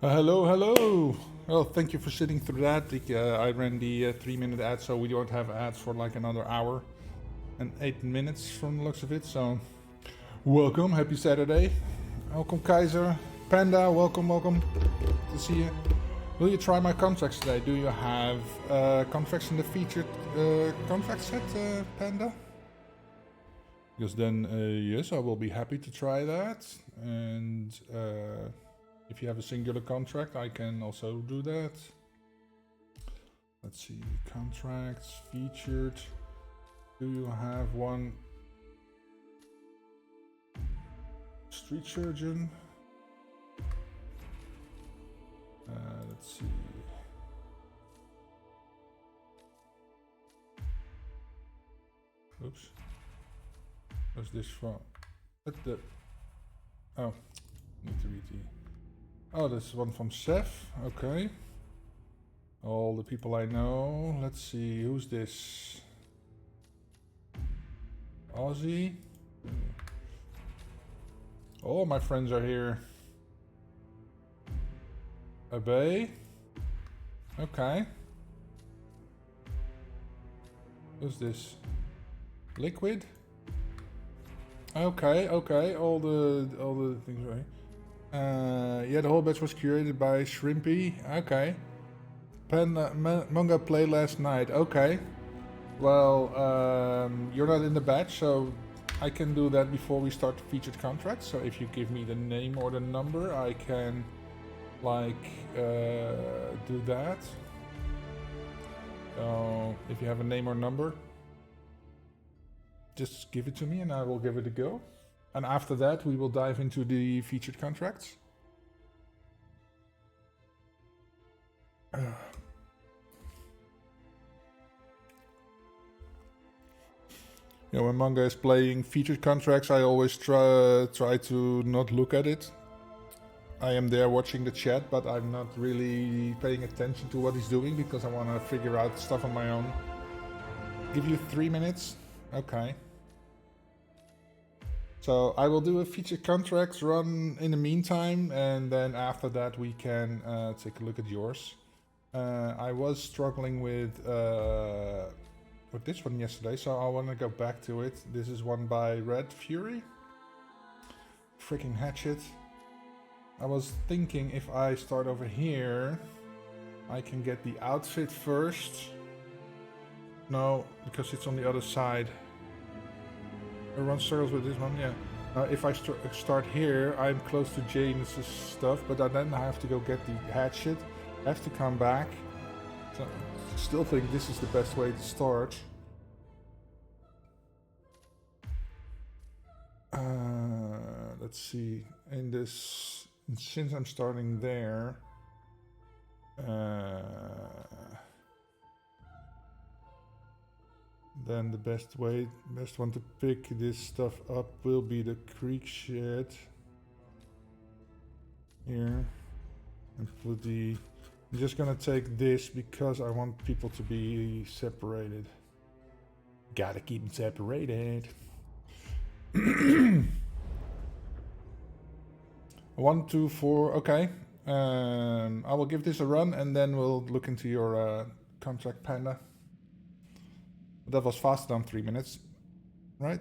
Hello, hello. Well, thank you for sitting through that. I ran the 3-minute ad, so we don't have ads for like another hour and 8 minutes from the looks of it. So, welcome, happy Saturday. Welcome, Kaiser. Panda, welcome, welcome. Good to see you. Will you try my contracts today? Do you have contracts in the featured contract set, Panda? Because then, yes, I will be happy to try that. And if you have a singular contract, I can also do that. Let's see, contracts, featured. Do you have one? Street surgeon. Let's see. Oops. What's this from? What the? Oh, need to read the. Oh, this is one from Seth. Okay. All the people I know. Let's see, who's this? Aussie. All my friends are here. Abe. Okay. Who's this? Liquid. Okay, okay. All the things right. Yeah, the whole batch was curated by Shrimpy. Okay. Manga play last night. Okay. Well, you're not in the batch, so I can do that before we start the featured contract. So if you give me the name or the number, I can, like, do that. So if you have a name or number, just give it to me and I will give it a go. And after that, we will dive into the featured contracts. You know, when manga is playing featured contracts, I always try to not look at it. I am there watching the chat, but I'm not really paying attention to what he's doing because I want to figure out stuff on my own. Give you 3 minutes? Okay. So I will do a featured contracts run in the meantime, and then after that we can take a look at yours. I was struggling with this one yesterday, so I want to go back to it. This is one by Red Fury. Freaking hatchet. I was thinking if I start over here, I can get the outfit first. No, because it's on the other side. Everyone struggles with this one, yeah. If I start here, I'm close to Jane's stuff, but then I have to go get the hatchet. I have to come back. So I still think this is the best way to start. Let's see. In this, since I'm starting there, then the best one to pick this stuff up will be the creek shed. Here. And put the. I'm just gonna take this because I want people to be separated. Gotta keep them separated. 1, 2, 4. Okay. I will give this a run and then we'll look into your contract, Panda. That was faster than 3 minutes, right?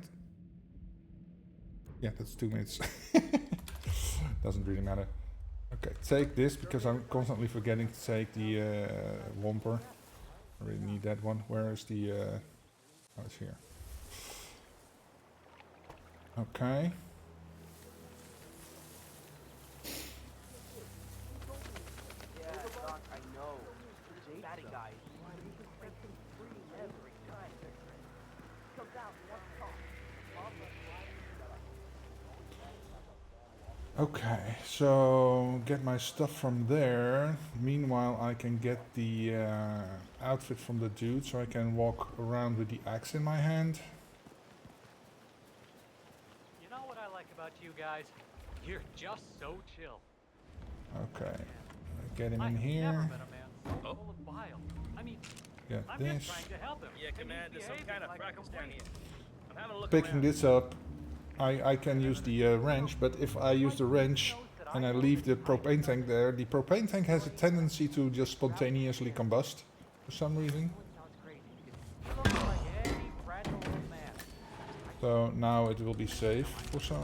Yeah, that's 2 minutes. Doesn't really matter. Okay, take this because I'm constantly forgetting to take the Whomper. I really need that one. Where is the... oh, it's here. Okay. Okay, so get my stuff from there. Meanwhile, I can get the outfit from the dude so I can walk around with the axe in my hand. You know what I like about you guys? You're just so chill. Okay, get him in here. Never met a man so full of bile. I mean, Get I'm this. just trying to help him. Yeah, Command, there's some kind of fracas down here. I'm having a look Picking around. this up, I can use the wrench, but if I use the wrench, and I leave the propane tank there, the propane tank has a tendency to just spontaneously combust for some reason. Sounds crazy because you look like any fragile old man. So now it will be safe for some.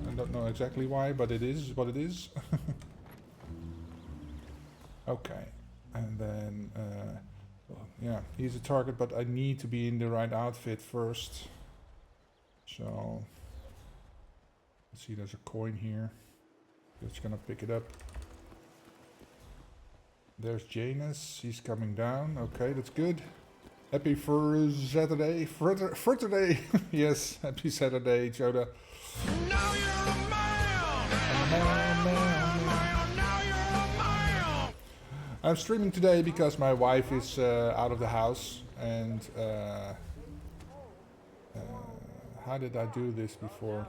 I don't know exactly why, but it is what it is. Okay, and then well, yeah, he's a target, but I need to be in the right outfit first. So let's see, there's a coin here. Just gonna pick it up. There's Janus, he's coming down. Okay, that's good. Happy for Saturday, for today. Yes, happy Saturday, Joda. Now you're a man! I'm streaming today because my wife is out of the house, and how did I do this before?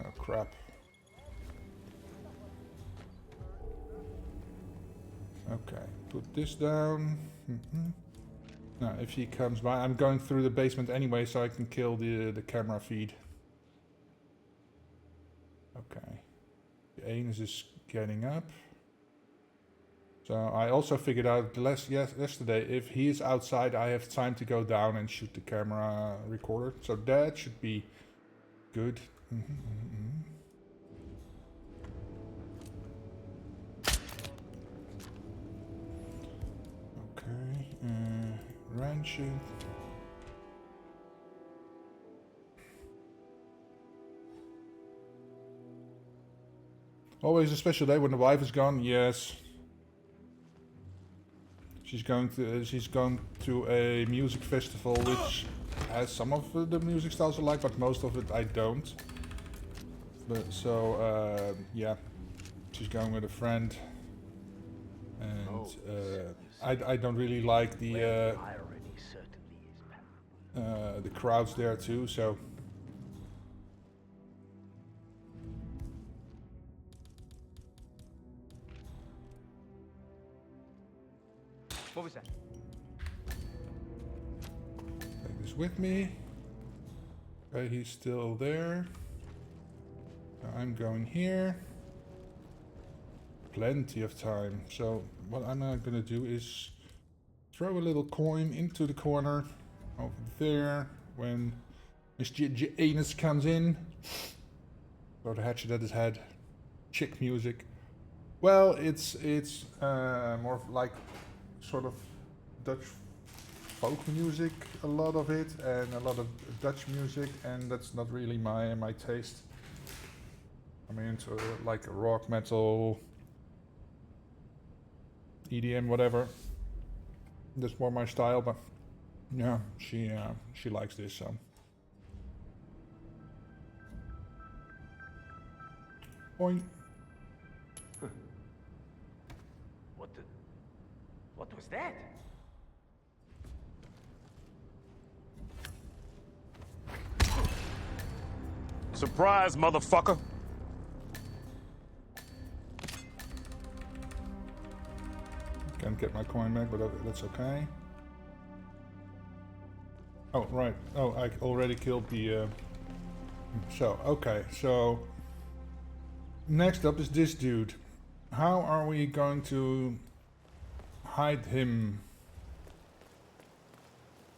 Oh crap. Okay, put this down. Now, if he comes by, I'm going through the basement anyway, so I can kill the camera feed. Okay. The anus is getting up. So I also figured out yesterday, if he is outside, I have time to go down and shoot the camera recorder. So that should be good. Okay, wrench it. Always a special day when the wife is gone. Yes. She's going to a music festival which has some of the music styles I like, but most of it I don't. But so yeah, she's going with a friend, and I don't really like the crowds there too. So What was that? take this with me. Okay, he's still there. I'm going here. Plenty of time. So what I'm now gonna do is throw a little coin into the corner over there when Miss Anus comes in. Throw the hatchet at his head. Chick music. Well, it's more of like sort of Dutch folk music, a lot of it, and a lot of Dutch music, and that's not really my taste. I mean, it's like rock, metal, EDM, whatever. That's more my style, but yeah, she likes this, so. Boing. What was that? Surprise, motherfucker! Can't get my coin back, but that's okay. Oh, right. Oh, I already killed the... So, okay. So, next up is this dude. How are we going to hide him?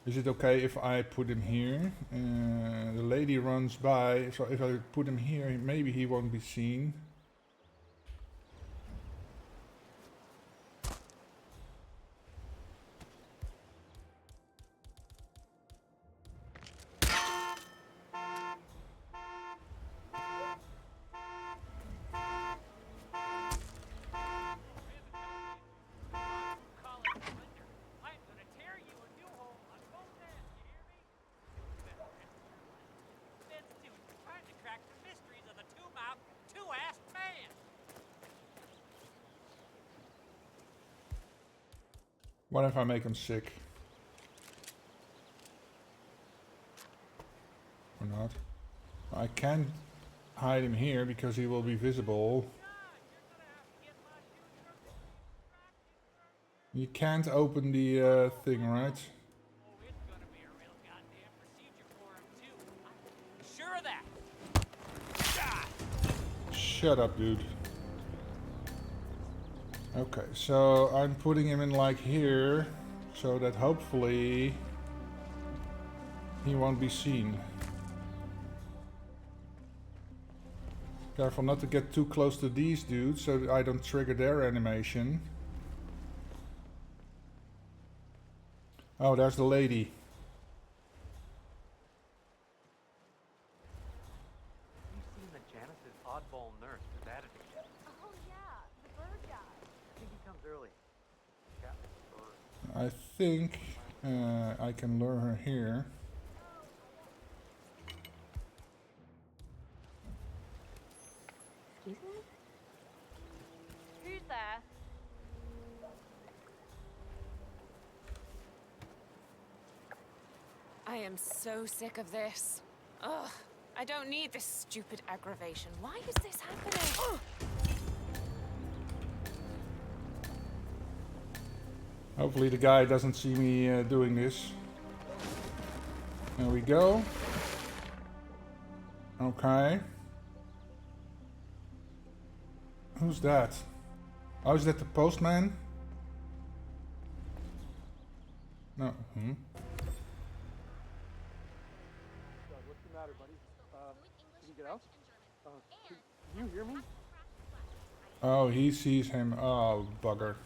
Is it okay if I put him here? The lady runs by, so if I put him here, maybe he won't be seen. What if I make him sick? Or not? I can hide him here because he will be visible. You can't open the thing, right? Oh, it's gonna be a real goddamn procedure for him, too. I'm sure of that. Shut up, dude. Okay, so I'm putting him in like here, so that hopefully he won't be seen. Careful not to get too close to these dudes so that I don't trigger their animation. Oh, there's the lady. You've seen the Janice's oddball nurse with attitude. Oh yeah, the bird guy. I think he comes early. Captain Bird. I think I can lure her here. Excuse me? Who's there? I am so sick of this. Ugh, I don't need this stupid aggravation. Why is this happening? Ugh. Hopefully the guy doesn't see me doing this. There we go. Okay. Who's that? Oh, is that the postman? No. Hmm. What's the matter, buddy? Can you get out? Can you hear me? Oh, he sees him. Oh, bugger.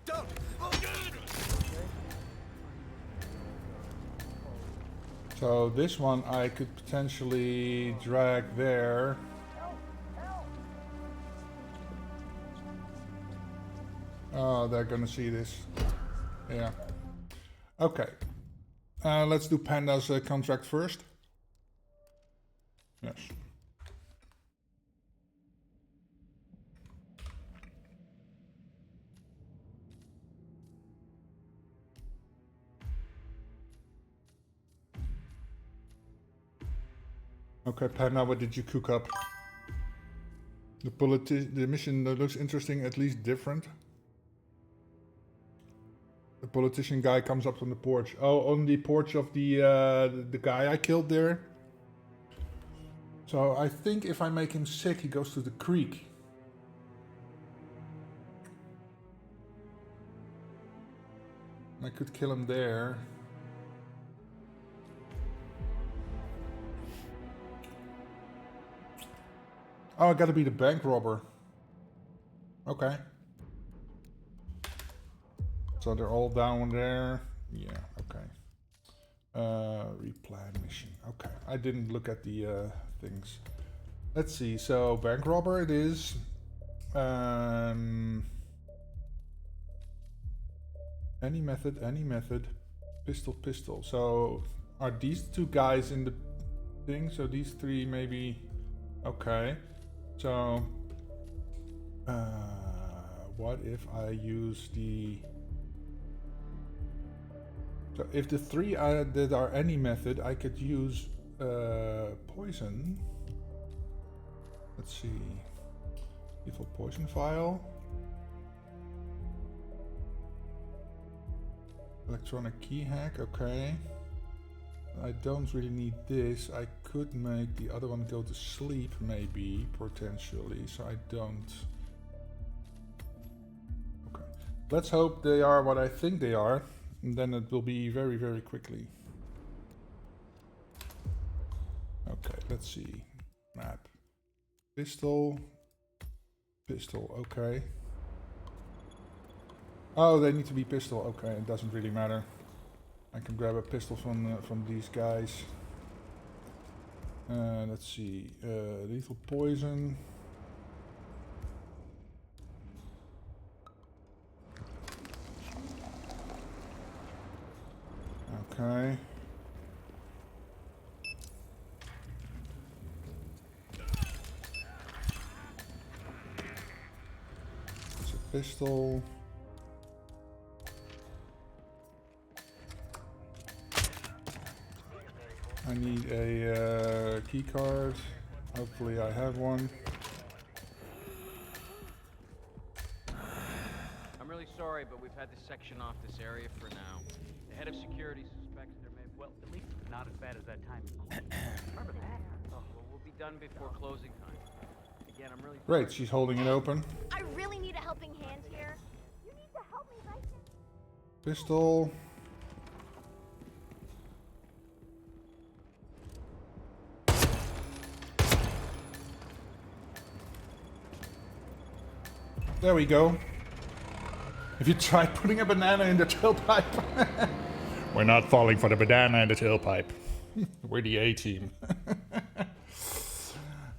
Don't! So this one I could potentially drag there. Oh, they're gonna see this. Yeah. Okay. Let's do Panda's contract first. Yes. Okay, Panda, what did you cook up? The mission looks interesting, at least different. The politician guy comes up on the porch. Oh, on the porch of the guy I killed there. So I think if I make him sick, he goes to the creek. I could kill him there. Oh, I gotta be the bank robber. Okay. So they're all down there. Yeah, okay. Replan mission. Okay, I didn't look at the things. Let's see, so bank robber it is. Any method. Pistol. So are these two guys in the thing? So these three maybe. Okay. So what if I use the... So if the three that are any method, I could use poison. Let's see. Lethal poison vial. Electronic key hack, okay. I don't really need this. I could make the other one go to sleep, maybe, potentially, so I don't. Okay. Let's hope they are what I think they are, and then it will be very, very quickly. Okay, let's see. Map. Pistol, okay. Oh, they need to be pistol, okay, it doesn't really matter. I can grab a pistol from these guys. Let's see, lethal poison. Okay. It's a pistol. I need a key card. Hopefully I have one. sorry, but we've had to section off this area for now. The head of security suspects there may... Well, at least it's not as bad as that time in Queens. Remember that? Oh, well, we'll be done before closing time. Again, I'm really... Great, she's holding it open. I really need a helping hand here. You need to help me right now. Pistol. There we go. Have you tried putting a banana in the tailpipe? We're not falling for the banana in the tailpipe. We're the A-team.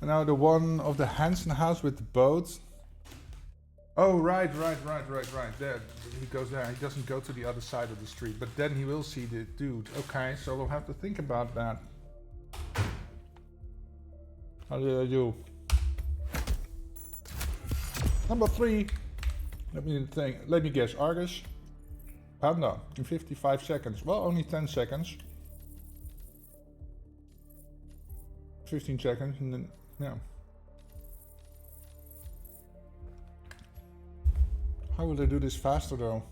Now the one of the Hansen house with the boat. Oh, right. There, he goes there. He doesn't go to the other side of the street, but then he will see the dude. Okay, so we'll have to think about that. How did I do? Number 3. Let me guess. Argus. Panda in 55 seconds. Well, only 10 seconds. 15 seconds, and then yeah. How will I do this faster though?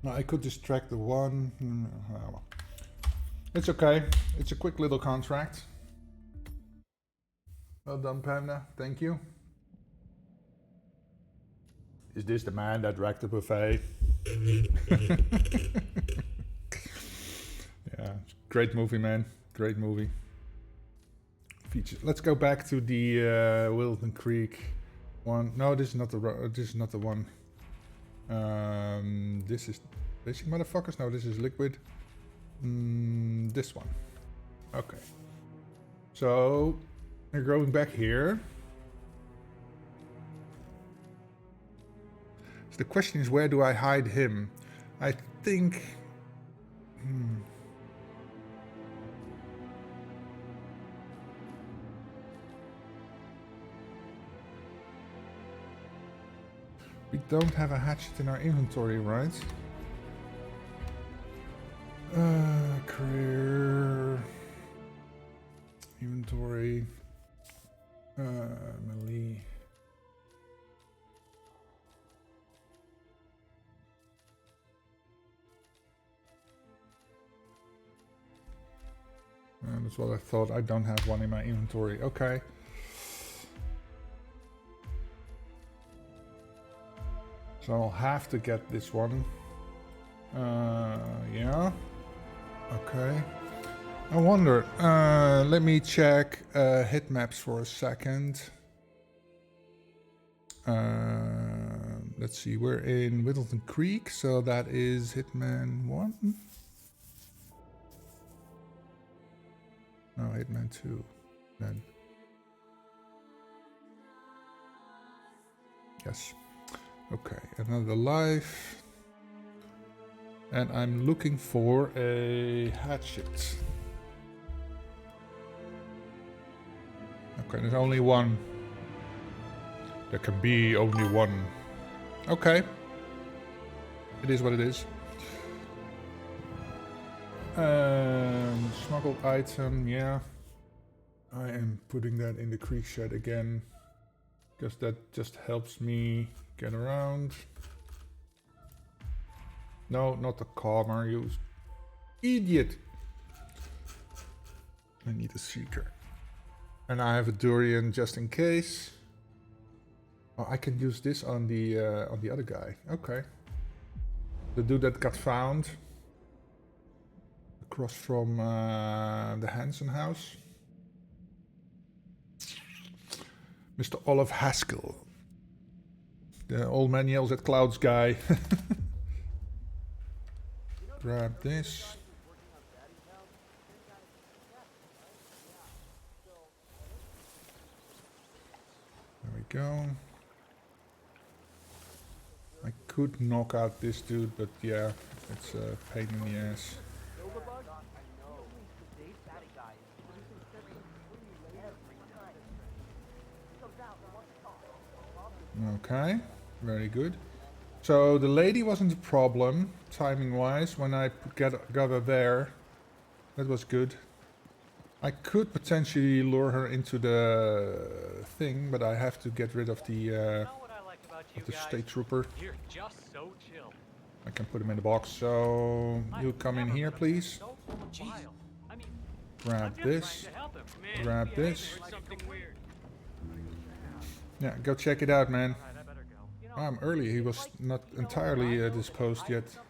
No, I could distract the one. Well, it's okay. It's a quick little contract. Well done, Panda. Thank you. Is this the man that wrecked the buffet? Yeah, great movie, man. Great movie. Features. Let's go back to the Wilton Creek one. No, this is not the one. This is Basic Motherfuckers. No, this is Liquid. This one. Okay. So we're going back here. So the question is, where do I hide him? I think... We don't have a hatchet in our inventory, right? Career... Inventory... melee... That's what I thought. I don't have one in my inventory. Okay. So I'll have to get this one. Yeah. Okay. I wonder. Let me check hit maps for a second. Let's see. We're in Whittleton Creek, so that is Hitman 1. No, Hitman 2. Then. Yes. Okay, another life. And I'm looking for a hatchet. Okay, there's only one. There can be only one. Okay. It is what it is. Smuggled item, yeah. I am putting that in the creek shed again. Because that just helps me get around. No, not the calmer, you idiot. I need a seeker. And I have a durian just in case. Oh, I can use this on the other guy. Okay. The dude that got found. Across from the Hansen house. Mr. Olive Haskell. The old man yells at clouds guy. Grab this. There we go. I could knock out this dude, but yeah, it's a pain in the ass. Okay, very good. So the lady wasn't a problem, timing-wise, when I got her there. That was good. I could potentially lure her into the thing, but I have to get rid of the You know what I like about you guys? state trooper. You're just so chill. I can put him in the box. So you I've come in never here, met a man please. so full of bile. I mean, Grab I'm just this. trying to help him. Man, Grab he's behaving this. like something weird. Yeah, go check it out, man. Alright, I better go. You know, I'm early. He was not entirely disposed yet. something,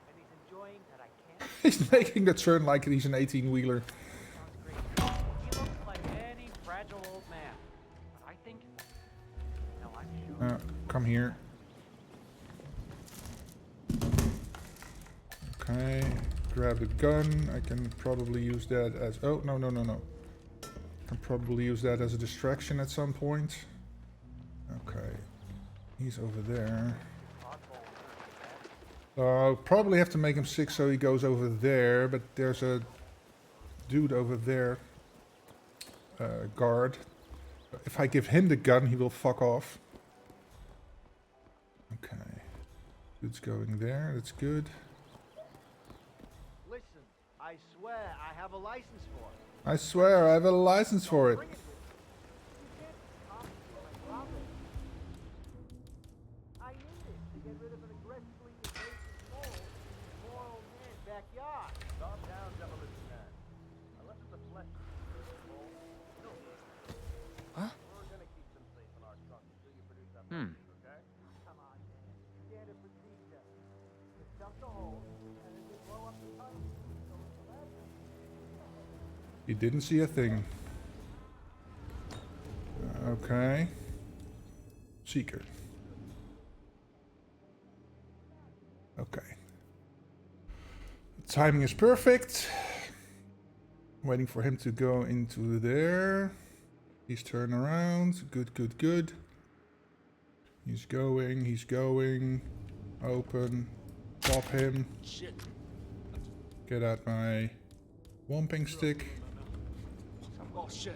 and he's enjoying that I can't. He's making the turn like he's an 18-wheeler. Sounds great. He looks like any fragile old man. But I think, no, I'm sure. Come here. Okay, grab the gun. I can probably use that as... Oh, no. Can probably use that as a distraction at some point. Okay, he's over there. I'll probably have to make him sick so he goes over there, but there's a dude over there, guard. If I give him the gun, he will fuck off. Okay, dude's going there, that's good. Listen, I swear I have a license for it. I swear I have a license for it. Bring it with you. You can't confiscate my property. I need it to get rid of an aggressively invasive moral man's backyard. Calm down, demolition man. Unless it's a flesh. Huh? We're gonna keep them safe in our trunk until you produce that Hmm. message, okay? Come on, man. Standard procedure. Just dump the hole and then just blow up the tunnel. So it's forever. He didn't see a thing. Okay. Seeker. Okay. The timing is perfect. Waiting for him to go into there. He's turning around. Good. He's going. Open. Pop him. Shit. Get out my whomping stick. Oh shit.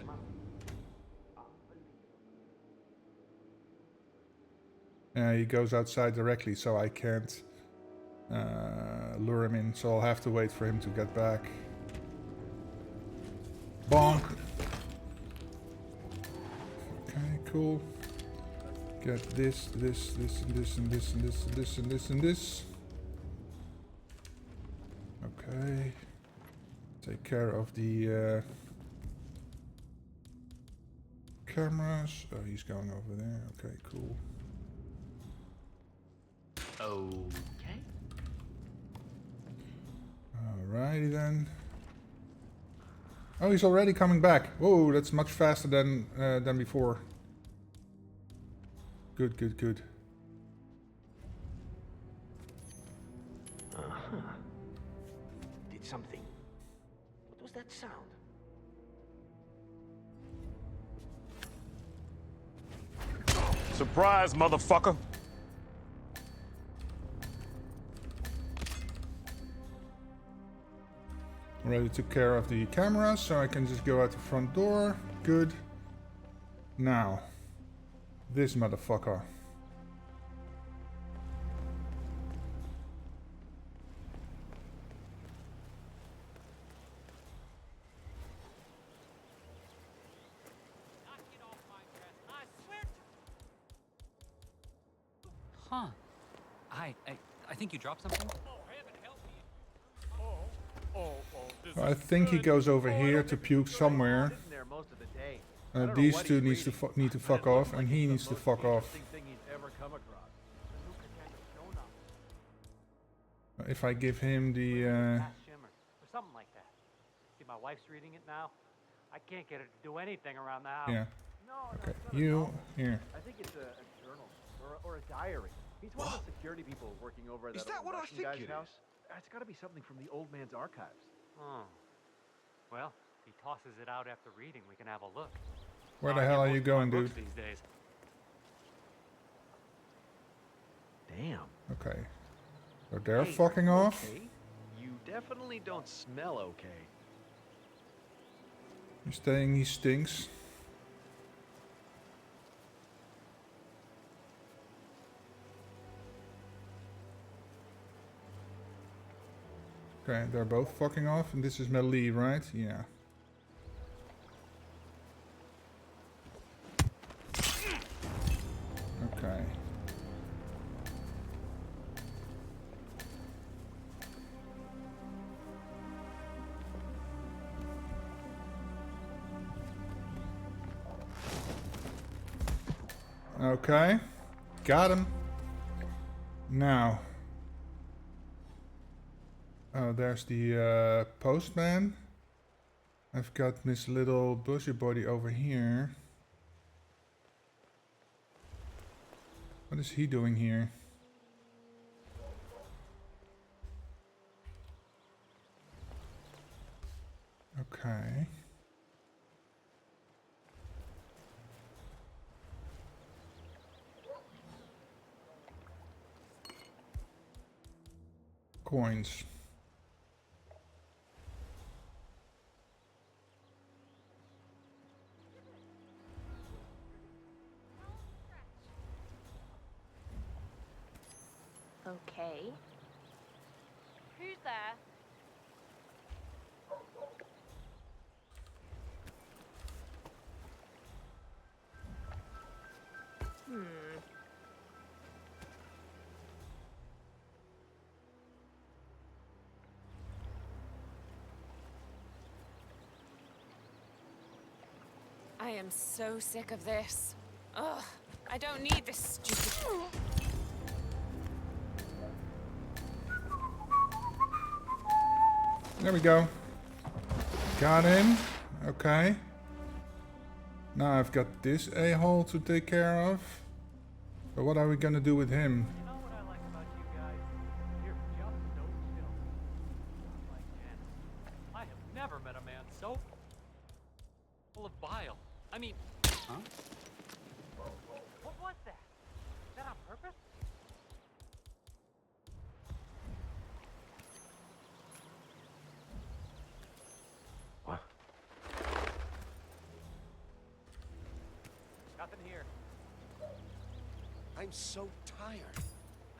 He goes outside directly, so I can't lure him in. So I'll have to wait for him to get back. Bonk. Okay, cool. Get this, and this. Okay. Take care of the cameras. Oh, he's going over there. Okay, cool. Okay. Alrighty then. Oh, he's already coming back. Whoa, that's much faster than before. Good. Did something. What was that sound? Surprise, motherfucker. Already took care of the cameras, so I can just go out the front door. Good. Now, this motherfucker. Knock it off my dress. I swear to... Huh. I think you dropped something? Oh, heaven help me. I think he goes over here to puke somewhere. Sitting there most of the day. I don't know These what two he's need reading, to but fuck it looks off, like and it's he the needs to most fuck off. interesting thing he's ever come across. If I give him the Fast shimmer, or something like that. See, my wife's reading it now. I can't get her to do anything around the house. yeah. No, Okay, it's not a you novel. here. I think it's a journal or a diary. He's one of the security people working over at that old Russian guy's house. It's got to be something from the old man's archives. Oh. Well, if he tosses it out after reading, we can have a look. Where the I hell get are you most of my going, books dude? These days. Damn. Okay. So they're Hey, fucking are you off. okay? You definitely don't smell okay. He's saying he stinks. Okay, they're both fucking off, and this is Melee, right? Yeah. Okay. Got him. Now. Oh, there's the postman. I've got this little busybody over here. What is he doing here? Okay. Coins. Okay. Who's there? I am so sick of this. Ugh, I don't need this stupid... There we go. Got him. Okay. Now I've got this a-hole to take care of. But what are we gonna do with him? You know what I like about you guys? You're just so chill. Not like Janice. I have never met a man so full of bile. I mean, Huh? what was that? Is that on purpose? What? Nothing here. I'm so tired.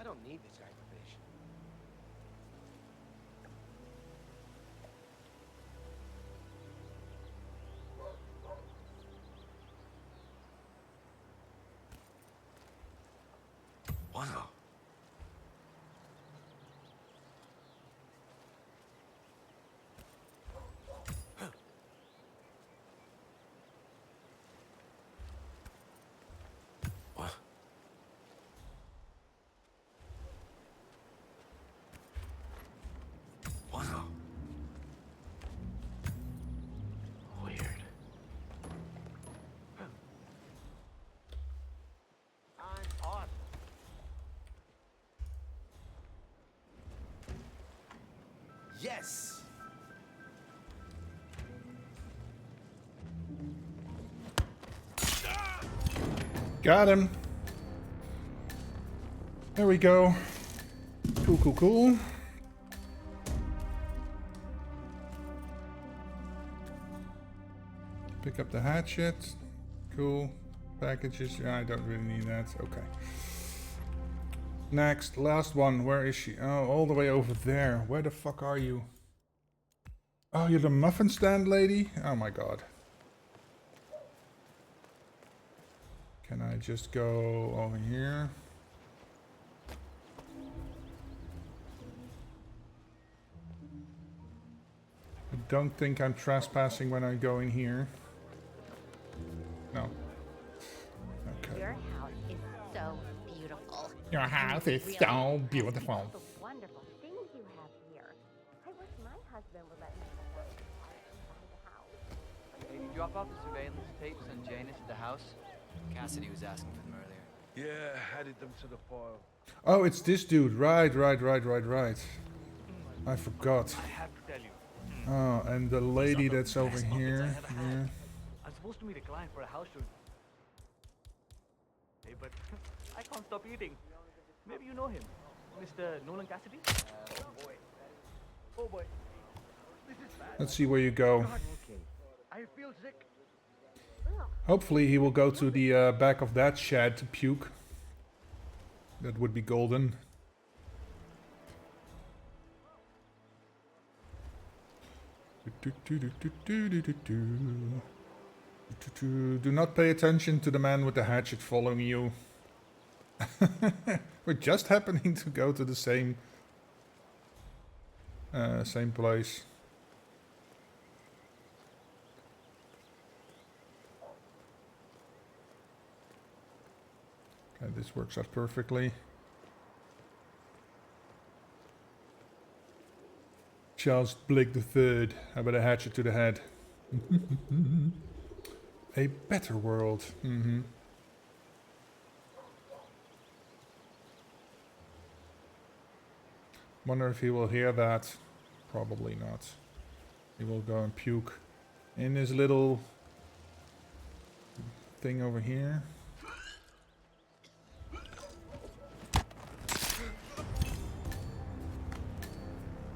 I don't need this aggravation. Wow. What? Wow. Weird. I'm awesome. Yes! Got him. There we go. Cool, cool, cool. Pick up the hatchet. Cool. Packages. Yeah, I don't really need that. Okay. Next, last one. Where is she? Oh, all the way over there. Where the fuck are you? Oh, you're the muffin stand lady? Oh my god. Can I just go over here? I don't think I'm trespassing when I go in here. No. Okay. Your house is so beautiful. Your house is Really so impressed beautiful. with all the wonderful things you have here. I wish my husband would let me have one inside the house. Hey, did you drop off the surveillance tapes on Janus at the house? Cassidy was asking for them earlier. Yeah, added them to the file. Oh, it's this dude. Right. I forgot. I have to tell you. Oh, and the lady that's over best here. muffins I ever had. Yeah. I'm supposed to meet a client for a house show. Hey, but I can't stop eating. Maybe you know him. Mr. Nolan Cassidy? Oh boy. This is bad. Let's see where you go. Okay. I feel sick. Hopefully he will go to the back of that shed to puke. That would be golden. Do not pay attention to the man with the hatchet following you. We're just happening to go to the same place. this works out perfectly. Charles Blake III. How about a hatchet to the head? A better world. Wonder if he will hear that. Probably not. He will go and puke in his little thing over here.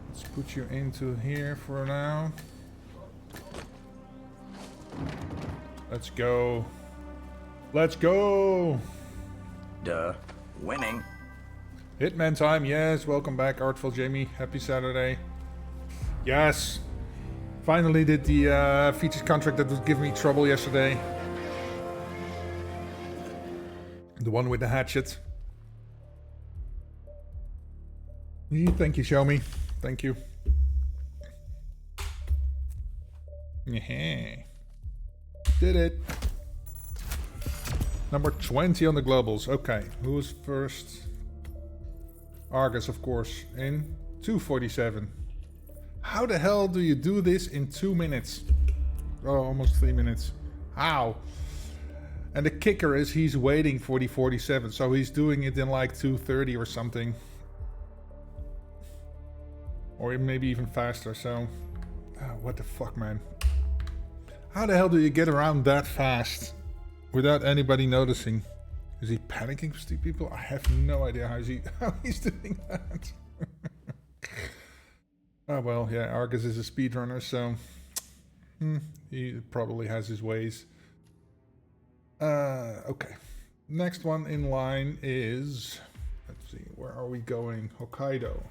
Let's put you into here for now. Let's go. Let's go! Duh. Winning. Hitman time, yes. Welcome back, Artful Jamie. Happy Saturday. Yes. Finally did the features contract that was giving me trouble yesterday. The one with the hatchet. Thank you, Show Me. Thank you. Yeah. Did it. Number 20 on the globals. Okay, who's first? Argus, of course, in 2:47. How the hell do you do this in 2 minutes? Oh, almost 3 minutes. How? And the kicker is he's waiting for the 47, so he's doing it in like 2:30 or something. Or maybe even faster, so... what the fuck, man? How the hell do you get around that fast without anybody noticing? Is he panicking for people? I have no idea how he's doing that. Oh well, yeah, Argus is a speedrunner, so he probably has his ways. Okay. Next one in line is, let's see, where are we going? Hokkaido.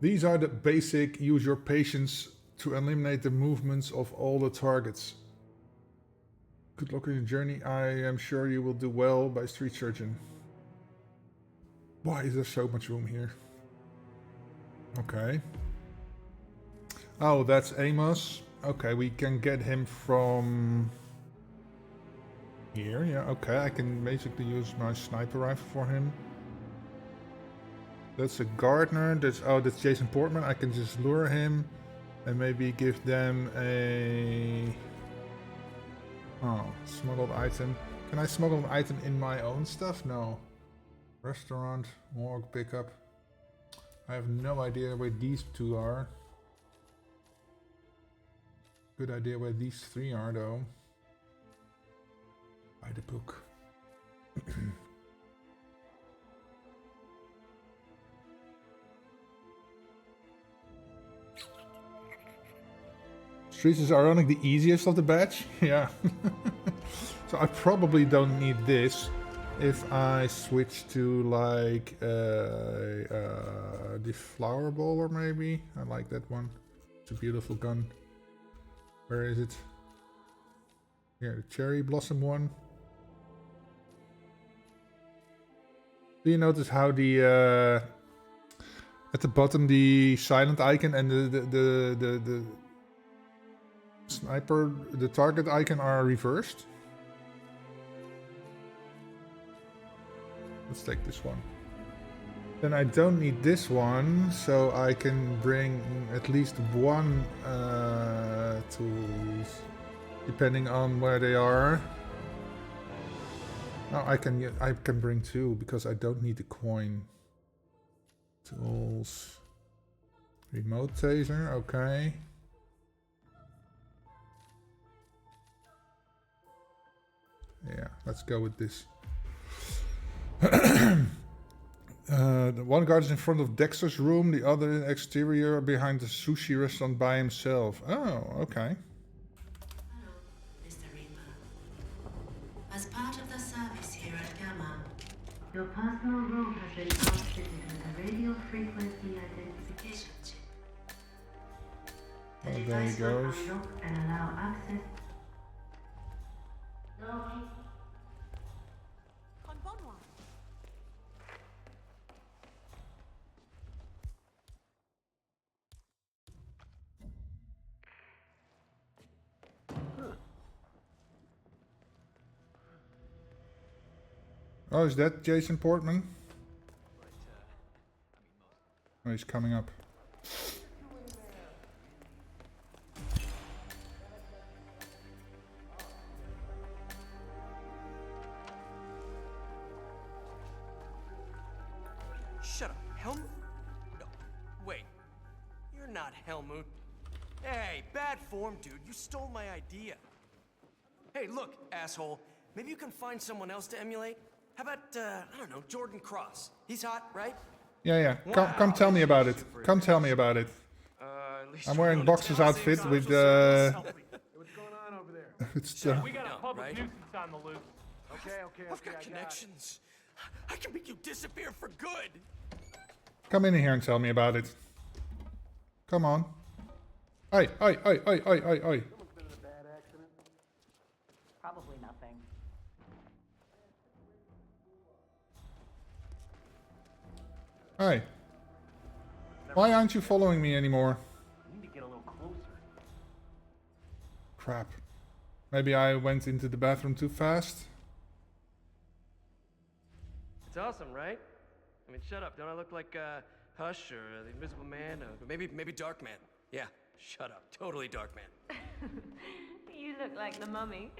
These are the basic, use your patience to eliminate the movements of all the targets. Good luck on your journey. I am sure you will do well by Street Surgeon. Why is there so much room here? Okay. Oh, that's Amos. Okay, we can get him from here. Yeah, okay. I can basically use my sniper rifle for him. That's a gardener. That's Jason Portman. I can just lure him and maybe give them a... Oh, smuggled item. Can I smuggle an item in my own stuff? No. Restaurant, morgue pickup. I have no idea where these two are. Good idea where these three are though. Buy the book. Streets is ironic the easiest of the batch. Yeah. So I probably don't need this if I switch to like the flower bowler maybe. I like that one. It's a beautiful gun. Where is it? Here, the cherry blossom one. Do you notice how the at the bottom the silent icon and the sniper, the target icon are reversed? Let's take this one. Then I don't need this one, so I can bring at least one tools, depending on where they are. Oh, I can bring two because I don't need the coin. Tools. Remote taser, okay. Yeah, let's go with this. The one guard is in front of Dexter's room, the other in the exterior behind the sushi restaurant by himself. Oh, okay. Hello, Mr. Reaper. As part of the service here at Gamma, your personal room has been outfitted with a radio frequency identification chip. The device will unlock and allow access. No. Oh, is that Jason Portman? Oh, he's coming up. Shut up, Helmut. No, wait. You're not Helmut. Hey, bad form, dude. You stole my idea. Hey, look, asshole. Maybe you can find someone else to emulate? How about, I don't know, Jordan Cross? He's hot, right? Yeah. Come tell me about it. Come tell me about it. At least I'm we're wearing going to boxer's town, outfit same with social service. What's going on over there? it's We got a public right? nuisance on the loose. Okay. I've got connections. I can make you disappear for good. Come in here and tell me about it. Come on. Oi. Someone's been in a bad accident. Probably nothing. Hi. Why aren't you following me anymore? You need to get a little closer. Crap. Maybe I went into the bathroom too fast? It's awesome, right? I mean, shut up. Don't I look like Hush or the Invisible Man? Or maybe Dark Man. Yeah, shut up. Totally Dark Man. You look like the mummy.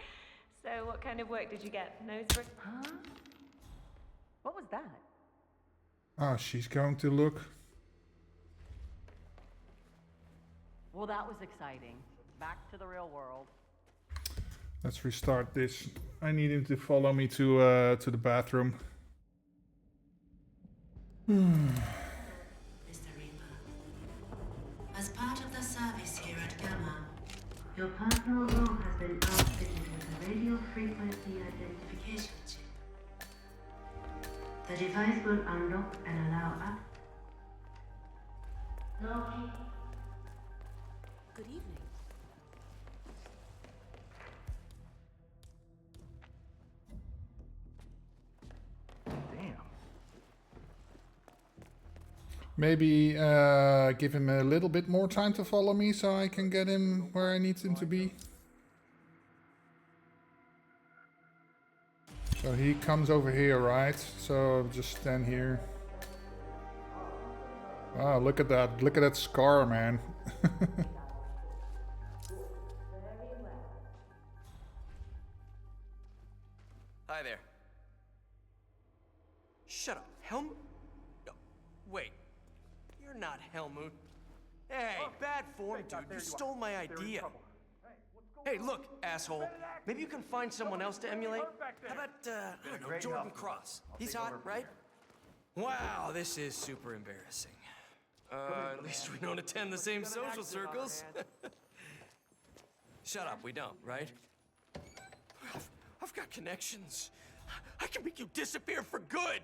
So what kind of work did you get? Nose ring? Huh? What was that? Oh, she's going to look. Well, that was exciting. Back to the real world. Let's restart this. I need him to follow me to the bathroom. Mr. Reaper, as part of the service here at Gamma, your personal room has been outfitted with a radio frequency identification chip. The device will unlock and allow up. Locking. Good evening. Damn. Maybe give him a little bit more time to follow me so I can get him where I need him to be. So he comes over here, right? So just stand here. Wow, look at that. Look at that scar, man. Hi there. Shut up, Helmut. No, wait. You're not Helmut. Hey, bad form, dude. You stole my idea. Hey, look, asshole. Maybe you can find someone else to emulate? How about, I don't know, Jordan Cross? He's hot, right? Wow, this is super embarrassing. At least we don't attend the same social circles. Shut up, we don't, right? I've got connections. I can make you disappear for good.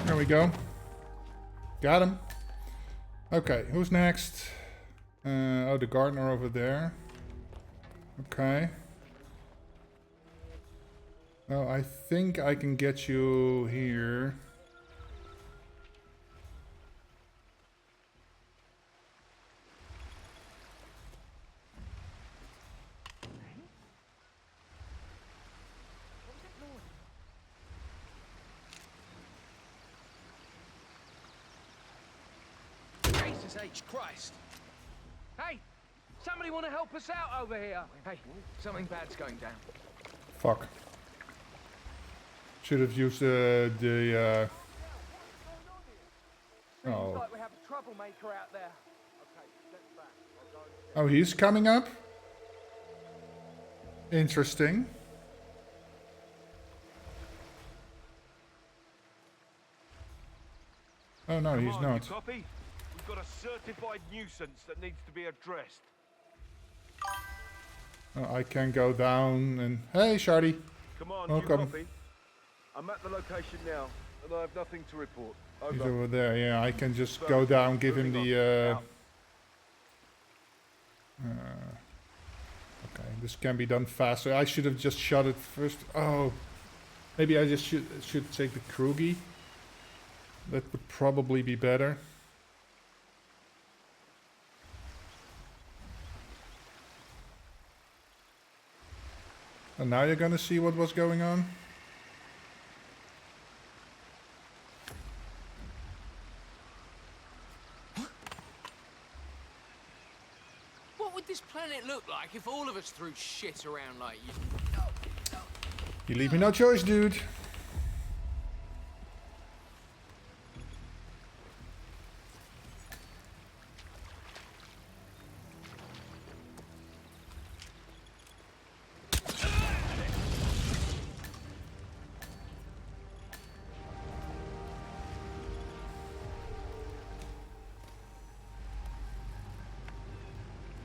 There we go. Got him. Okay, who's next? Oh, the gardener over there. Okay. Oh, I think I can get you here. Jesus H. Christ. Hey! Somebody want to help us out over here? Hey, something bad's going down. Fuck. Should have used the Seems oh. like we have a troublemaker out there. Oh, he's coming up? Interesting. Oh no, he's not. You copy? We've got a certified nuisance that needs to be addressed. Oh, I can go down and... Hey, Shardy. Come on, Welcome. you copy? I'm at the location now, and I have nothing to report. He's Over. over there, yeah. I can just go down, give him the... okay, this can be done faster. I should have just shot it first. Oh, maybe I just should take the Krugi. That would probably be better. And now you're gonna see what was going on? What would this planet look like if all of us threw shit around like you? You leave me no choice, dude.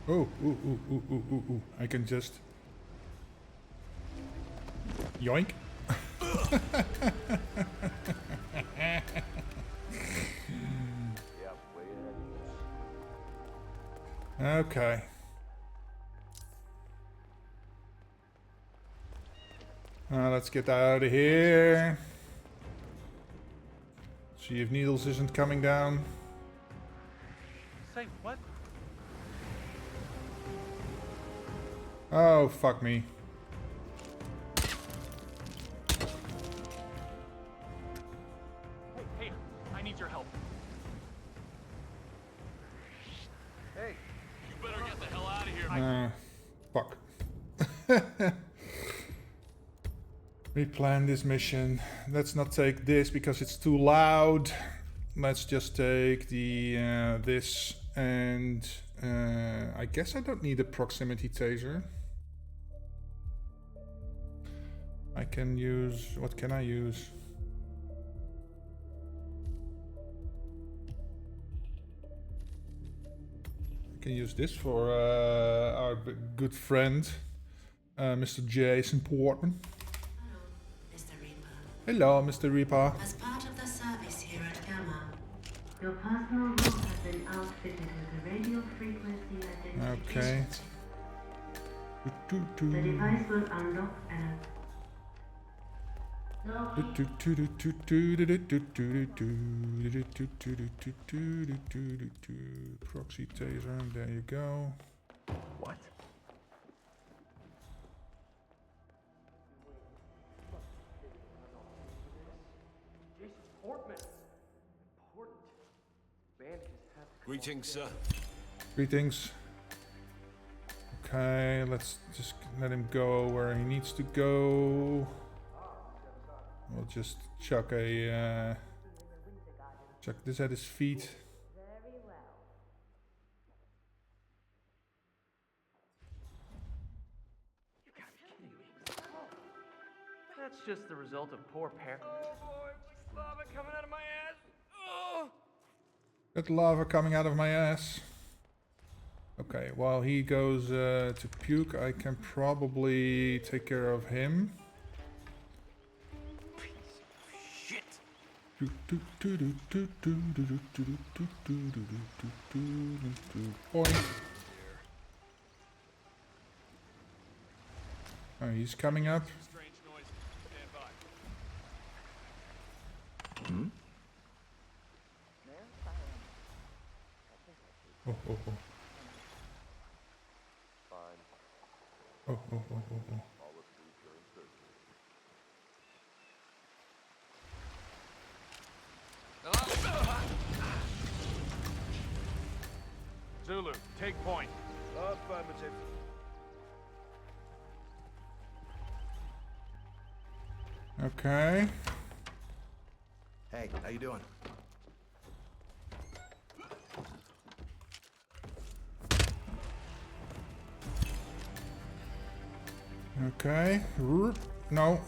Oh, ooh. I can just... Yoink. Okay. Let's get out of here. See if Needles isn't coming down. Say what? Oh, fuck me. Hey, I need your help. Hey, You better get the hell out of here. Fuck. Replan this mission. Let's not take this because it's too loud. Let's just take the this, and I guess I don't need a proximity taser. I can use... what can I use? I can use this for our good friend, Mr. Jason Portman. Mr. Reaper. Hello, Mr. Reaper. As part of the service here at Gamma, your personal room has been outfitted with a radio frequency identification chip. The device will unlock and... Proxy taser, there you go. What? Jason Portman. Important. Bandages have to come Greetings, sir. Greetings. Okay, let's just let him go where he needs to go. We'll just chuck a chuck this at his feet. Very well. You gotta be kidding me. That's just the result of poor parents. oh boy, what's lava coming out of my ass? Oh! Got lava coming out of my ass. Okay, while he goes to puke, I can probably take care of him. Point. Oh, he's coming up. Strange noise. Stand by. Hmm? Oh, oh, oh. Oh, oh, oh, oh, oh. Zulu, take point. Affirmative. Okay. Hey, how you doing? Okay. No.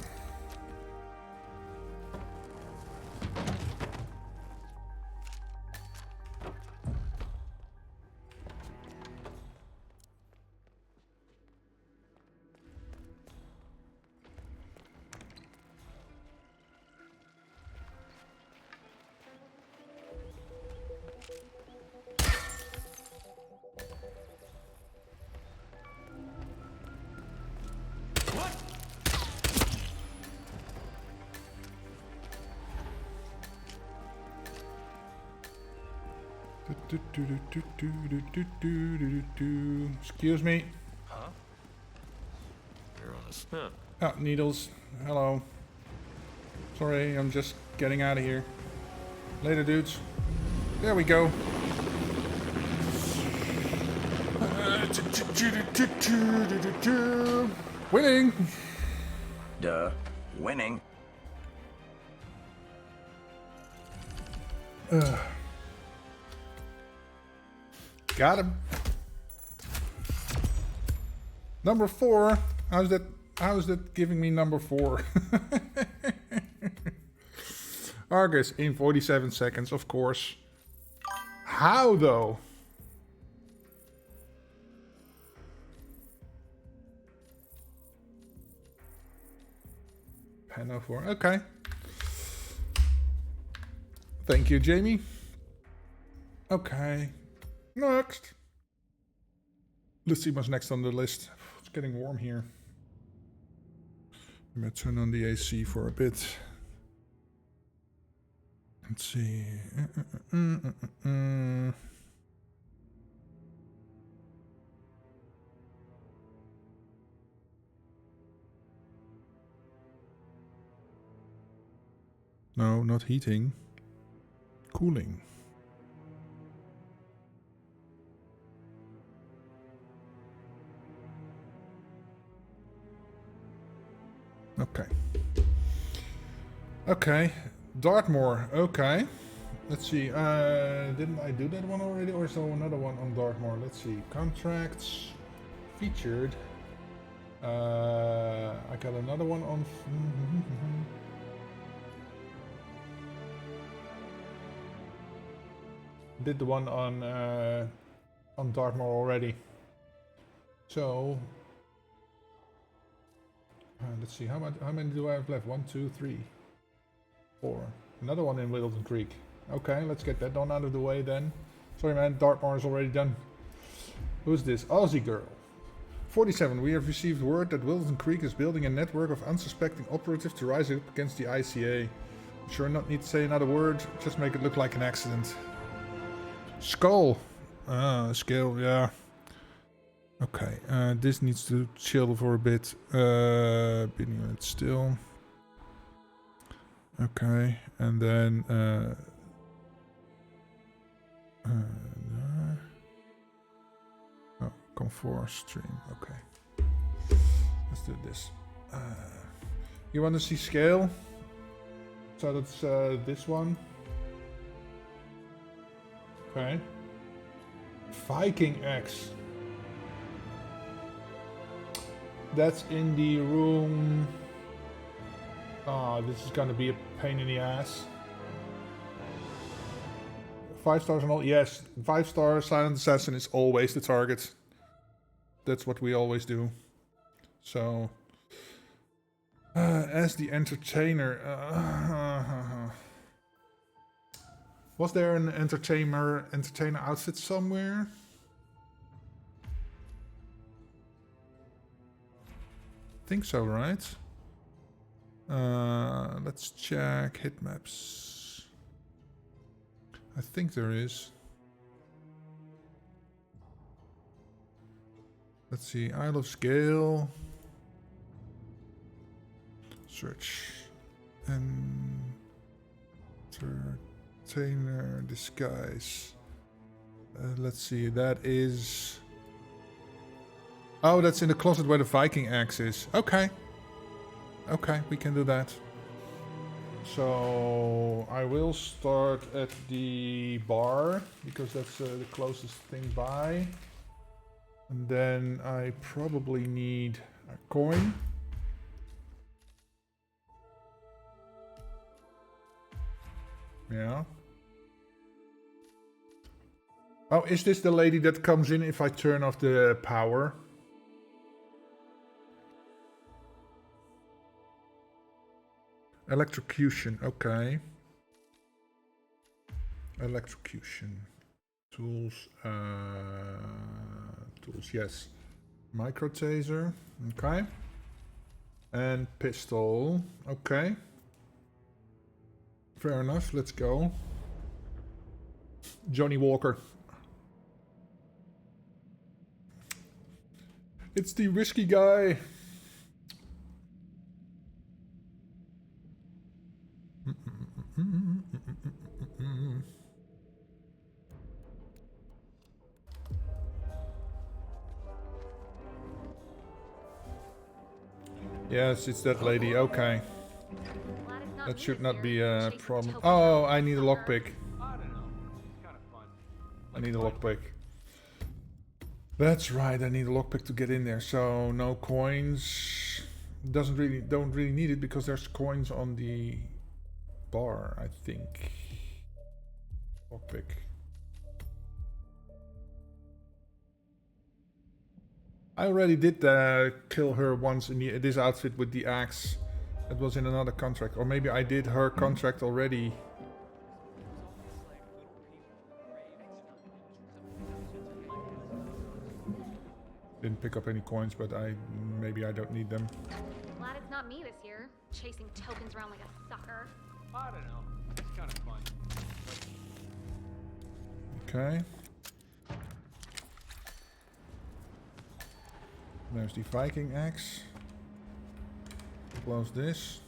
Huh? heroes. Huh. Oh, Needles. Hello. Sorry, I'm just getting out of here. Later, dudes. There we go. Winning! Duh. Winning. Got him. Number 4. How's that giving me number 4? Argus in 47 seconds, of course. How though? Pen 04. Okay. Thank you, Jamie. Okay. Next. Let's see what's next on the list. It's getting warm here. I'm gonna turn on the AC for a bit. Let's see. No, not heating. Cooling. Okay. Okay. Dartmoor. Okay. Let's see. Didn't I do that one already? Or is there another one on Dartmoor? Let's see. Contracts. Featured. I got another one on... Did the one on Dartmoor already. So... let's see, how many do I have left? 1, 2, 3, 4. Another one in Wilton Creek. Okay, let's get that done out of the way then. Sorry man, Dartmoor is already done. Who's this? Aussie girl. 47. We have received word that Wilton Creek is building a network of unsuspecting operatives to rise up against the ICA. I'm sure not need to say another word, just make it look like an accident. Skull. Scale, yeah. Okay, this needs to chill for a bit. Being it still. Okay, and then oh, comfort stream. Okay, let's do this. You want to see scale? So that's this one. Okay. Viking X. That's in the room. Oh, this is gonna be a pain in the ass. 5 stars and all. Yes, 5 star Silent Assassin is always the target. That's what we always do. So, as the entertainer, was there an entertainer outfit somewhere? Think so, right? Let's check hit maps. I think there is. Let's see, Isle of Scale. Search. Entertainer disguise. Let's see, that is... Oh, that's in the closet where the Viking axe is. Okay. Okay, we can do that. So I will start at the bar because that's the closest thing by. And then I probably need a coin. Yeah. Oh, is this the lady that comes in if I turn off the power? Electrocution, okay. Electrocution. Tools, tools, yes. Micro taser, okay. And pistol, okay. Fair enough, let's go. Johnny Walker. It's the risky guy. Yes, it's that lady. Okay. Glad it's not That me should this not year, be a chasing problem. tokens Oh, around I like need a sucker. lockpick. I don't know. It's kind of fun. I need a lockpick. That's right, I need a lockpick to get in there. So no coins. Don't really need it because there's coins on the bar, I think. Lockpick. I already did kill her once in this outfit with the axe. It was in another contract, or maybe I did her contract already. Didn't pick up any coins, but maybe I don't need them. Glad it's not me this year, chasing tokens around like a sucker. I don't know. It's kind of fun. Okay. There's the Viking axe. Close this.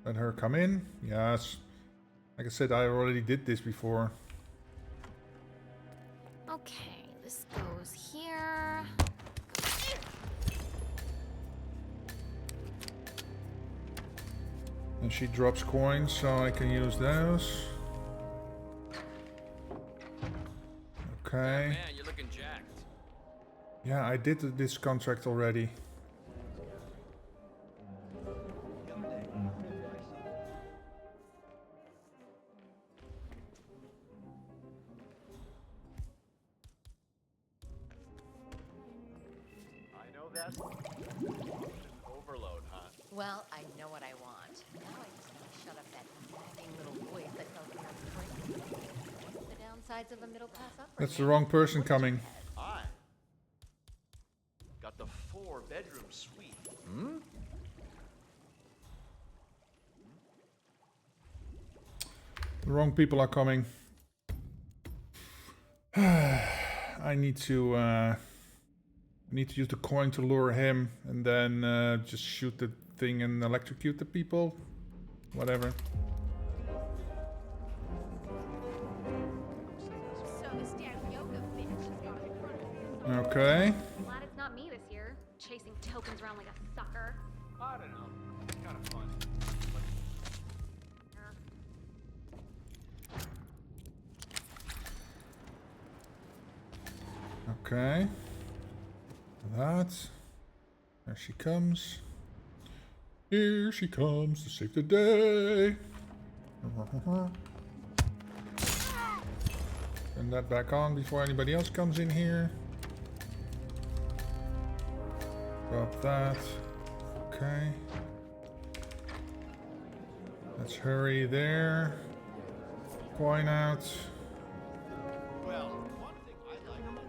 Let her come in. Yes. Like I said, I already did this before. Okay, this goes here. And she drops coins, so I can use those. Okay. Man, you're looking jacked. Yeah, I did this contract already. I know that. Overload, huh? Well, I know what I want. Now I just want to shut up that nagging little voice that tells me I'm crazy. What's the downsides of a middle class upbringing? That's the wrong person coming. I got the 4-bedroom suite. Hmm? The wrong people are coming. I need to use the coin to lure him, and then just shoot the thing and electrocute the people. Whatever. Okay. Glad it's not me this year, chasing tokens around like a sucker. I don't know. It's kind of fun. Okay. That. There she comes. Here she comes to save the day. Turn that back on before anybody else comes in here. Drop that. Okay. Let's hurry there. Coin out. Well, one thing I like about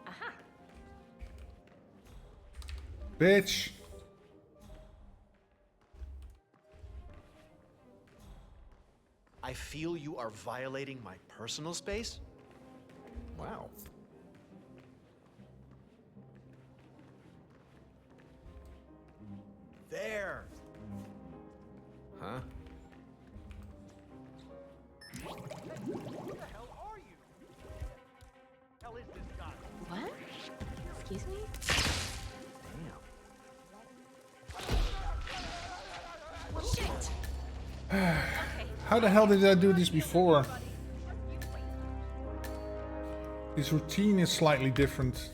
Aha! Bitch. I feel you are violating my personal space? Wow. There! Huh? Hey, who the hell are you? Hell is this guy? What? Excuse me? Damn. Shit! How the hell did I do this before? This routine is slightly different.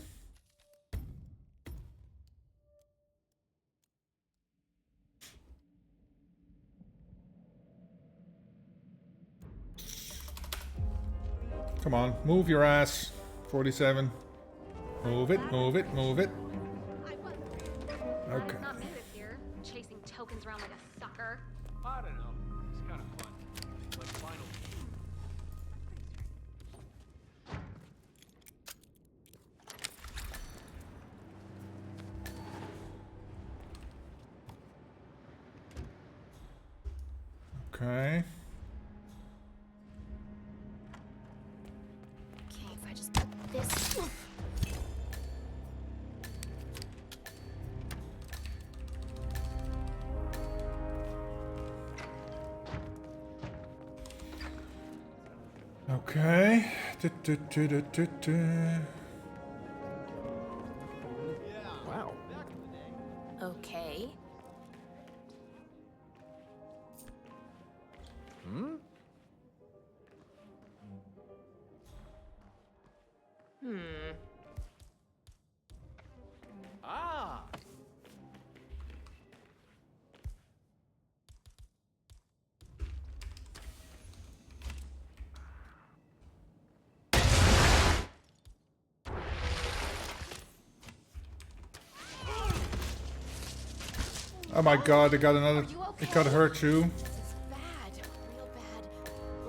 Come on, move your ass. 47. Move it, move it, move it. Glad Okay. it's not me this year, chasing tokens around like a sucker. I don't know. It's kind of fun. Like final. Okay. Okay, if I just put this. Okay. Ah! Oh my god, I got another. It got her too.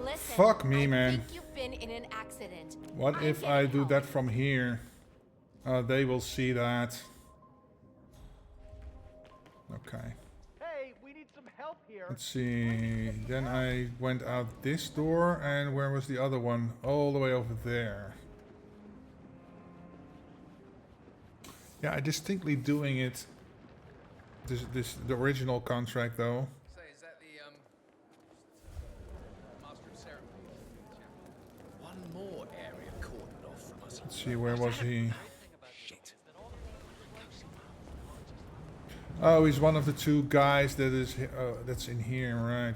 Listen, Fuck me, I man. think you've been in an accident. What if I do that from here? They will see that. Okay. Hey, we need some help here. Let's see. Then I went out this door, and where was the other one? All the way over there. Yeah, I distinctly doing it. The original contract though. Say, is that the master of ceremonies? One more area cordoned off from us. Let's see, where was he? Shit. Oh, he's one of the two guys that is that's in here. Right.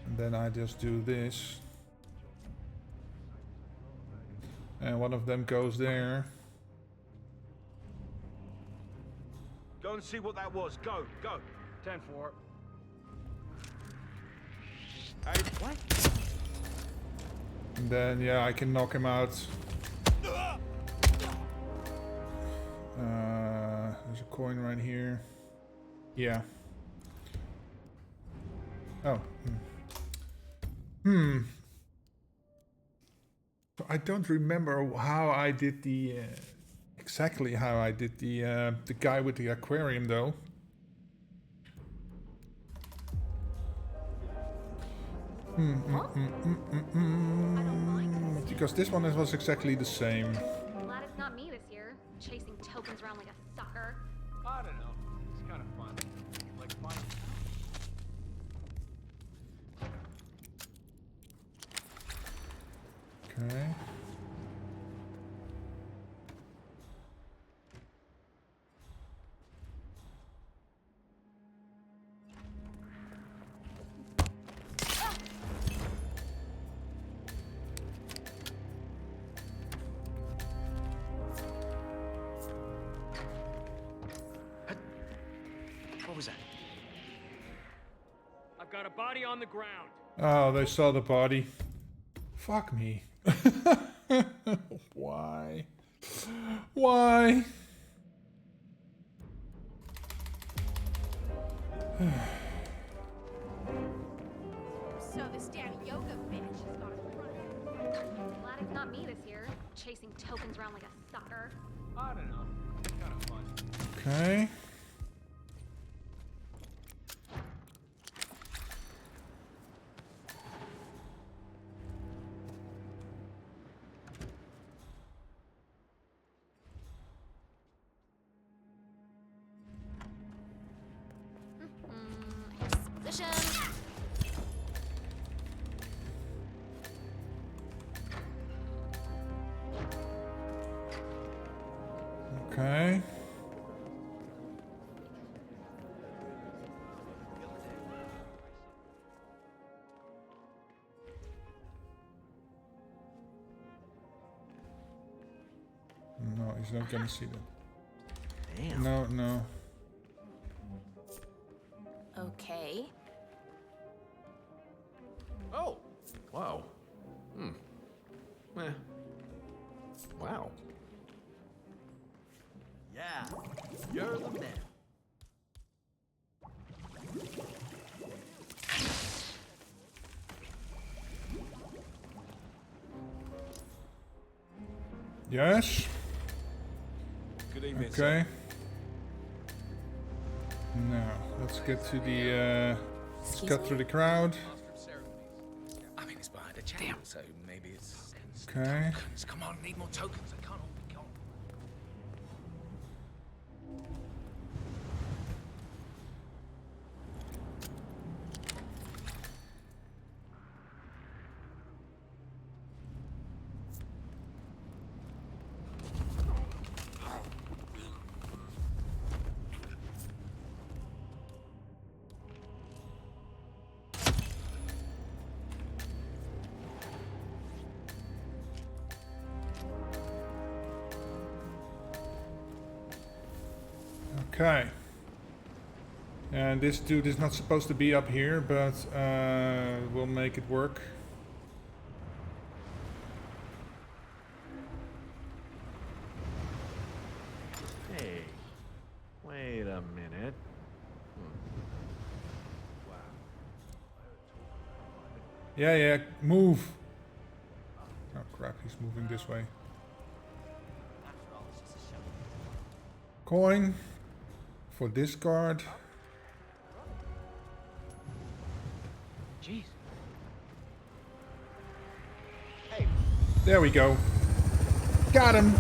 And then I just do this. And one of them goes there. Go and see what that was. Go. 10-4. Hey, what? And then, yeah, I can knock him out. There's a coin right here. Yeah. Oh. So I don't remember how I did the... exactly how I did the guy with the aquarium though. Because this one was exactly the same. Glad it's not me this year, chasing tokens around like a sucker. I don't know. It's kind of fun. Like fun. Okay. What was that? I've got a body on the ground. Oh, they saw the body. Fuck me. Why? Why? So this damn yoga bitch has got us running. Glad it's not me this year, chasing tokens around like a sucker. I don't know. It's kind of fun. Okay. Exposition. Okay. No, he's not gonna see that. Damn. No. Okay. Oh. Wow. Wow. Yeah. You're the man. Yes. Good evening, Okay. Now, let's get to the, let's cut through the crowd. I mean, it's behind a channel, so maybe it's... Okay. Tokens. Come on, need more tokens. I can't all be gone. Okay. And this dude is not supposed to be up here, but we'll make it work. Hey, wait a minute. Wow. Yeah, yeah, move. Oh crap, he's moving this way. Coin for discard. Jeez. There we go. Got him.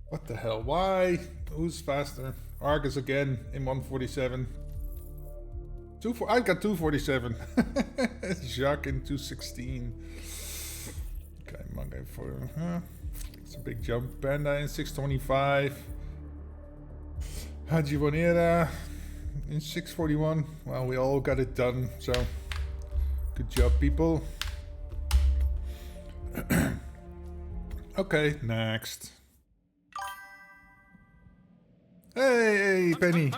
What the hell? Why? Who's faster? Argus again in 147. I got 247. Jacques in 216. Okay, Manga for it's a big jump. Panda in 625. Haji Bonera in 641. Well, we all got it done, so good job, people. Okay, next. Hey, Penny.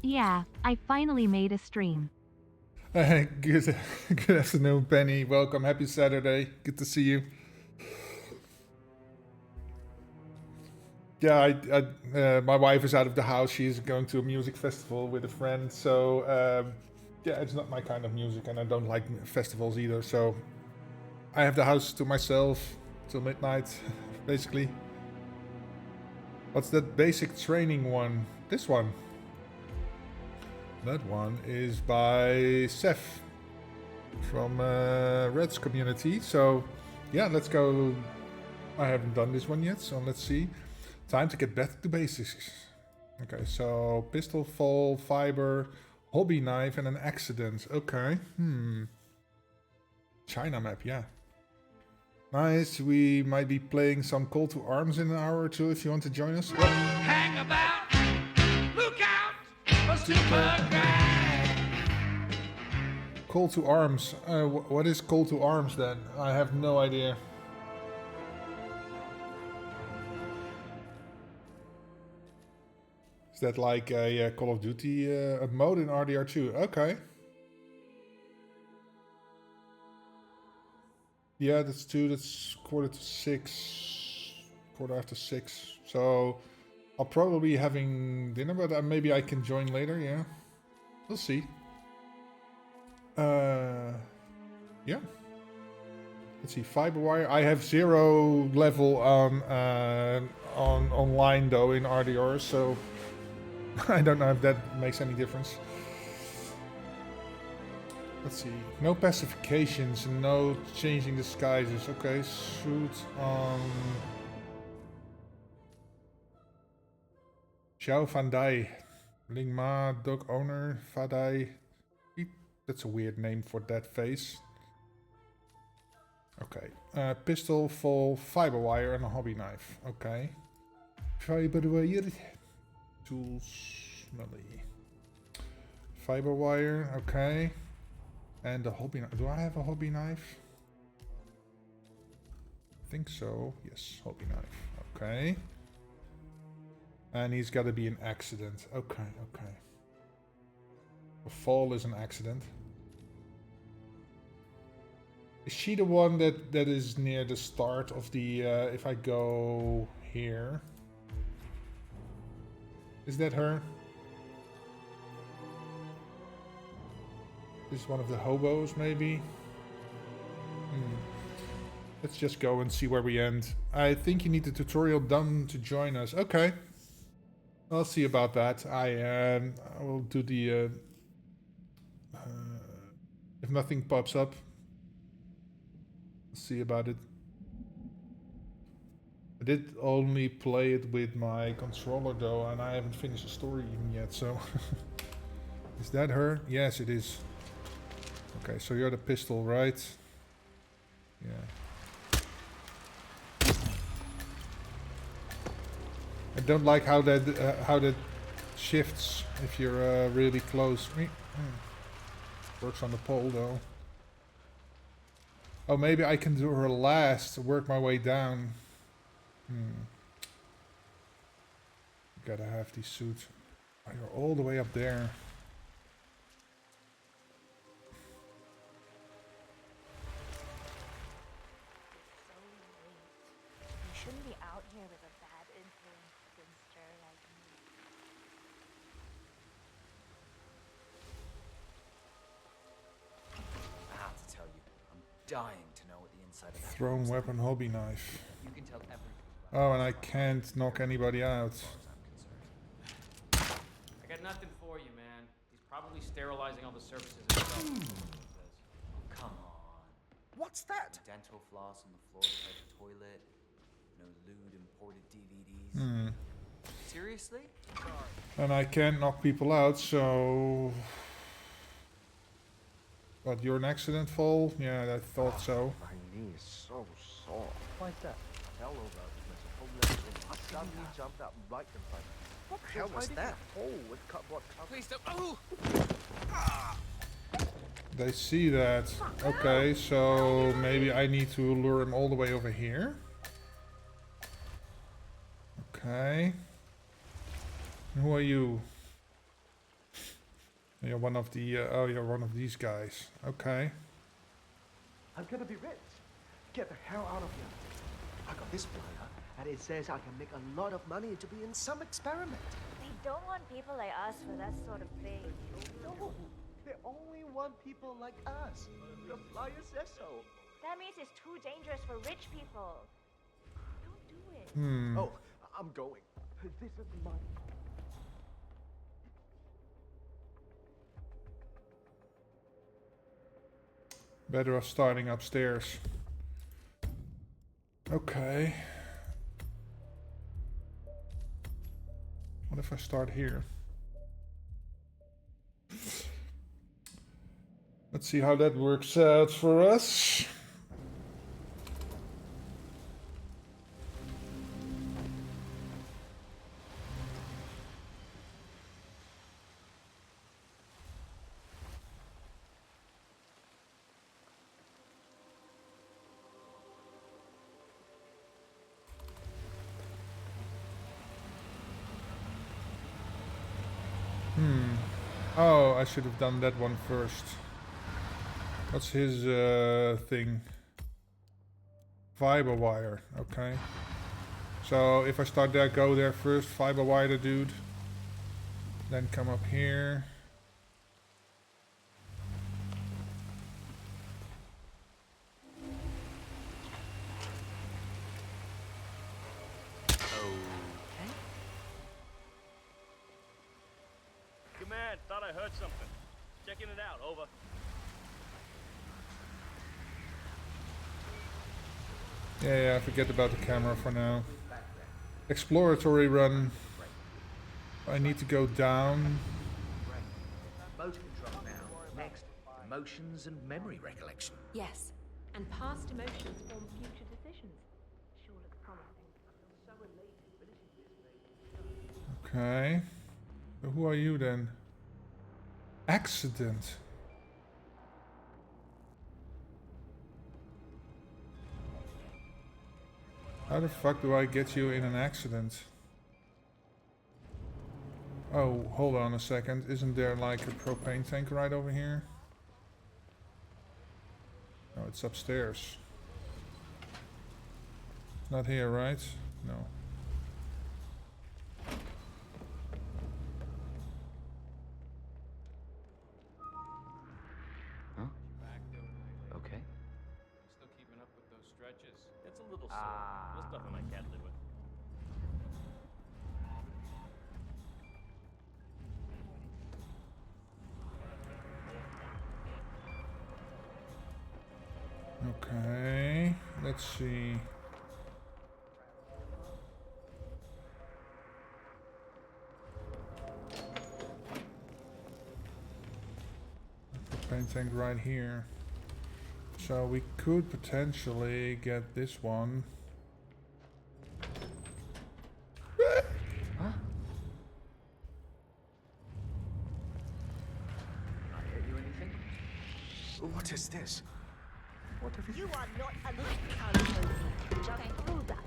Yeah, I finally made a stream. Good afternoon, Penny. Welcome. Happy Saturday. Good to see you. Yeah, my wife is out of the house. She's going to a music festival with a friend. So, yeah, it's not my kind of music, and I don't like festivals either. So, I have the house to myself till midnight, basically. What's that basic training one? This one. That one is by Seth from Red's community. So, yeah, let's go. I haven't done this one yet, so let's see. Time to get back to basics. Okay, so pistol, fall, fiber, hobby knife, and an accident. Okay, China map, yeah. Nice, we might be playing some Call to Arms in an hour or two if you want to join us. Hang about, look out, a super guy. Call to Arms. What is Call to Arms then? I have no idea. Is that like a Call of Duty a mode in RDR2? Okay. Yeah, that's 2. That's 5:45. 6:15. So I'll probably be having dinner, but maybe I can join later. Yeah, we'll see. Yeah. Let's see. Fiberwire. I have 0 level on online though in RDR, so. I don't know if that makes any difference. Let's see. No pacifications, no changing disguises. Okay, suit on Xiao Van Dai. Ling Ma, dog owner, Fadai. That's a weird name for that face. Okay. Pistol, fall, fiberwire, and a hobby knife. Okay. Fiberwire. Tools, melee. Fiber wire, okay. And the hobby knife. Do I have a hobby knife? I think so. Yes, hobby knife. Okay. And he's got to be an accident. Okay, okay. A fall is an accident. Is she the one that is near the start of the... if I go here... Is that her? This is one of the hobos, maybe? Let's just go and see where we end. I think you need the tutorial done to join us. Okay. I'll see about that. I will do the... if nothing pops up, I'll see about it. I did only play it with my controller though, and I haven't finished the story even yet, so... Is that her? Yes, it is. Okay, so you're the pistol, right? Yeah. I don't like how that shifts if you're really close. Works on the pole though. Oh, maybe I can do her last to work my way down. Gotta have these suits. Oh, you're all the way up there. You shouldn't be out here with a bad influence spinster like me. I have to tell you, I'm dying to know what the inside of that Thrown room's weapon, like. hobby knife. You can tell everything. Oh, and I can't knock anybody out. I got nothing for you, man. He's probably sterilizing all the surfaces himself. Oh, come on. What's that? Dental floss on the floor beside the toilet. No lewd imported DVDs. Seriously? And I can't knock people out, so... What, you're an accident fall? Yeah, I thought so. My knee is so sore. Why is that? Hell over. Suddenly jumped up right in front of me. What the hell was that? Oh, with cupboard cover. Please don't. They see that. Okay, so maybe I need to lure him all the way over here. Okay. Who are you? You're one of the, oh, you're one of these guys. Okay. I'm gonna be rich. Get the hell out of here. I got this flyer, and it says I can make a lot of money to be in some experiment. They don't want people like us for that sort of thing. No, they only want people like us. The flyer says so. That means it's too dangerous for rich people. Don't do it. Oh, I'm going. This is my... Better off starting upstairs. Okay. What if I start here? Let's see how that works out for us. Oh, I should have done that one first. What's his thing? Fiber wire. Okay. So if I start there, go there first. Fiber wire the dude. Then come up here. Command, thought I heard something. Checking it out, over. Yeah, forget about the camera for now. Exploratory run. I need to go down. Motor control now. Next, emotions and memory recollection. Yes, and past emotions form future decisions. Sure looks promising. Okay. So who are you then? Accident. How the fuck do I get you in an accident? Oh, hold on a second. Isn't there like a propane tank right over here? No, it's upstairs. Not here, right? No. Okay. Still keeping up with those stretches. It's a little sore. There's nothing I can't live with. Okay, let's see. tank right here. So we could potentially get this one. Huh? I hit you anything? What is this? What have you? You are not allowed to just do that.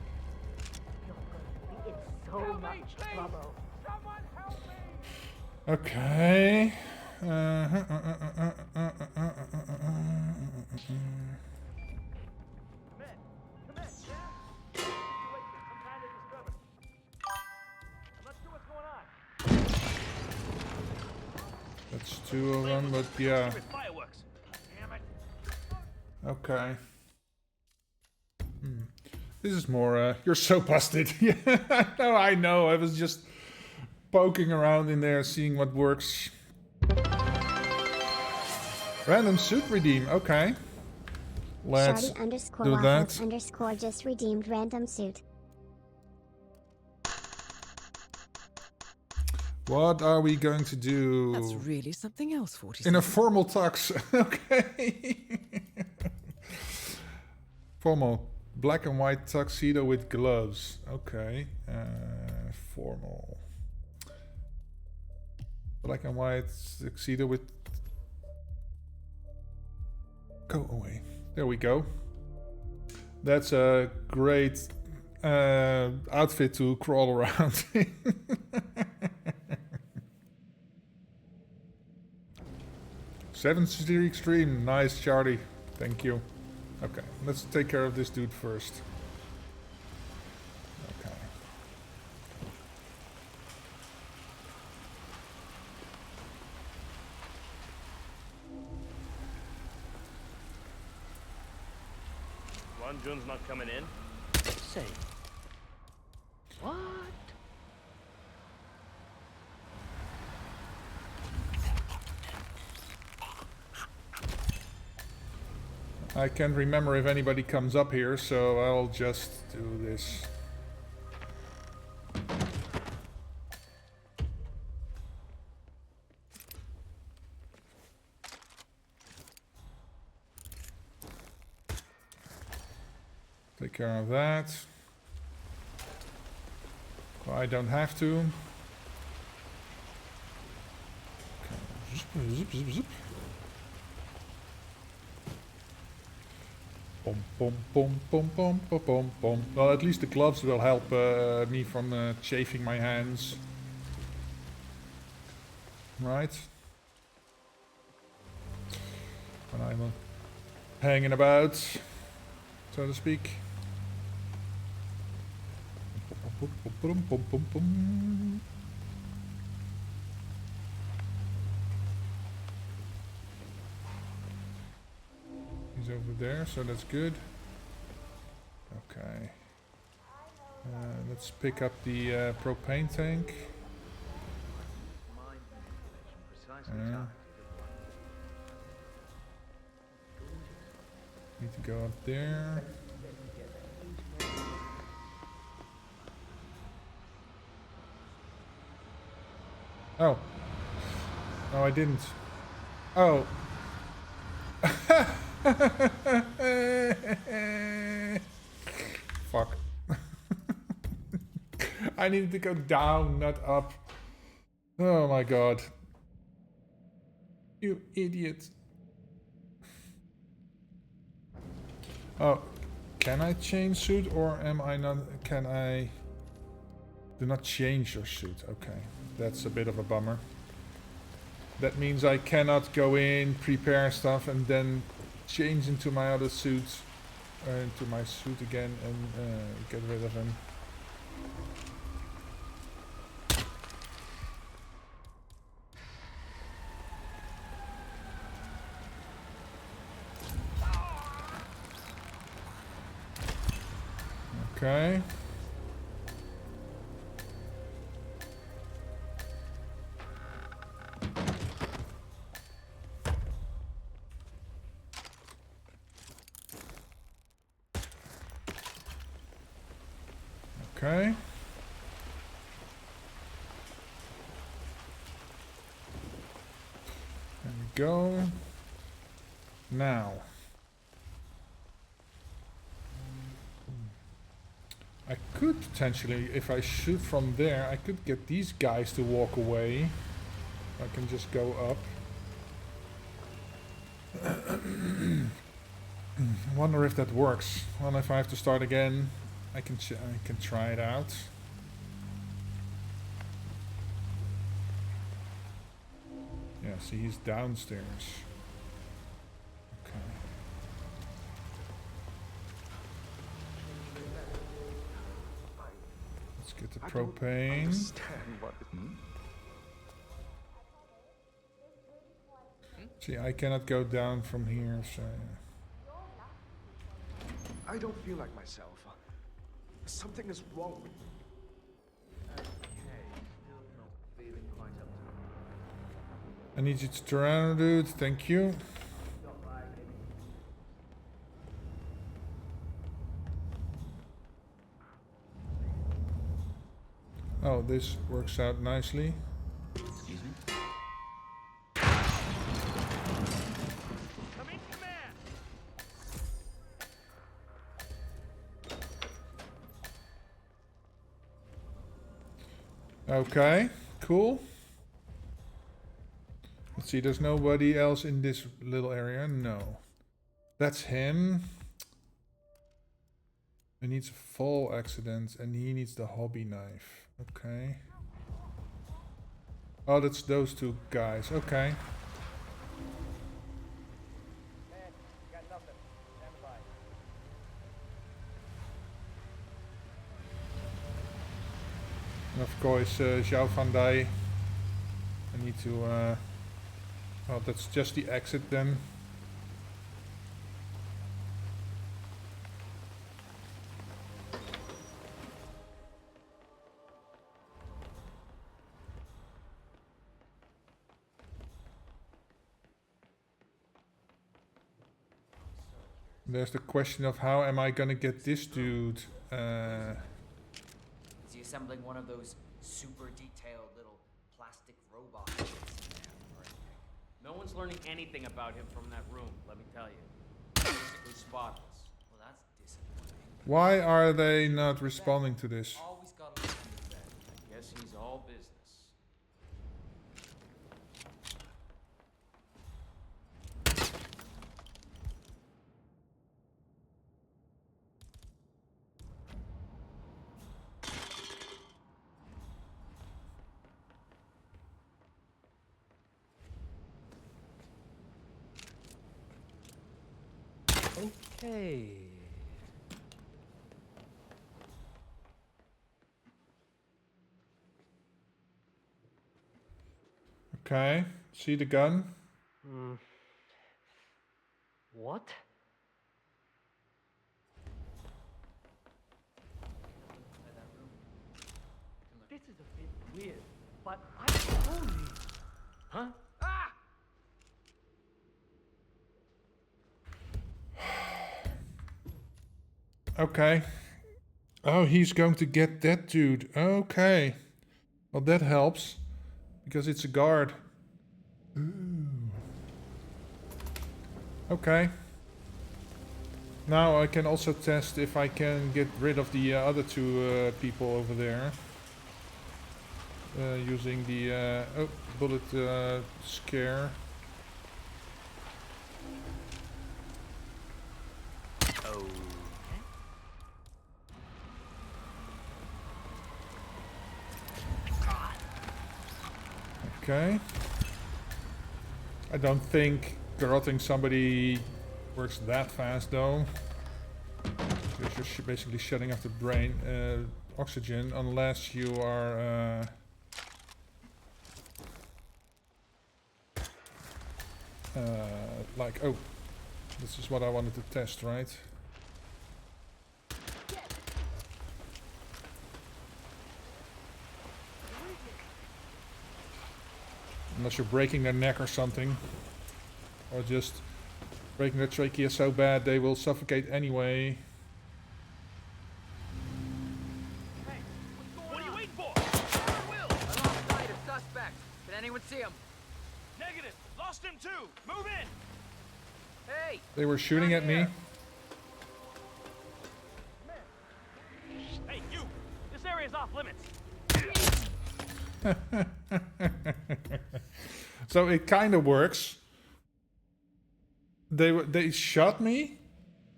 You're going to be in so much trouble. Someone help me! Okay. That's two of them, but yeah. Fireworks. Damn it. Okay. This is more, you're so busted. Yeah, I know. I was just poking around in there, seeing what works. Random suit redeem. Okay. Let's do that. __ just redeemed random suit. What are we going to do? That's really something else, 46. In a formal tux. Okay. Formal. Black and white tuxedo with gloves. Okay. Formal. Black and white tuxedo with... Go away. There we go. That's a great outfit to crawl around in. Seventh City Extreme. Nice, Charlie. Thank you. Okay, let's take care of this dude first. Okay. One Jun's not coming in. Say. What? I can't remember if anybody comes up here, so I'll just do this. Take care of that. Well, I don't have to. Okay. Zip, zip, zip, zip. Boom, boom, boom, boom, boom, boom, boom. Well, at least the gloves will help me from chafing my hands. Right? When I'm hanging about, so to speak. Boom, boom, boom, boom. He's over there, so that's good. Okay. Let's pick up the propane tank. Need to go up there. Oh. No, I didn't. Oh. Fuck. I needed to go down, not up. Oh my god. You idiot. Oh, can I change suit or am I not? Can I? Do not change your suit. Okay, that's a bit of a bummer. That means I cannot go in, prepare stuff, and then change into my other suit, into my suit again, and get rid of him. Okay. Okay. There we go. Now. I could potentially, if I shoot from there, I could get these guys to walk away. I can just go up. I wonder if that works. Well, if I have to start again, I can try it out. Yeah, see, he's downstairs. Okay. Let's get the propane. See, I cannot go down from here, so... I don't feel like myself. Something is wrong with me. Okay, still not feeling quite up to I need you to turn around, dude. Thank you. Oh, this works out nicely. Excuse me? I'm in command. Okay, cool. Let's see, there's nobody else in this little area. No. That's him. He needs a fall accident and he needs the hobby knife. Okay. Oh, that's those two guys. Okay. Man, got nothing. Stand by. And of course, Zhao Van Dai. I need to... oh, that's just the exit then. There's the question of how am I gonna get this dude? Is he assembling one of those super detailed little plastic robots in there or anything? No one's learning anything about him from that room, let me tell you. Basically spotless. Well, that's disappointing. Why are they not responding to this? Always gotta listen to that. I guess he's all business. Okay. Okay, see the gun? What? This is a bit weird, but I only... Huh? Ah! Okay. Oh, he's going to get that dude. Okay. Well, that helps. Because it's a guard. Ooh. Okay. Now I can also test if I can get rid of the other two people over there. Using the bullet scare. Oh. Okay. I don't think garroting somebody works that fast though. Because you're basically shutting off the brain oxygen unless you are like, oh, this is what I wanted to test, right? Unless you're breaking their neck or something. Or just breaking their trachea so bad they will suffocate anyway. Hey, what are you waiting for? I lost sight of suspect. Did anyone see him? Negative. Lost him too. Move in. They were shooting at me. Hey, you! This area's off limits. So it kind of works. They shot me.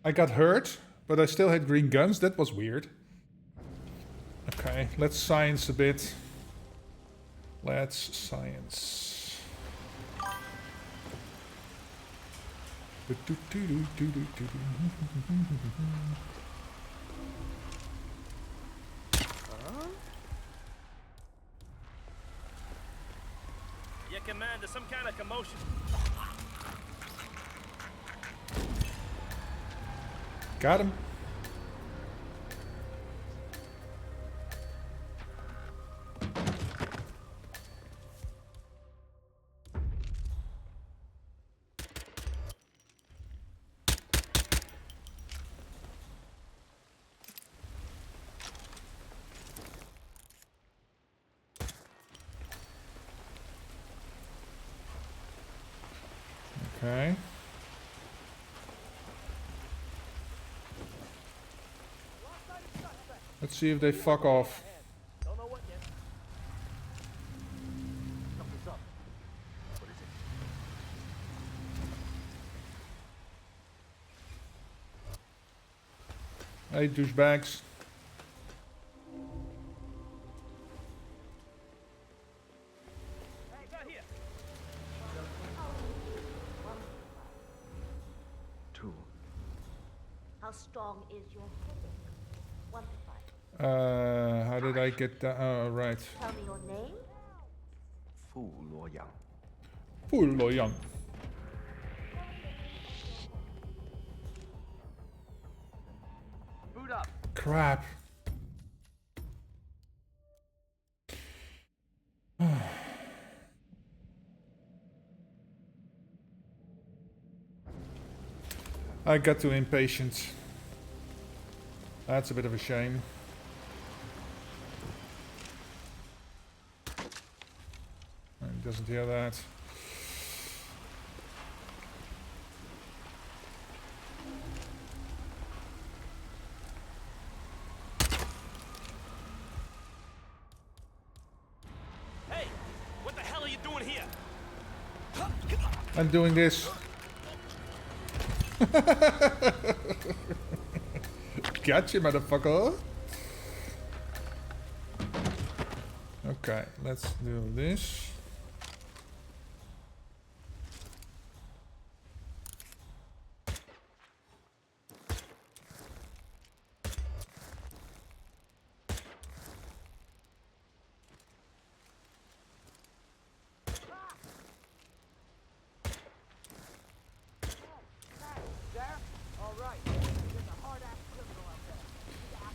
I got hurt, but I still had green guns. That was weird. Okay, let's science a bit. Let's science. Yeah, Commander, some kind of commotion. Got him. Okay. Let's see if they fuck off. Don't know what yet. Something's up. What is it? Hey, douchebags. Hey, it's out here. Two. How strong is your headache? 1 to 5. How did I get that? Oh, right. Tell me your name. Fu Luoyang. Fu Luoyang. Boot up. Crap. I got too impatient. That's a bit of a shame. He doesn't hear that. Hey, what the hell are you doing here? I'm doing this. Gotcha, motherfucker. Okay, let's do this.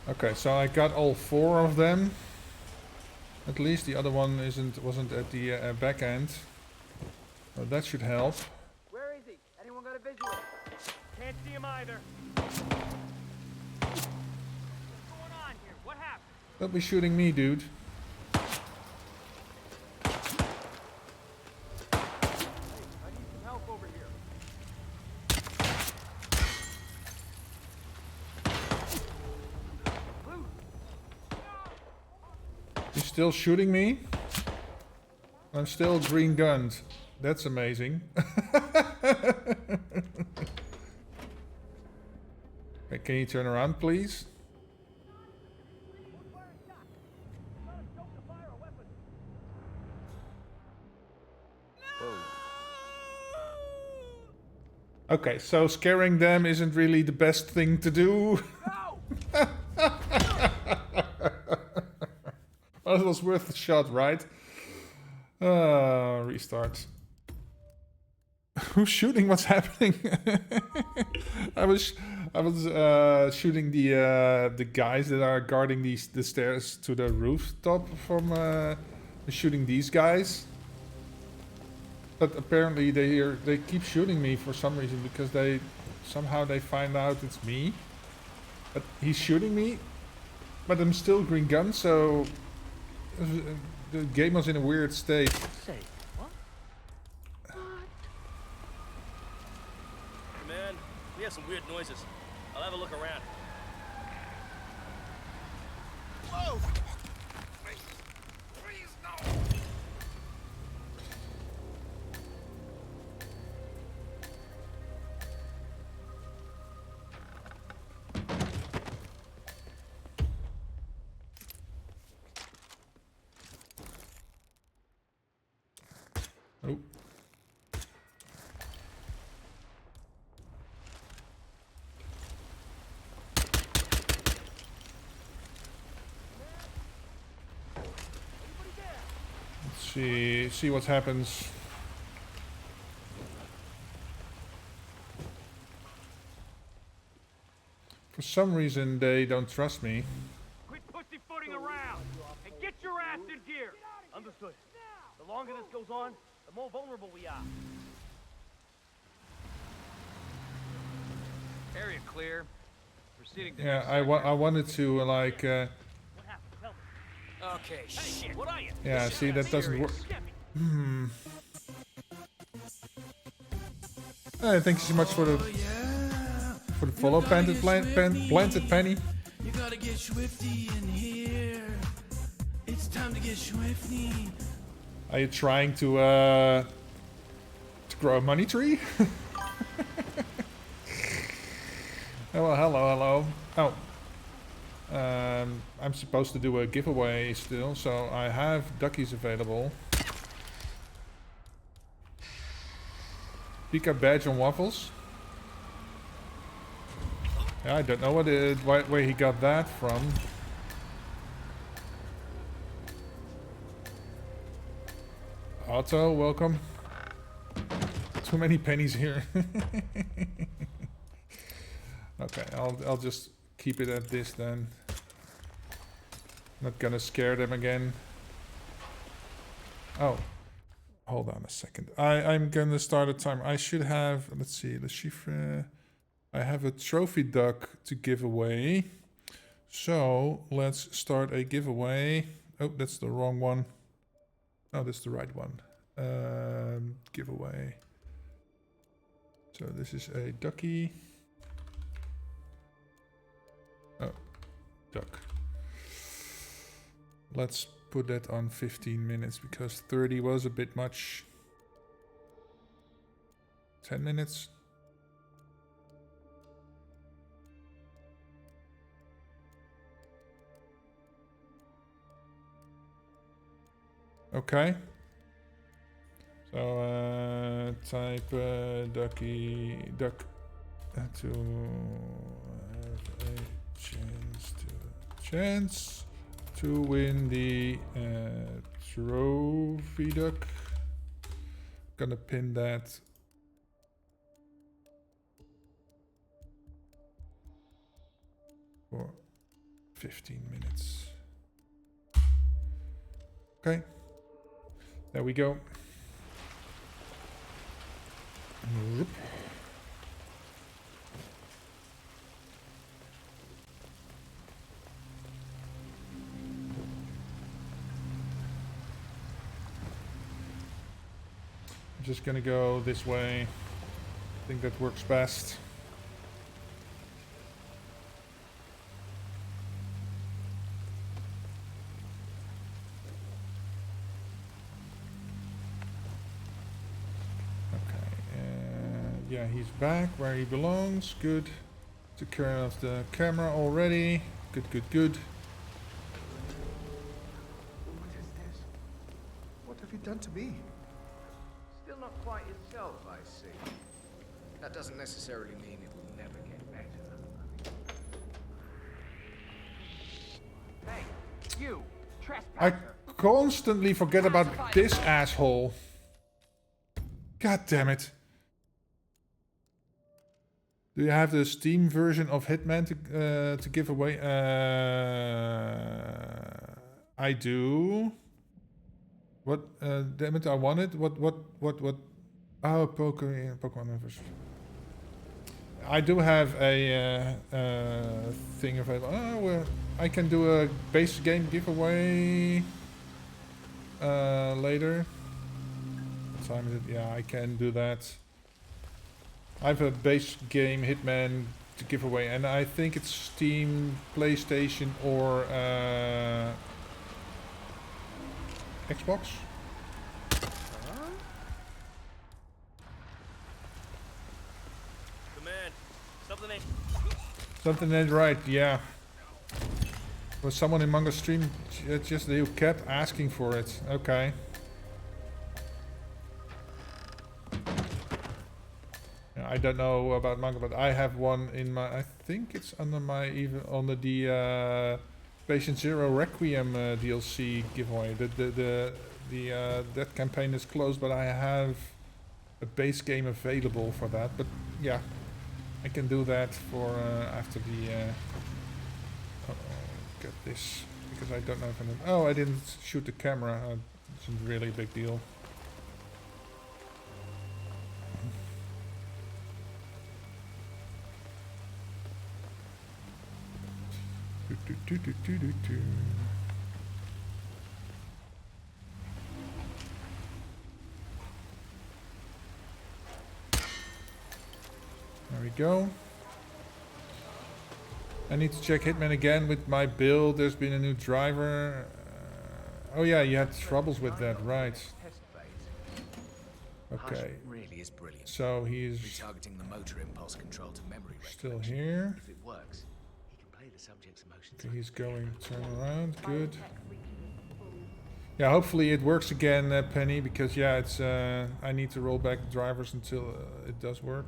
Okay, so I got all 4 of them. At least the other one wasn't at the back end. So that should help. Where is he? Anyone got a visual? Can't see him either. What's going on here? What happened? Don't be shooting me, dude. I need some help over here. He's still shooting me. I'm still green gunned. That's amazing. Okay, can you turn around, please? Okay, so scaring them isn't really the best thing to do. Well, it was worth a shot, right? Restart. Who's shooting? What's happening? I was shooting the guys that are guarding the stairs to the rooftop from shooting these guys. But apparently they keep shooting me for some reason because they find out it's me. But he's shooting me, but I'm still green gun, so the game was in a weird state. Say what? hear some weird noises. I'll have a look around. Whoa! Please, no! Oh. See what happens. For some reason they don't trust me. Quit pussyfooting around and get your ass in gear. Understood. The longer this goes on, the more vulnerable we are. Area clear. Proceeding to Yeah, next I wanted to like Okay, shit. What are you? yeah, see that doesn't work. Thank you so much for the follow, planted penny. You gotta get swifty in here. It's time to get swifty. Are you trying to grow a money tree? Oh, hello. Oh. I'm supposed to do a giveaway still, so I have duckies available. Pika badge on waffles. Yeah, I don't know where he got that from. Otto, welcome. Too many pennies here. Okay, I'll just keep it at this then. Not gonna scare them again. Oh, hold on a second. I'm gonna start a timer. I should have, let's see, the chiffre. I have a trophy duck to give away. So let's start a giveaway. Oh, that's the wrong one. Oh, that's the right one. Giveaway. So this is a ducky. Oh, duck. Let's put that on 15 minutes because 30 was a bit much. 10 minutes. Okay. So type duck to have a chance to win the trophy duck. Gonna pin that. For 15 minutes. Okay. There we go. Yep. I'm just gonna go this way. I think that works best. Yeah, he's back where he belongs. Good. Took care of the camera already. Good, good, good. What is this? What have you done to me? Still not quite yourself, I see. That doesn't necessarily mean it will never get better. Hey, you, I trespasser. constantly forget about this asshole. God damn it. Do you have the Steam version of Hitman to give away? I do. What? Damn it! I want it. What? Oh, Pokemon Universe. I do have a thing available. Oh, well, I can do a base game giveaway later. What time is it? Yeah, I can do that. I have a base game Hitman to give away, and I think it's Steam, PlayStation, or Xbox. Command, something ain't... Something ain't right, yeah. Was someone in Mango's stream just who kept asking for it? Okay. Yeah, I don't know about Mango, but I have one in my. I think it's under my under the Patient Zero Requiem DLC giveaway. That campaign is closed, but I have a base game available for that. But yeah, I can do that for after the. Get this because I don't know if I know. Oh, I didn't shoot the camera. It's a really big deal. There we go. I need to check Hitman again with my build. There's been a new driver. Oh yeah, you had troubles with that, right? Okay. Really is brilliant. So he's retargeting the motor impulse control to memory still here. If it works, he can play the subject's emotions. Okay, he's going turn around. Good. Yeah, hopefully it works again, Penny, because yeah, it's I need to roll back the drivers until it does work.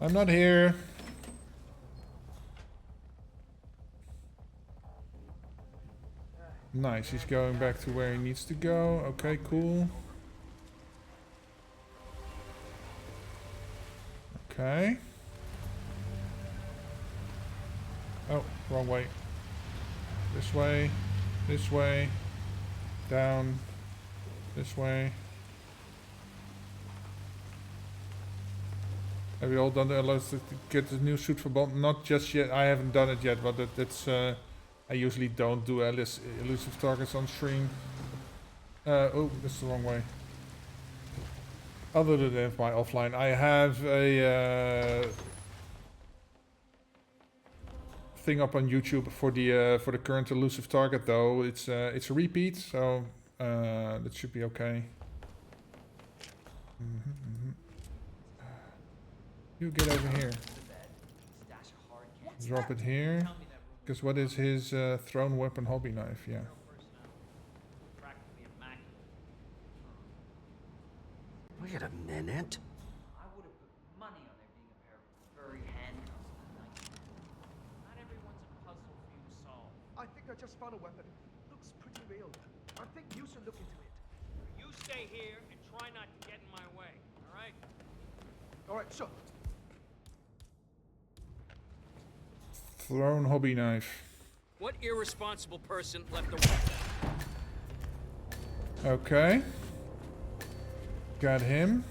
I'm not here. Nice, he's going back to where he needs to go. Okay, cool. Okay. Oh, wrong way. This way, down, this way. Have we all done the let's get the new suit for Bond? Not just yet. I haven't done it yet, but it's I usually don't do elusive targets on stream. Oh, that's the wrong way. Other than my offline, I have a thing up on YouTube for the current elusive target though. It's a repeat, so that should be okay. You get over here. Drop it here. Because what is his thrown weapon hobby knife? Yeah. Wait a minute. I would have put money on there being a pair of furry handcuffs. Not everyone's a puzzle for you to solve. I think I just found a weapon. Looks pretty real. I think you should look into it. You stay here and try not to get in my way, all right? All right, sure. Thrown hobby knife. What irresponsible person left a weapon? Okay. Got him.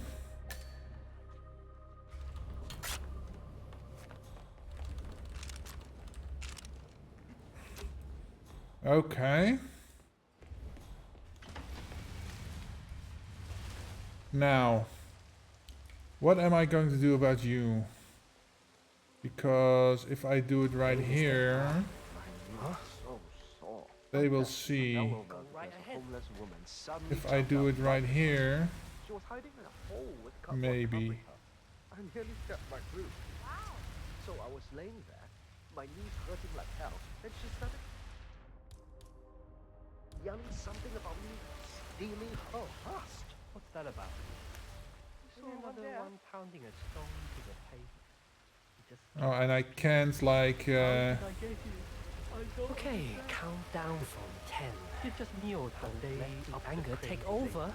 Okay. Now, what am I going to do about you? Because if I do it right here, they will see. If I do it right here, maybe. I nearly stepped right through. So I was laying there, my knees hurting like hell, and she started yelling something about me stealing her bust. What's that about? Another one pounding a stone to the pavement. Oh, and I can't like. Okay, count down from 10. You just kneel down. They in anger take over. At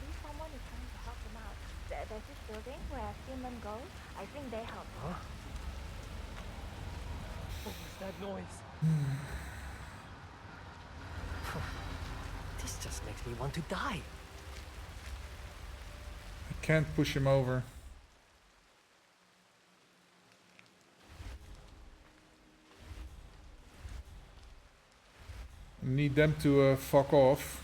least someone is trying to help them out. There's this building where Hitman goes. I think they help. Huh? What was that noise? This just makes me want to die. I can't push him over. I need them to fuck off.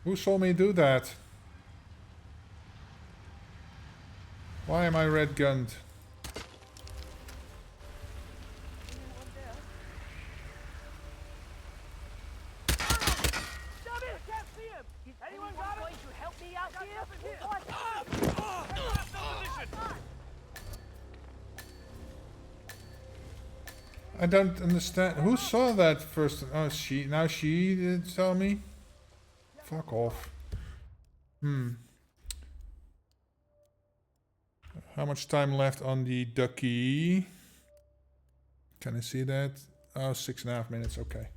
Who saw me do that? Why am I red gunned? I don't understand. Who saw that first? Oh, she. Now she did tell me. Fuck off. How much time left on the ducky? Can I see that? Oh, 6.5 minutes. Okay.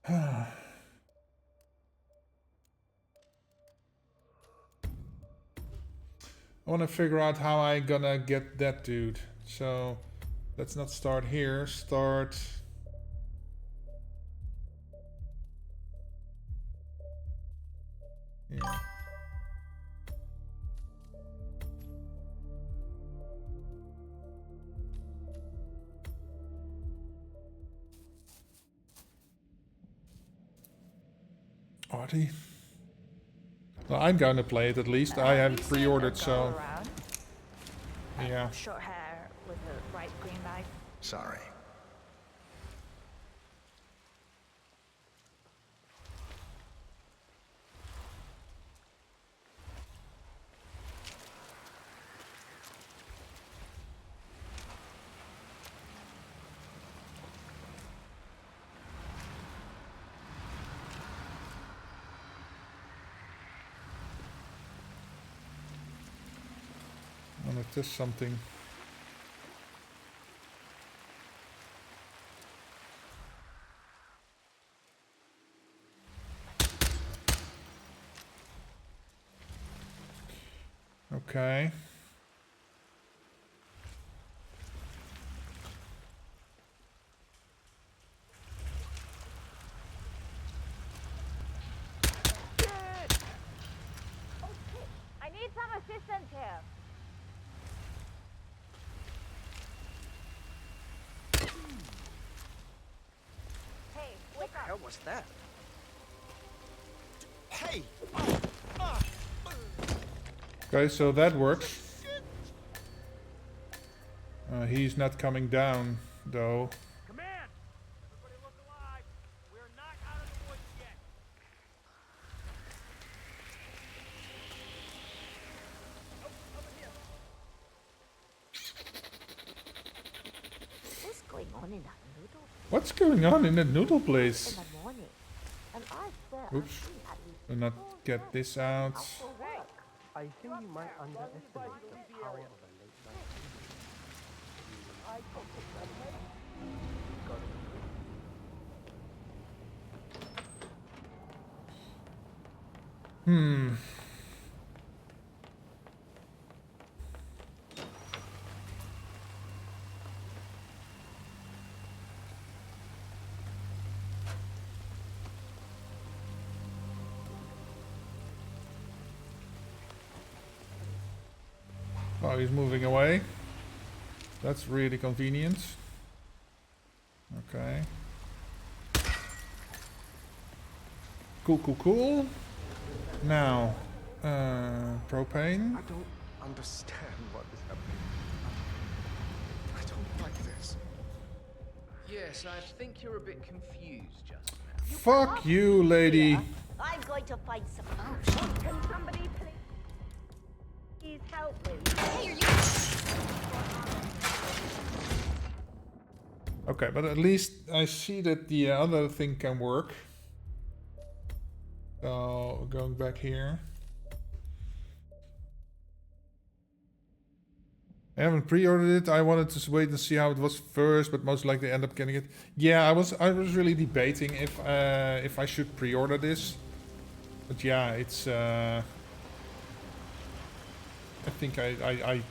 I want to figure out how I gonna get that dude. So let's not start here. Start. Yeah. Artie. Well, I'm gonna play it at least. I haven't pre-ordered, so yeah. Short hair with a bright green light. Sorry. I want to test something. Okay. I need some assistance here. Hey, wake up. What the hell was that? Hey! Okay, so that works. He's not coming down, though. Command! Everybody look alive. We're not out of the woods yet. What's going on in that noodle? What's going on in that noodle place? In the morning, and I swear Oops. Do not get this out. I think you might underestimate the power of a late night. Oh, he's moving away. That's really convenient. Okay. Cool, cool, cool. Now, propane. I don't understand what is happening. I don't like this. Yes, I think you're a bit confused just now. Fuck you, lady. I'm going to find some. Can somebody please help me? Hey, are you? Okay, but at least I see that the other thing can work. So, going back here. I haven't pre-ordered it. I wanted to wait and see how it was first, but most likely end up getting it. Yeah, I was really debating if I should pre-order this. But yeah, it's I think I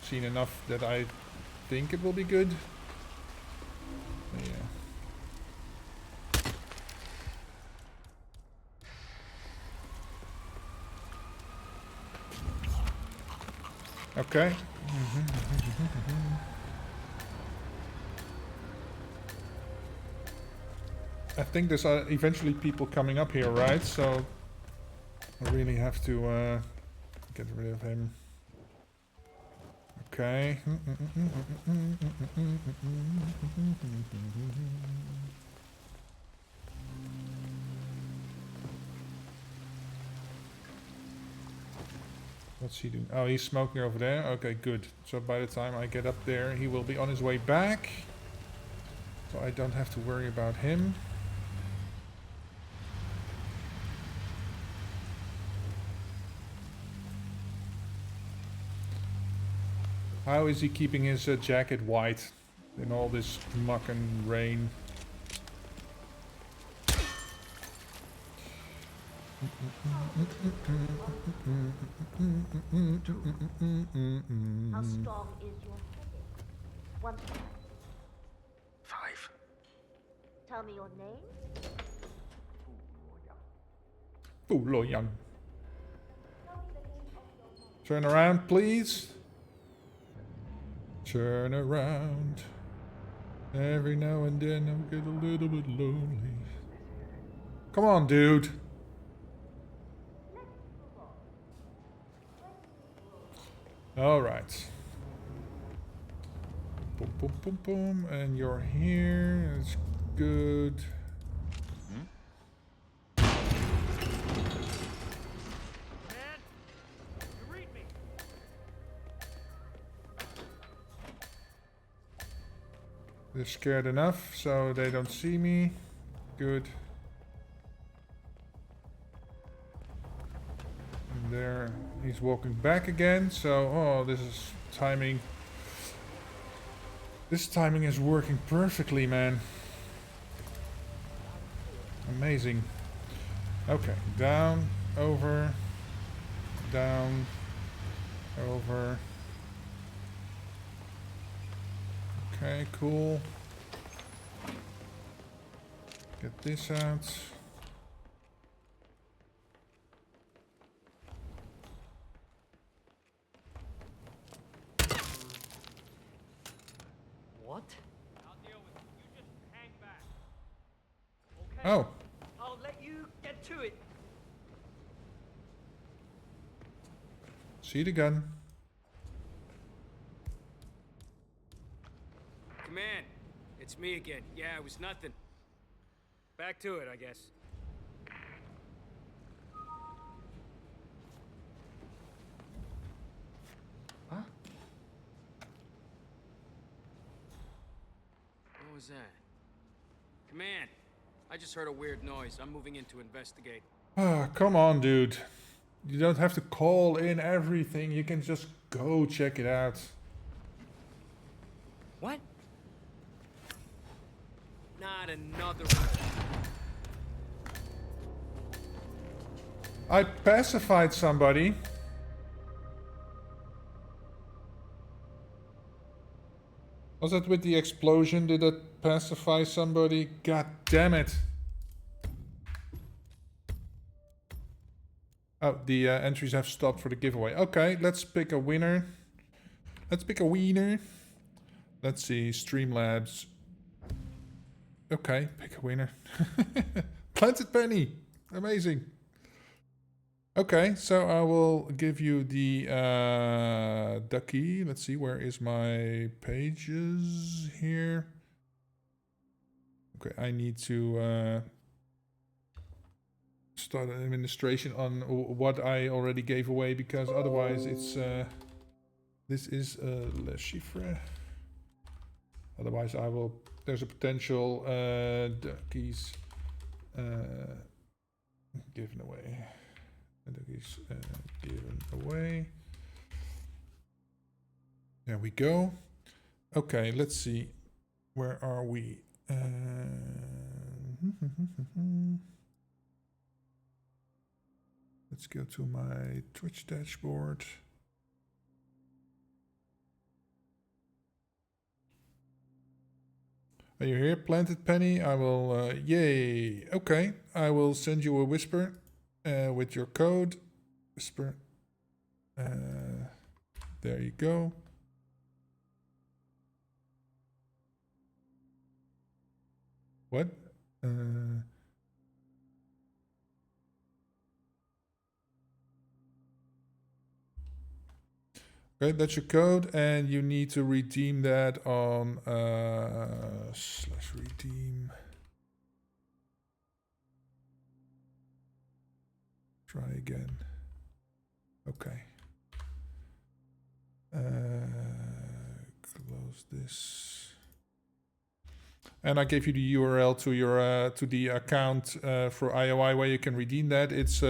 seen enough that I think it will be good. Yeah. Okay. I think there's eventually people coming up here, right? So I really have to get rid of him. Okay. What's he doing? Oh, he's smoking over there. Okay, good. So by the time I get up there, he will be on his way back. So I don't have to worry about him. How is he keeping his jacket white in all this muck and rain? How strong is your headache? 1 to 10. 5. Tell me your name. Fu Lo Yang. Turn around, please. Turn around. Every now and then I get a little bit lonely. Come on, dude. All right. Boom, boom, boom, boom. And you're here. That's good. They're scared enough, so they don't see me. Good. And there, he's walking back again, so, oh, this is timing. This timing is working perfectly, man. Amazing. Okay, down, over, down, over. Okay, cool. Get this out. What? I'll deal with it. You just hang back. Okay? Oh. I'll let you get to it. See the gun. Command, it's me again. Yeah, it was nothing. Back to it, I guess. Huh? What was that? Command, I just heard a weird noise. I'm moving in to investigate. Ah, come on, dude. You don't have to call in everything. You can just go check it out. What? Not another. I pacified somebody. Was that with the explosion? Did that pacify somebody? God damn it. Oh, the entries have stopped for the giveaway. Okay, let's pick a winner. Let's pick a wiener. Let's see, Streamlabs. Okay, pick a winner. Planted Penny. Amazing. Okay, so I will give you the ducky. Let's see, where is my pages here? Okay, I need to start an administration on what I already gave away, because otherwise it's this is Le Chiffre. Otherwise I will, there's a potential duckies given away. Duckies given away. There we go. Okay, let's see. Where are we? Let's go to my Twitch dashboard. Are you here, Planted Penny? I will, yay. Okay, I will send you a whisper with your code. Whisper. There you go. What? Okay, that's your code, and you need to redeem that on /redeem. Try again. Okay. Close this. And I gave you the URL to your to the account for IOI where you can redeem that. It's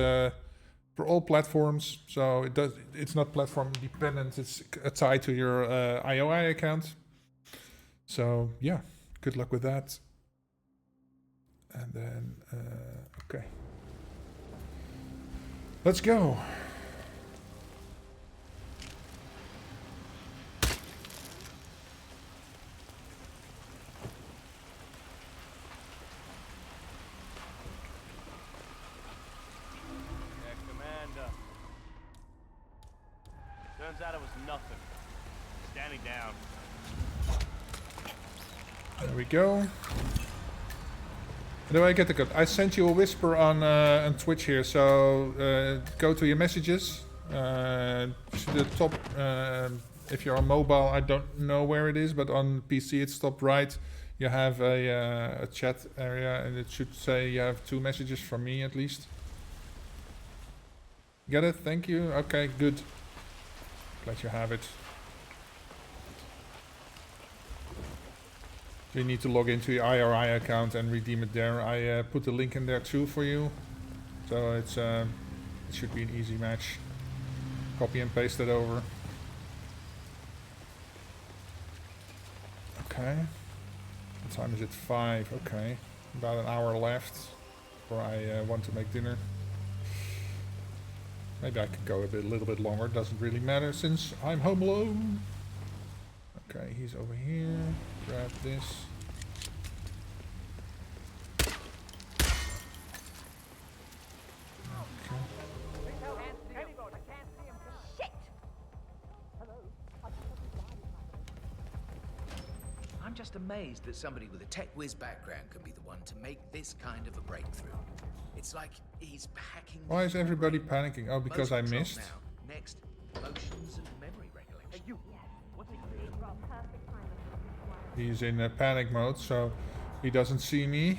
for all platforms, so it's not platform dependent. It's tied to your IOI account. So yeah, good luck with that. And then okay, let's go. Turns out it was nothing. Standing down. There we go. How do I get the code? I sent you a whisper on Twitch here, so go to your messages. To the top, if you're on mobile, I don't know where it is, but on PC it's top right. You have a chat area, and it should say you have 2 messages from me at least. Get it? Thank you. Okay, good. Glad you have it. You need to log into your IRI account and redeem it there. I put the link in there too for you, so it's it should be an easy match. Copy and paste it over. Okay. What time is it? 5. Okay. About an hour left before I want to make dinner. Maybe I could go a little bit longer. Doesn't really matter since I'm home alone. Okay, he's over here. Grab this. I'm just amazed that somebody with a tech whiz background could be the one to make this kind of a breakthrough. It's like he's packing. Why is everybody panicking? Oh, because I missed. Now. Next, emotions and memory recollection. Hey, you. He's in panic mode, so he doesn't see me.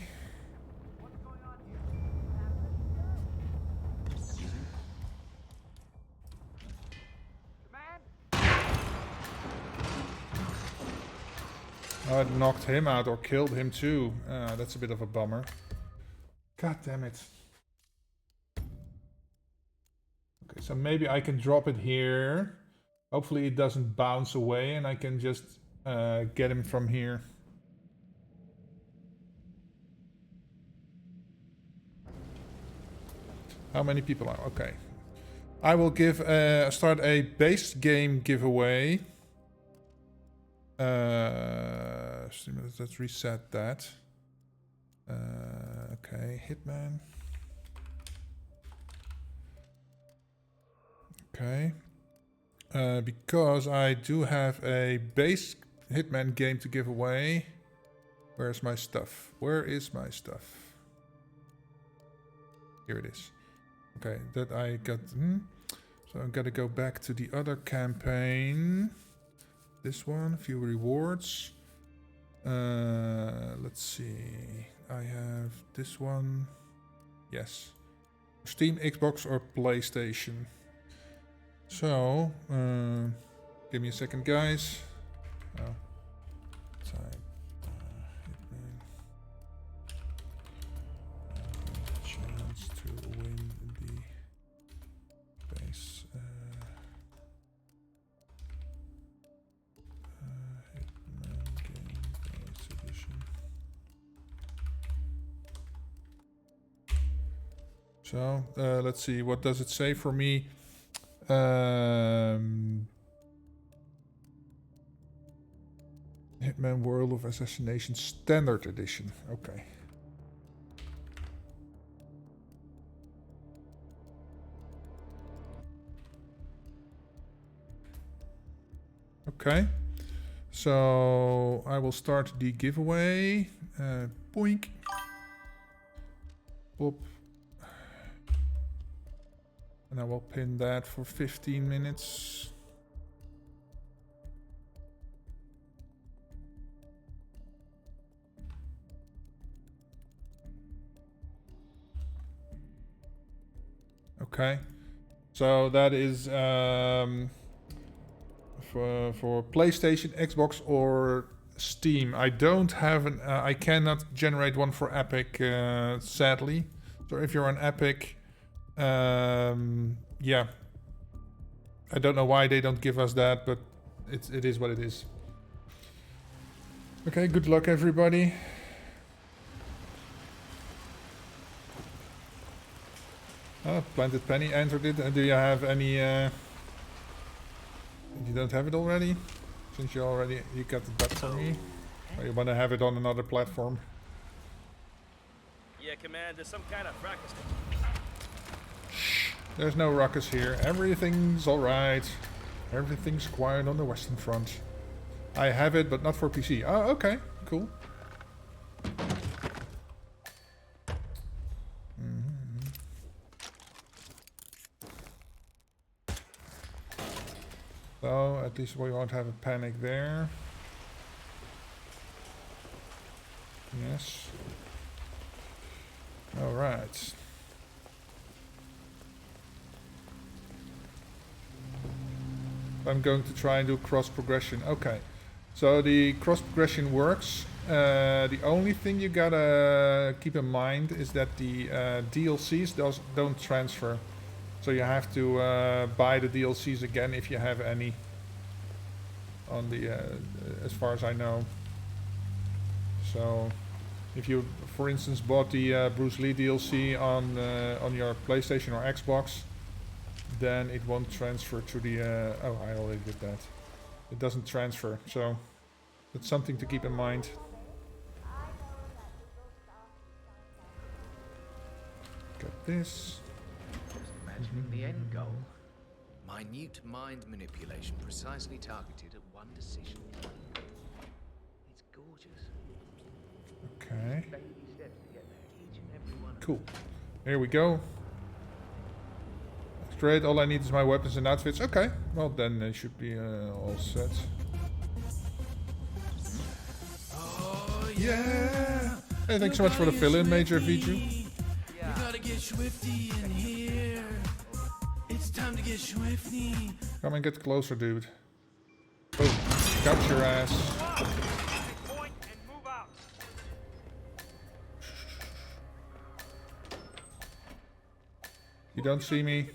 Oh, it knocked him out or killed him too. That's a bit of a bummer. God damn it. Okay, so maybe I can drop it here. Hopefully it doesn't bounce away and I can just get him from here. How many people are? Okay. I will give start a base game giveaway. Let's reset that. Okay, Hitman. Okay. Because I do have a base Hitman game to give away. Where's my stuff? Where is my stuff? Here it is. Okay, that I got. So I'm gonna go back to the other campaign. This one, few rewards. Let's see. I have this one. Yes. Steam, Xbox, or PlayStation. So, give me a second, guys. Oh, type Hitman. Chance to win the base. Hitman game base edition. So, let's see, what does it say for me? Hitman World of Assassination Standard Edition. Okay. Okay. So I will start the giveaway. Boink. Boop. And I will pin that for 15 minutes. Okay. So that is for PlayStation, Xbox, or Steam. I don't have an. I cannot generate one for Epic, sadly. So if you're on Epic, yeah. I don't know why they don't give us that, but it is what it is. Okay, good luck, everybody. Planted Penny entered it. Do you have any? You don't have it already, since you got the bet for me. Or you want to have it on another platform? Yeah, Command, there's some kind of ruckus. Shh. There's no ruckus here. Everything's alright. Everything's quiet on the Western Front. I have it, but not for PC. Oh, okay. Cool. So, at least we won't have a panic there. Yes. Alright. I'm going to try and do cross progression. Okay. So the cross progression works. The only thing you gotta keep in mind is that the DLCs don't transfer. So you have to buy the DLCs again if you have any. On the, as far as I know. So, if you, for instance, bought the Bruce Lee DLC on your PlayStation or Xbox, then it won't transfer to the. Oh, I already did that. It doesn't transfer, so that's something to keep in mind. Got this. Imagining the end goal. Minute mind manipulation precisely targeted at one decision. It's gorgeous. Okay. Cool. Here we go. That's great. All I need is my weapons and outfits. Okay. Well, then they should be all set. Oh, yeah. Hey, thanks so much for the fill-in, Major Viju. You gotta get swifty in here. It's time to get swifty. Come and get closer, dude. Oh, got your ass. You don't see me?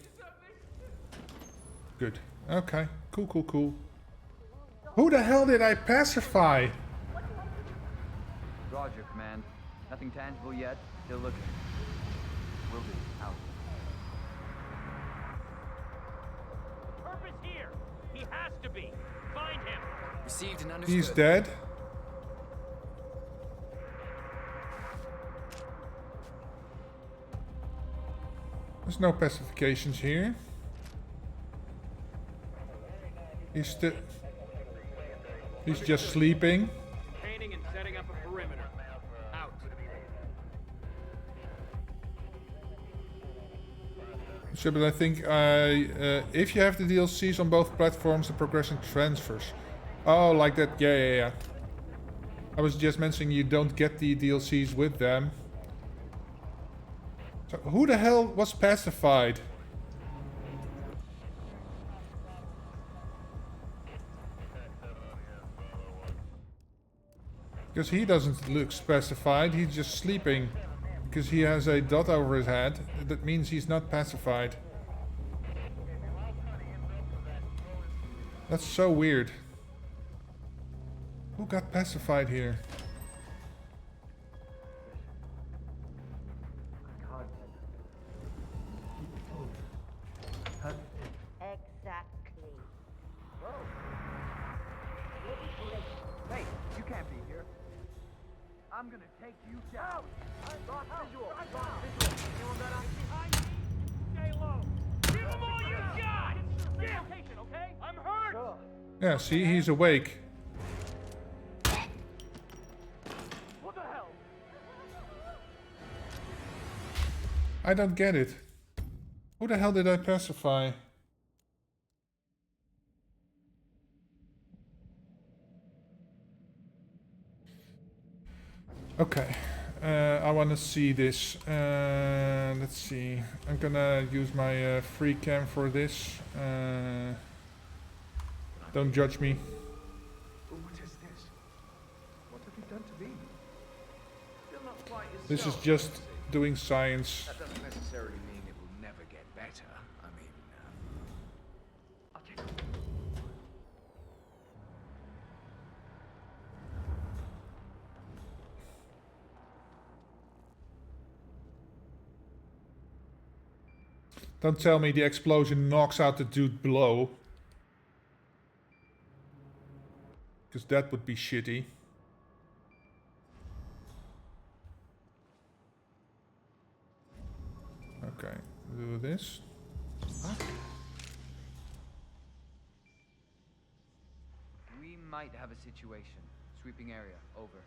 Good. Okay. Cool, cool, cool. Who the hell did I pacify? Roger, Command. Nothing tangible yet. Still looking. Will do. Out. Purpose here. He has to be. Find him. Received and understood. He's dead. There's no pacifications here. He's just sleeping. Containing and setting up a perimeter. Out. So, but I think if you have the DLCs on both platforms, the progression transfers. Oh, like that. Yeah. I was just mentioning you don't get the DLCs with them. So who the hell was pacified? Because he doesn't look pacified, he's just sleeping. Because he has a dot over his head, that means he's not pacified. That's so weird. Who got pacified here? I'm gonna take you down. Lost visual. Lost visual. Anyone got eyes behind me? Stay low. Give them all you got. Yeah. Location, okay? I'm hurt. Sure. Yeah, see, he's awake. What the hell? I don't get it. Who the hell did I pacify? Okay, I want to see this. Let's see. I'm gonna use my free cam for this. Don't judge me. What is this? What have you done to me? Still not quite yourself, This is just doing science. That doesn't necessarily mean it will never get better. I mean, I'll take it. Don't tell me the explosion knocks out the dude below. Because that would be shitty. Okay, do this. We might have a situation. Sweeping area, over.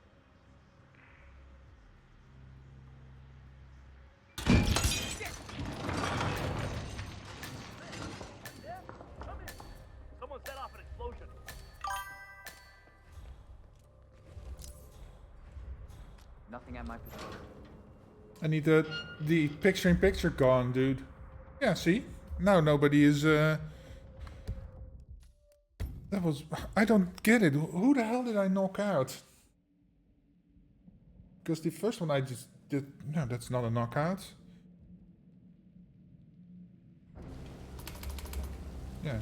Someone set off an explosion. Nothing at my position. I need the picture-in-picture gone, dude. Yeah, see? Now nobody is, That was... I don't get it. Who the hell did I knock out? Because the first one I just did... No, that's not a knockout. Yeah,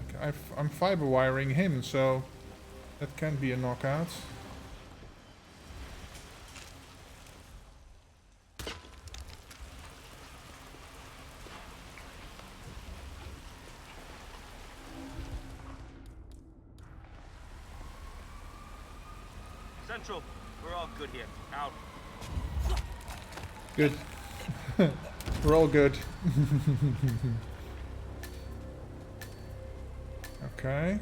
I'm fiber wiring him, so... That can be a knockout. Central, we're all good here. Out. Good. We're all good. Okay.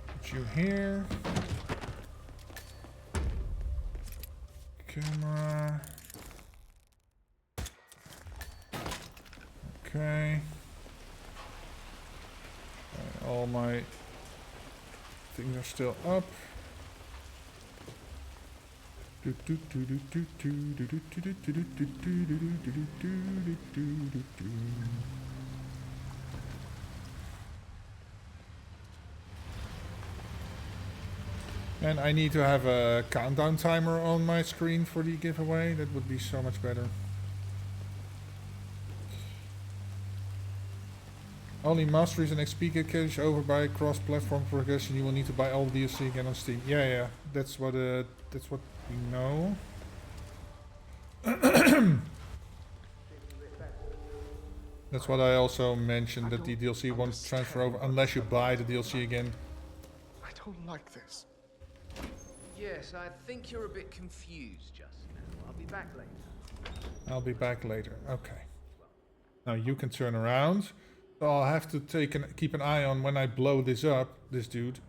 Put you here. Camera. Okay. All my things are still up. And I need to have a countdown timer on my screen for the giveaway. That would be so much better. Only masteries and XP get carried over by cross-platform progression. You will need to buy all DLC again on Steam. Yeah, that's what we know. That's what I also mentioned, that the DLC won't transfer over unless you buy the DLC again. I don't like this. Yes, I think you're a bit confused just now. I'll be back later. I'll be back later. Okay. Now you can turn around. So I'll have to keep an eye on when I blow this up, this dude,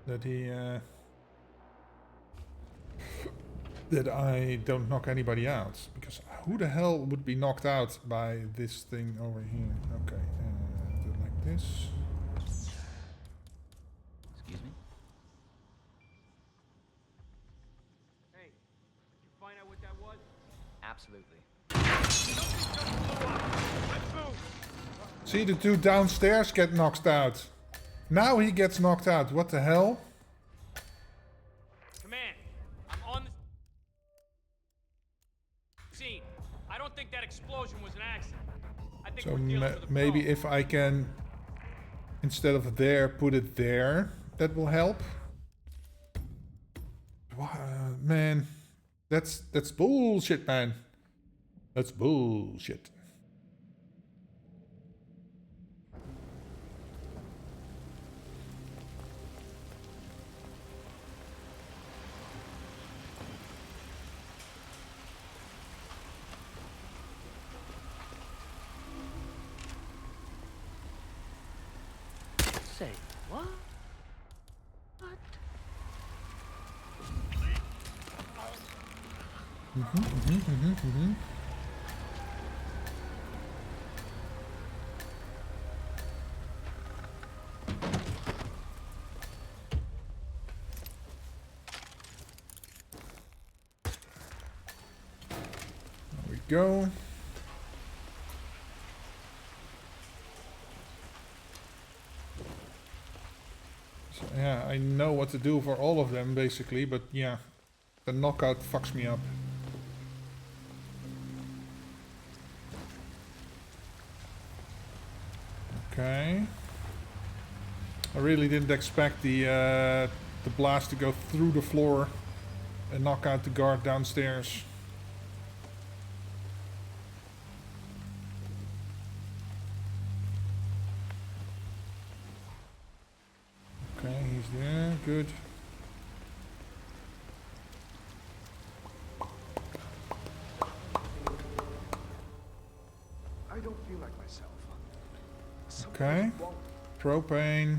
that he that I don't knock anybody out, because who the hell would be knocked out by this thing over here? Okay, do it like this. Excuse me? Hey, did you find out what that was? Absolutely. See, the dude downstairs get knocked out. Now he gets knocked out. What the hell? Command, I'm on the scene. I don't think that explosion was an accident. I think So we're dealing with a maybe problem. if I can, instead of there, put it there, that will help. Man, that's bullshit, man. That's bullshit. What? There we go. So, yeah, I know what to do for all of them basically, but yeah, the knockout fucks me up. Okay. I really didn't expect the blast to go through the floor and knock out the guard downstairs. Okay, he's there. Good. I don't feel like myself. Okay. Propane.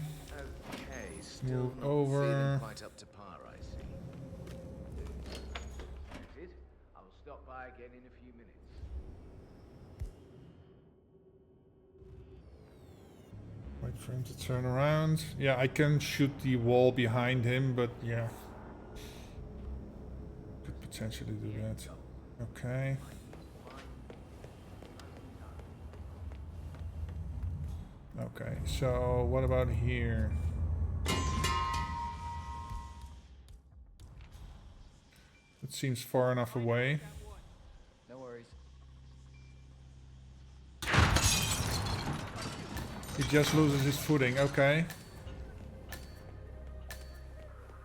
Okay, still Move not over. feeling quite up to par, I see. That's it. I'll stop by again in a few minutes. Wait for him to turn around. Yeah, I can shoot the wall behind him, but yeah. Could potentially do that. Okay. Okay, so what about here? It seems far enough away. No worries. He just loses his footing, okay.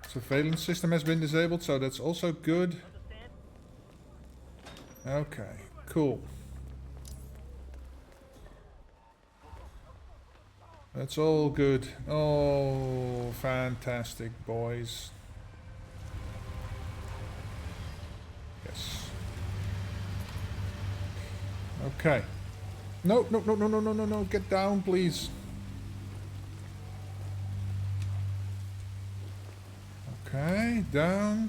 Surveillance system has been disabled, so that's also good. Okay, cool. That's all good. Oh, fantastic, boys. Yes. Okay. No, no, no, no, no, no, no, no. Get down, please. Okay, down.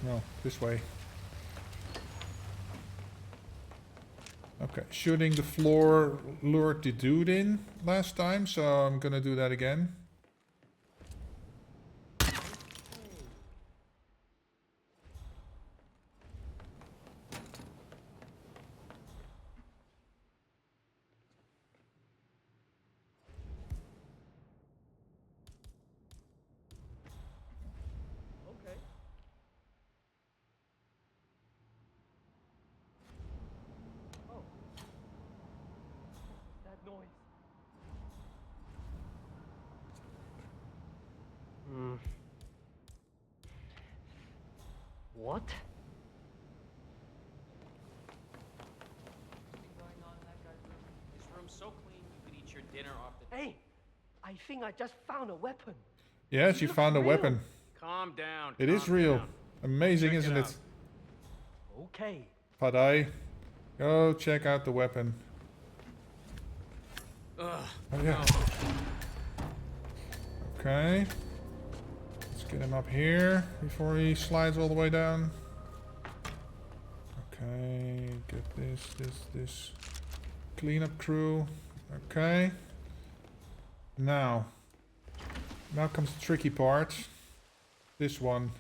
No, this way. Okay, shooting the floor lured the dude in last time, so I'm gonna do that again. Okay. Oh. That noise. Hmm. What? Going on in that guy's room? His room's so clean you could eat your dinner off the. Hey, I think I just found a weapon. Yes, you found a weapon. Calm down. It is real. Down. Amazing, Check isn't it it? out. Okay. Padai, go check out the weapon. Ugh. Oh, yeah. Okay. Let's get him up here before he slides all the way down. Okay, get this. Cleanup crew. Okay. Now comes the tricky part. This one.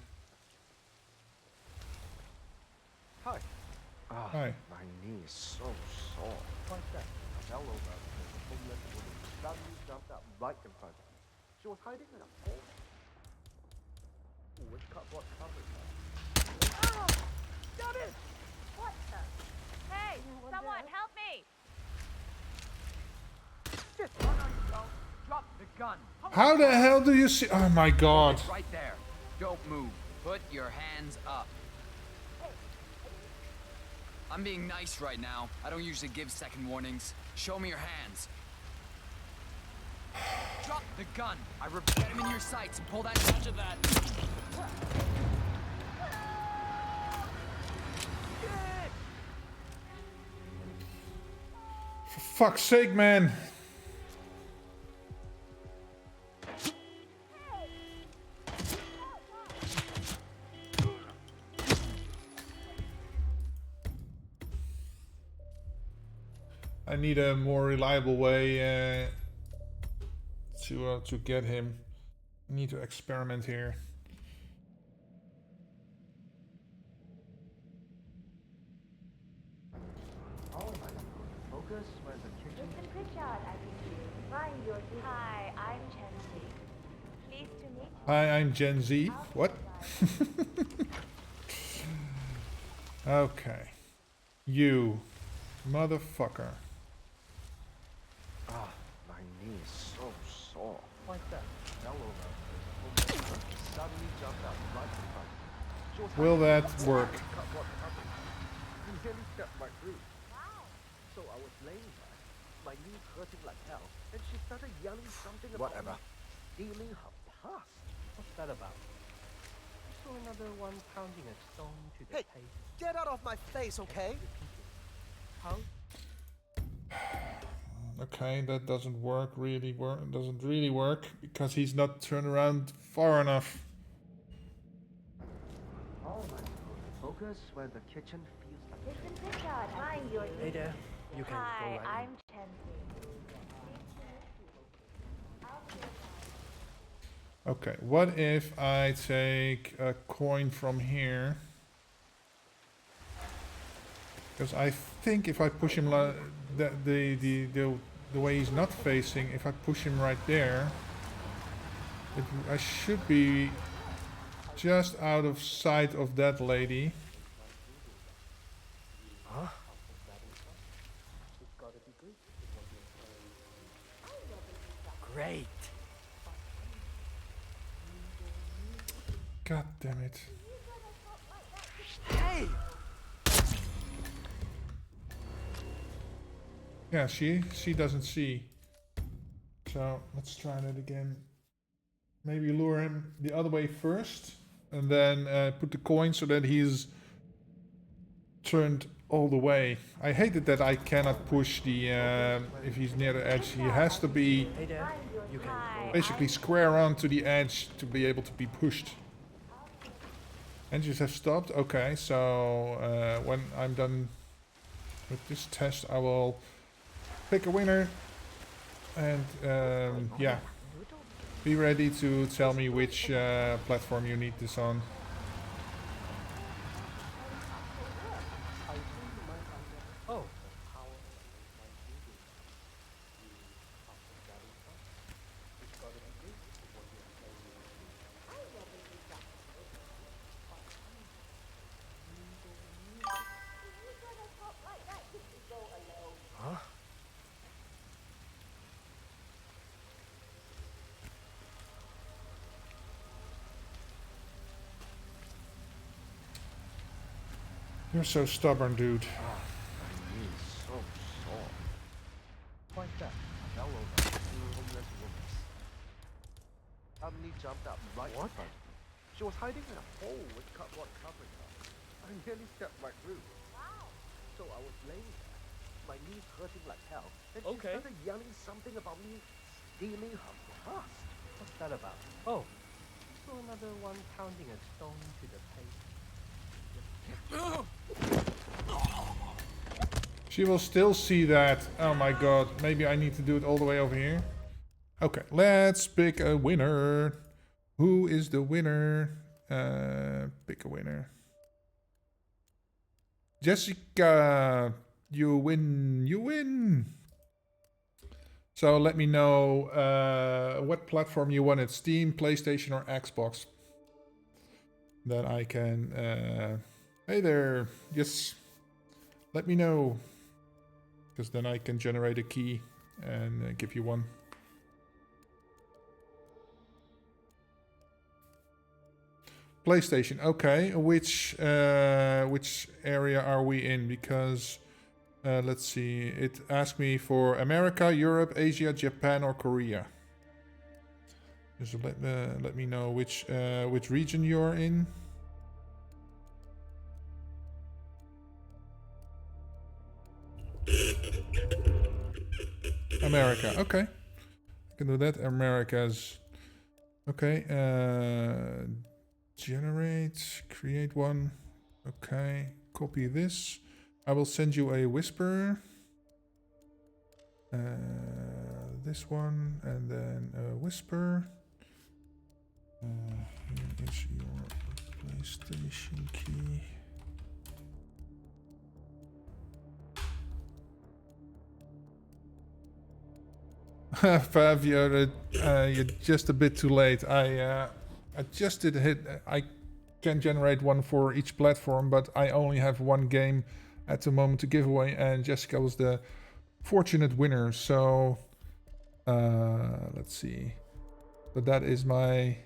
Hi. Ah, Hi. my knee is so sore. Like that. I fell over because the homeless woman suddenly jumped up right in front of me. She was hiding in a hole. With cardboard covers her. Oh! Stop it! What the? Hey! Someone help me! Shit! Oh, no, you don't. Drop the gun. How the hell do you see? Oh my god. It's right there. Don't move. Put your hands up. I'm being nice right now. I don't usually give second warnings. Show me your hands. Drop the gun. Get him in your sights and pull that touch of that. For fuck's sake, man. I need a more reliable way to get him. I need to experiment here. Focus where the kitchen. Mr. Pritchard, I believe. Find your Hi, I'm Chenzi. Pleased to meet you. Hi, I'm Gen Z. What? Okay. You motherfucker. Ah, my knee is so sore. Like that. Fell over. Suddenly jumped out right in front of me. She was Will that hiding- work? Cut what happened. He nearly stepped right through. Wow. So I was laying there, my knees hurting like hell, and she started yelling something about me stealing her purse. What's that about? I saw another one pounding a stone to the Hey, pavement. get out of my face, okay? How? Okay, that doesn't doesn't really work because he's not turned around far enough. All right. Focus where the kitchen feels like. Mr. Pritchard, find your Hey there. You can Hi, go right in. I'm Chenzi. Okay, what if I take a coin from here? Because I think if I push him the way he's not facing, if I push him right there, I should be just out of sight of that lady. Huh? Great. God damn it. Hey! Yeah, she doesn't see. So let's try that again. Maybe lure him the other way first, and then put the coin so that he's turned all the way. I hate it that I cannot push the if he's near the edge. He has to be Hey there. You can go. basically square on to the edge to be able to be pushed. Engines have stopped. Okay, so when I'm done with this test, I will pick a winner, and yeah, be ready to tell me which platform you need this on. Oh. Huh? You're so stubborn, dude. My knee is so sore. Like that. Fell over. Homeless woman. Suddenly jumped out right in front of me. She was hiding in a hole with cupboard covering her. I nearly stepped right through. Wow. So I was laying there, my knees hurting like hell, and she started yelling something about me stealing her purse. What's that about? Oh. So another one pounding a stone to the pavement. She will still see that. Oh my god, maybe I need to do it all the way over here. Okay, let's pick a winner. Who is the winner? Pick a winner. Jessica, you win, you win. So let me know what platform you want it, Steam, PlayStation or Xbox. Then I can, hey there, yes, let me know. Because then I can generate a key and give you one. PlayStation, okay. Which area are we in? Because let's see, it asked me for America, Europe, Asia, Japan, or Korea. So let me know which region you're in. America. Okay. I can do that. America's. Okay. Generate. Create one. Okay. Copy this. I will send you a whisper. This one. And then a whisper. Here is your PlayStation key. Fav, you're just a bit too late. I just did hit. I can generate one for each platform, but I only have one game at the moment to give away, and Jessica was the fortunate winner. So let's see. But that is my.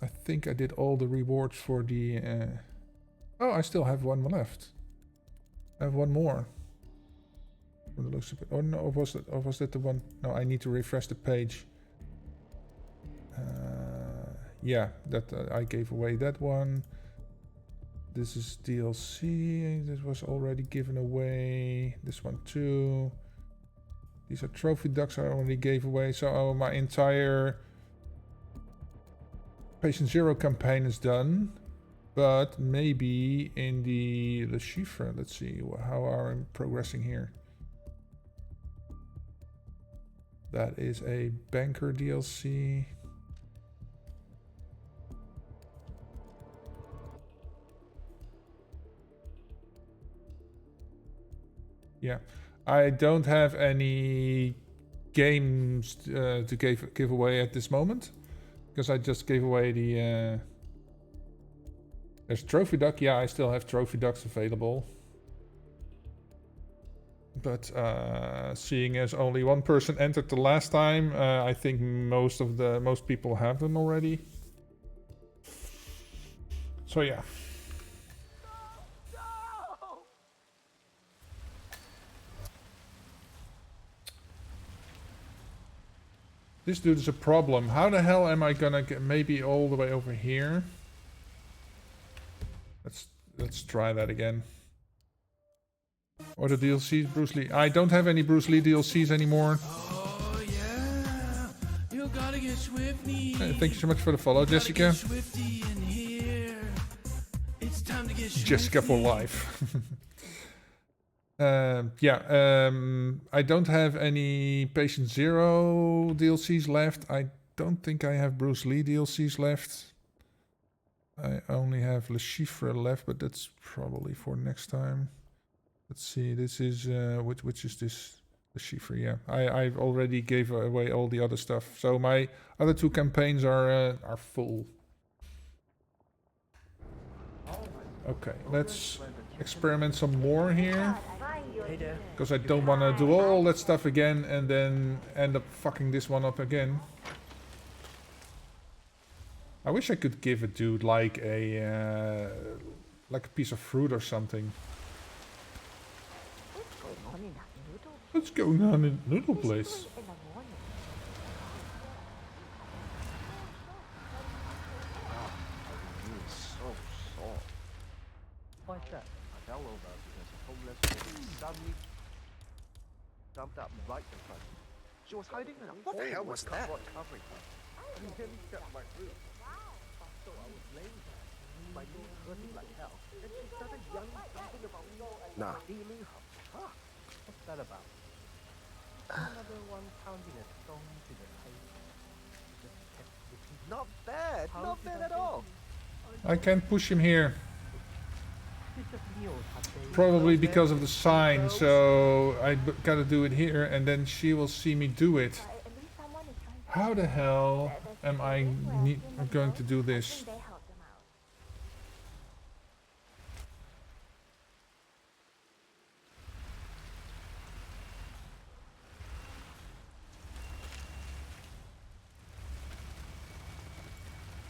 I think I did all the rewards for the. Oh, I still have one left. I have one more. From the looks of it. Oh no, or was that the one? No, I need to refresh the page. Yeah, that I gave away that one. This is DLC. This was already given away. This one too. These are trophy ducks I already gave away. So my entire Patient Zero campaign is done. But maybe in the Le Chiffre. Let's see how are we progressing here. That is a banker DLC. Yeah, I don't have any games to give away at this moment because I just gave away the. There's Trophy Duck. Yeah, I still have Trophy Ducks available. But seeing as only one person entered the last time, I think most people have them already. So yeah. This dude is a problem. How the hell am I gonna get maybe all the way over here? Let's try that again. Or the DLCs, Bruce Lee. I don't have any Bruce Lee DLCs anymore. Oh yeah, you gotta get Swifty. Thank you so much for the follow, Jessica. It's time to get Jessica for life. Yeah, I don't have any Patient Zero DLCs left. I don't think I have Bruce Lee DLCs left. I only have Le Chiffre left, but that's probably for next time. Let's see, this is, which is this? Le Chiffre, yeah. I've already gave away all the other stuff. So my other two campaigns are full. Okay, let's experiment some more here. Because I don't want to do all that stuff again and then end up fucking this one up again. I wish I could give a dude like a piece of fruit or something. What's going on in Noodle Place? So soft. Like that. I fell over because a homeless woman suddenly jumped up right in front of me. She was hiding in a hole. What the hell was that? Covering her. I nearly cut my throat. So I was laying there, my knee hurting like hell. And she started yelling something about stealing her car. What's that about? Another one pounding a stone to the table. Just kept repeating. Not bad. Not bad at all. I can't push him here. Probably because of the sign, so I gotta do it here and then she will see me do it. How the hell am I going to do this?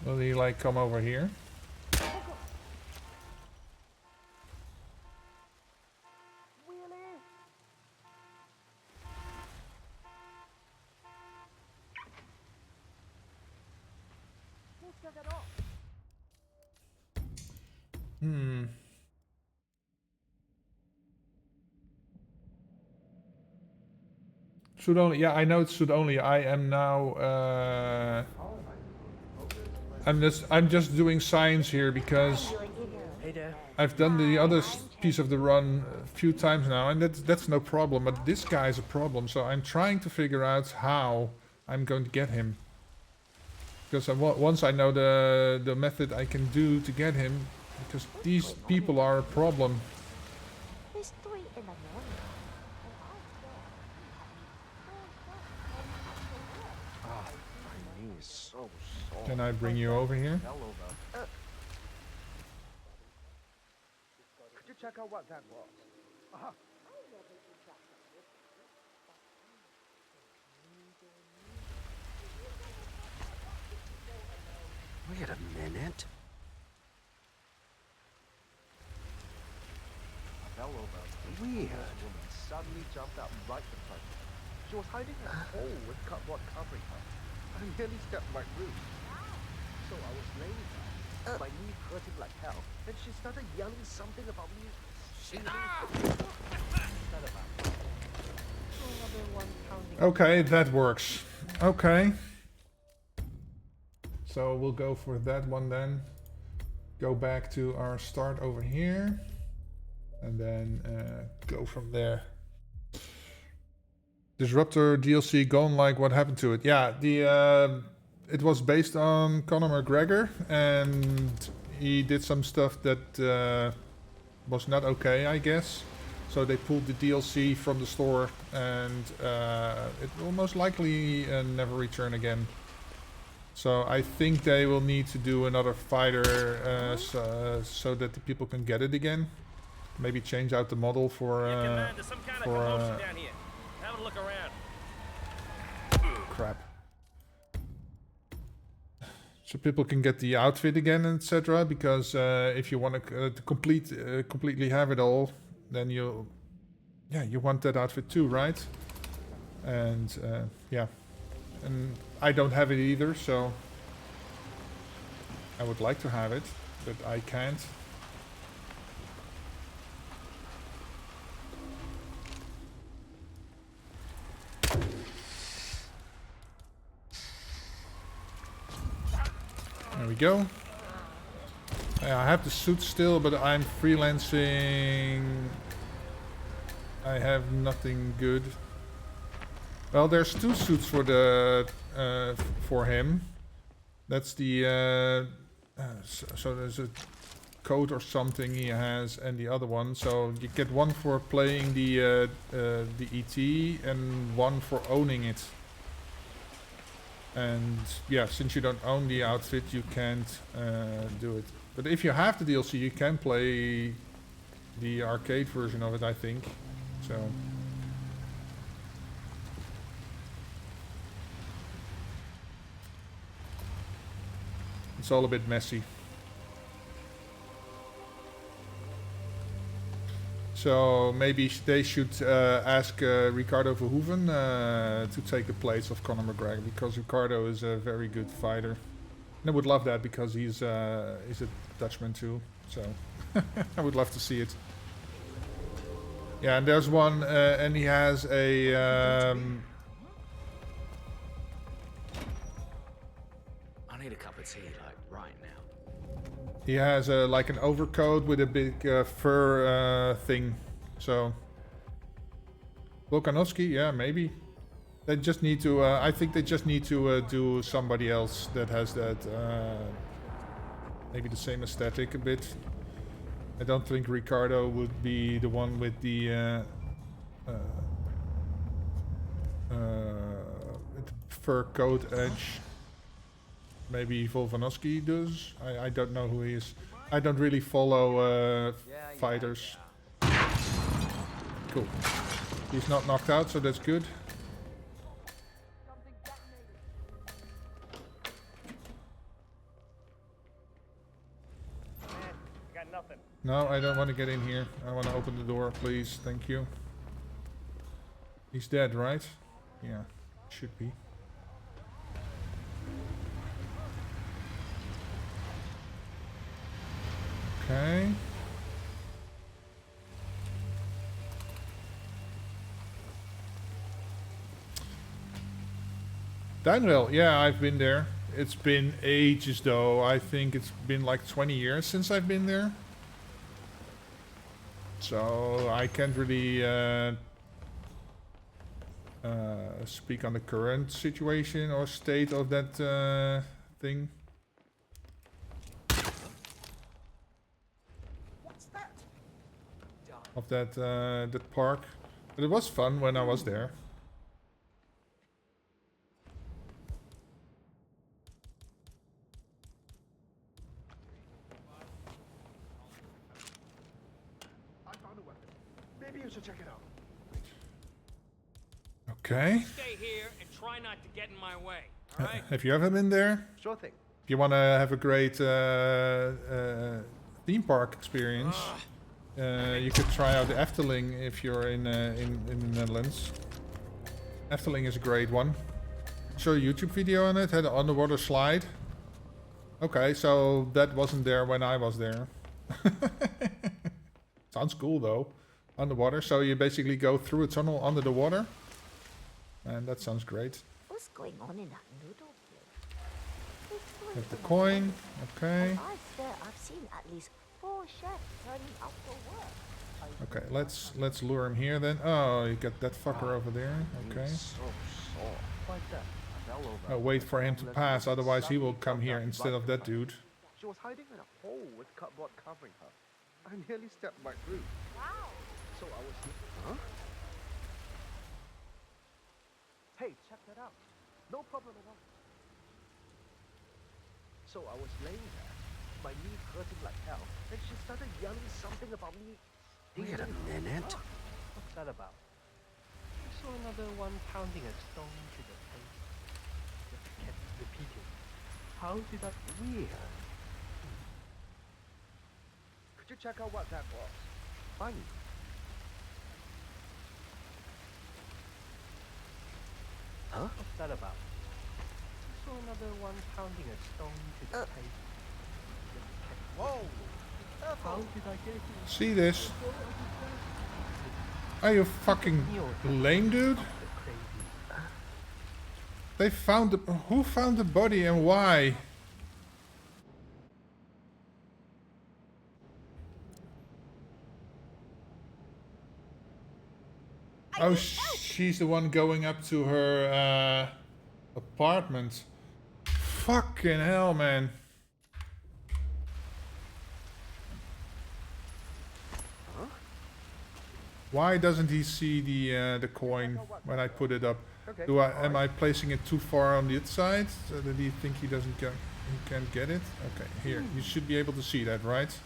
Will he like come over here? Suit only. Yeah, I know it's suit only. I am now. I'm just doing science here because I've done the other piece of the run a few times now, and that's no problem. But this guy's a problem, so I'm trying to figure out how I'm going to get him. Because once I know the method I can do to get him, because these people are a problem. It's 3 in the morning. Ah, my knee is so sore. Can I bring you over here? Fell over. Could you check out what that was? Wait a minute. I fell over. Weird. This woman suddenly jumped out right in front of me. She was hiding in a hole with cardboard covering her. I nearly stepped my roof. So I was laying there, my knee hurting like hell, and she started yelling something about me. Okay, that works. Okay. So we'll go for that one then. Go back to our start over here. And then go from there. Disruptor DLC gone, like what happened to it? Yeah, it was based on Conor McGregor, and he did some stuff that was not okay, I guess. So they pulled the DLC from the store, and it will most likely never return again. So I think they will need to do another fighter so that the people can get it again. Maybe change out the model for There's some kind of commotion down here. Have a look around. crap. So people can get the outfit again, etc. Because if you want to completely have it all, then you want that outfit too, right? And yeah, and I don't have it either, so I would like to have it, but I can't. There we go. I have the suit still, but I'm freelancing. I have nothing good. Well, there's 2 suits for the for him. That's the so there's a code or something he has, and the other one. So you get one for playing the ET and one for owning it. And yeah, since you don't own the outfit, you can't do it. But if you have the DLC, you can play the arcade version of it, I think. So it's all a bit messy. So maybe they should ask Ricardo Verhoeven to take the place of Conor McGregor, because Ricardo is a very good fighter. And I would love that because he's a Dutchman too. So I would love to see it. Yeah, and there's one, and he has a. I need a cup of tea, like right now. He has like an overcoat with a big fur thing. So Volkanovski, yeah, maybe. They just need to. I think they just need to do somebody else that has that. Maybe the same aesthetic a bit. I don't think Ricardo would be the one with the fur coat edge. Maybe Volkanovski does. I don't know who he is. I don't really follow fighters. Cool. He's not knocked out, so that's good. Got nothing. No, I don't want to get in here. I want to open the door, please. Thank you. He's dead, right? Yeah, should be. Okay. Downhill, yeah, I've been there. It's been ages though. I think it's been like 20 years since I've been there. So I can't really speak on the current situation or state of that thing. Of that park. But it was fun when I was there. I found a weapon. Maybe you should check it out. Okay. Stay here and try not to get in my way. All right? Have you ever been there? Sure thing. If you want to have a great theme park experience, you could try out the Efteling if you're in the Netherlands. Efteling is a great one. Show a YouTube video on it. Had an underwater slide. Okay, so that wasn't there when I was there. Sounds cool though. Underwater, so you basically go through a tunnel under the water. And that sounds great. What's going on in that noodle place? Get the coin. Okay. I've seen at least 4 chefs turning up for work. Okay, let's lure him here then. Oh, you got that fucker over there. Okay. So sore. Like that. I fell over. Oh, wait for him to pass, otherwise he will come here instead of that dude. She was hiding in a hole with cardboard covering her. I nearly stepped right through. Wow. So I was... Huh? Hey, check that out. No problem at all. So I was laying there, my knee hurting like hell, and she started yelling something about me. Wait a minute. What's that about? I saw another one pounding a stone to the face. Just kept repeating. How did that... Weird. Could you check out what that was? Funny. Huh? What's that about? I saw another one pounding a stone to the face. Just kept Whoa! How did I get here? See this? Are you fucking lame, dude? They found the... Who found the body and why? Oh, she's the one going up to her apartment. Fucking hell, man. Huh? Why doesn't he see the coin when I put it up? Okay. Am I placing it too far on the inside so that he think he doesn't get, he can't get it? Okay, here you should be able to see that, right?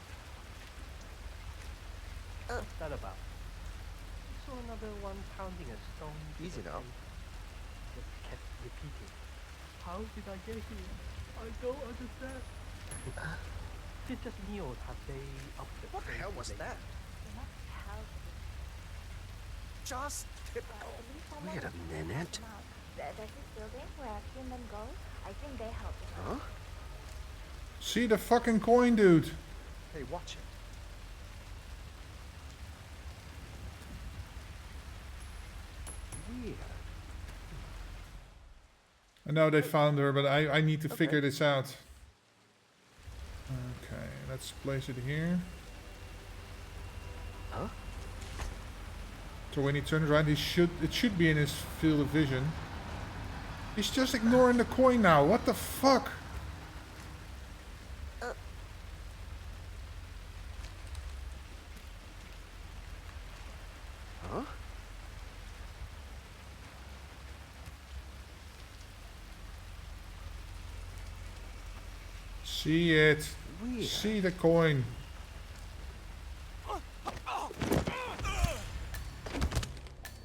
What's that about? I saw another one pounding a stone to Easy the now. face. Just kept repeating. How did I get here? I don't understand. It's just me or have they up the What the hell was that? Just Wait a minute. There's this building where human go. I think they help. Huh? See the fucking coin, dude. Hey, watch it. Weird. I know they found her, but I need to figure this out. Okay, let's place it here. Huh? So when he turns around, it should be in his field of vision. He's just ignoring the coin now. What the fuck? Huh? See it. Weird. See the coin.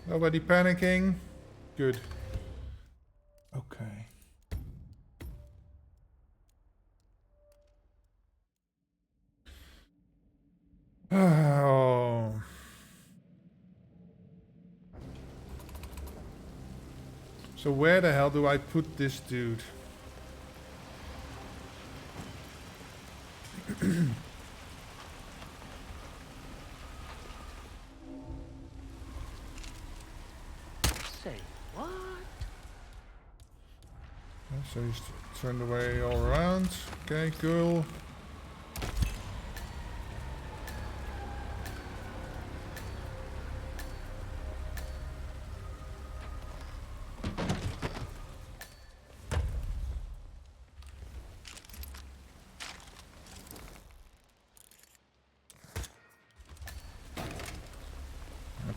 Nobody panicking. Good. Okay. Oh. So where the hell do I put this dude? Say what? Okay, so he's turned away all around. Okay, cool.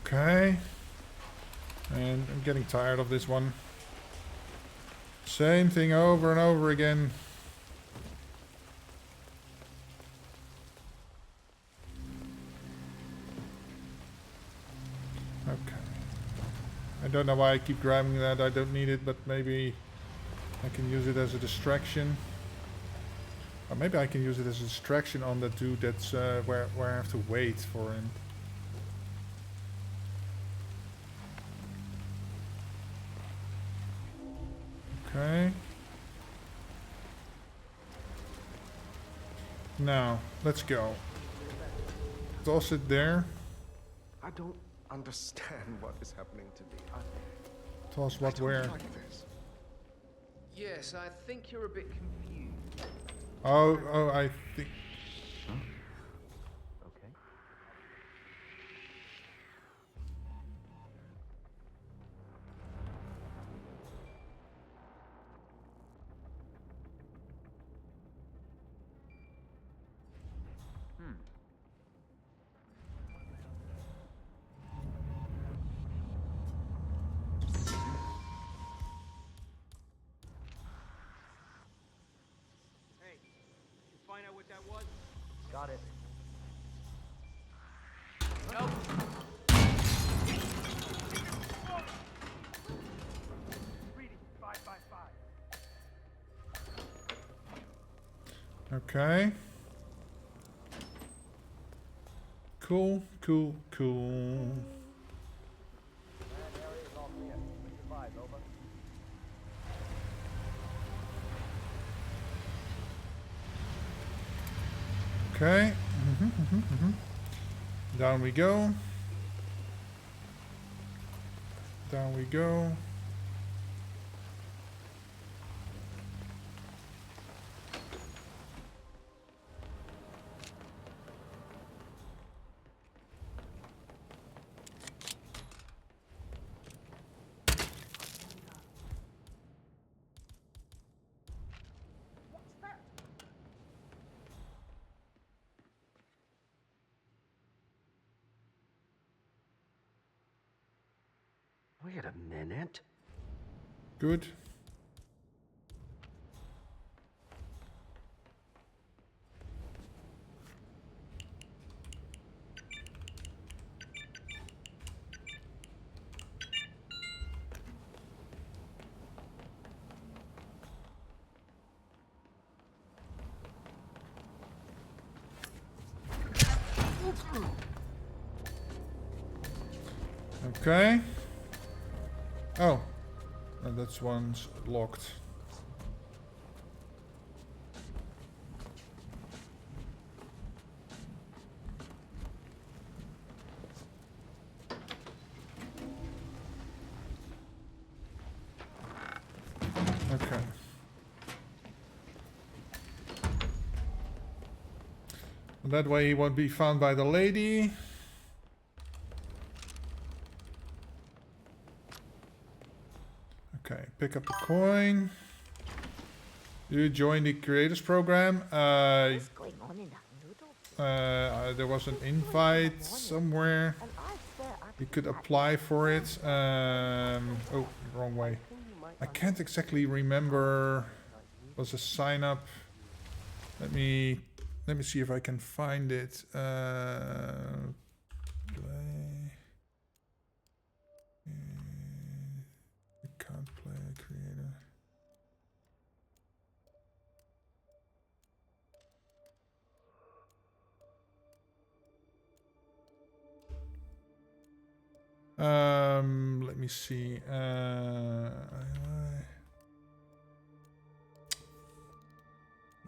Okay. And I'm getting tired of this one. Same thing over and over again. Okay. I don't know why I keep grabbing that. I don't need it, but maybe I can use it as a distraction. Or maybe I can use it as a distraction on the dude that's where I have to wait for him. Okay. Now, let's go. I'll sit there. I don't understand what is happening to me. Tell us what I don't where. like this. Yes, I think you're a bit confused. Oh, I think. Okay. Hey, did you find out what that was? Got it. Nope. Reading 555. Okay. Cool, cool, cool. That area is all clear. What's your vibe, over? Okay. Down we go. Down we go. Wait a minute. Good. Okay. Oh. No, that's one's locked. Okay. That way he won't be found by the lady. Okay, pick up the coin. You join the creators program. What's going on in that noodle? There was an invite somewhere. You could apply for it. Oh, wrong way. I can't exactly remember. It was a sign up. Let me see if I can find it. Play. Account player creator. Let me see.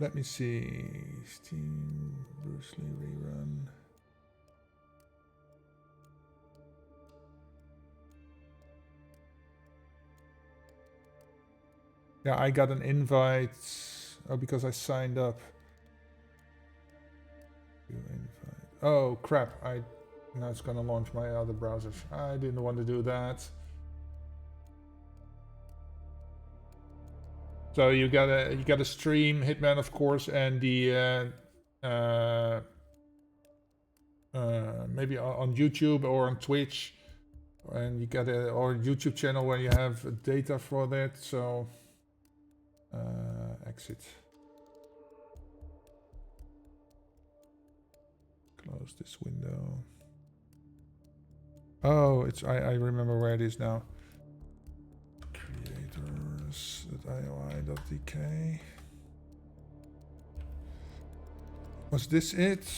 Let me see. Steam Bruce Lee rerun. Yeah, I got an invite. Oh, because I signed up. Oh crap! Now it's gonna launch my other browsers. I didn't want to do that. So you gotta stream Hitman, of course, and the maybe on YouTube or on Twitch, and you got a or YouTube channel where you have data for that. So exit. Close this window. Oh, it's I remember where it is now. Creators.ioi.dk. Was this it?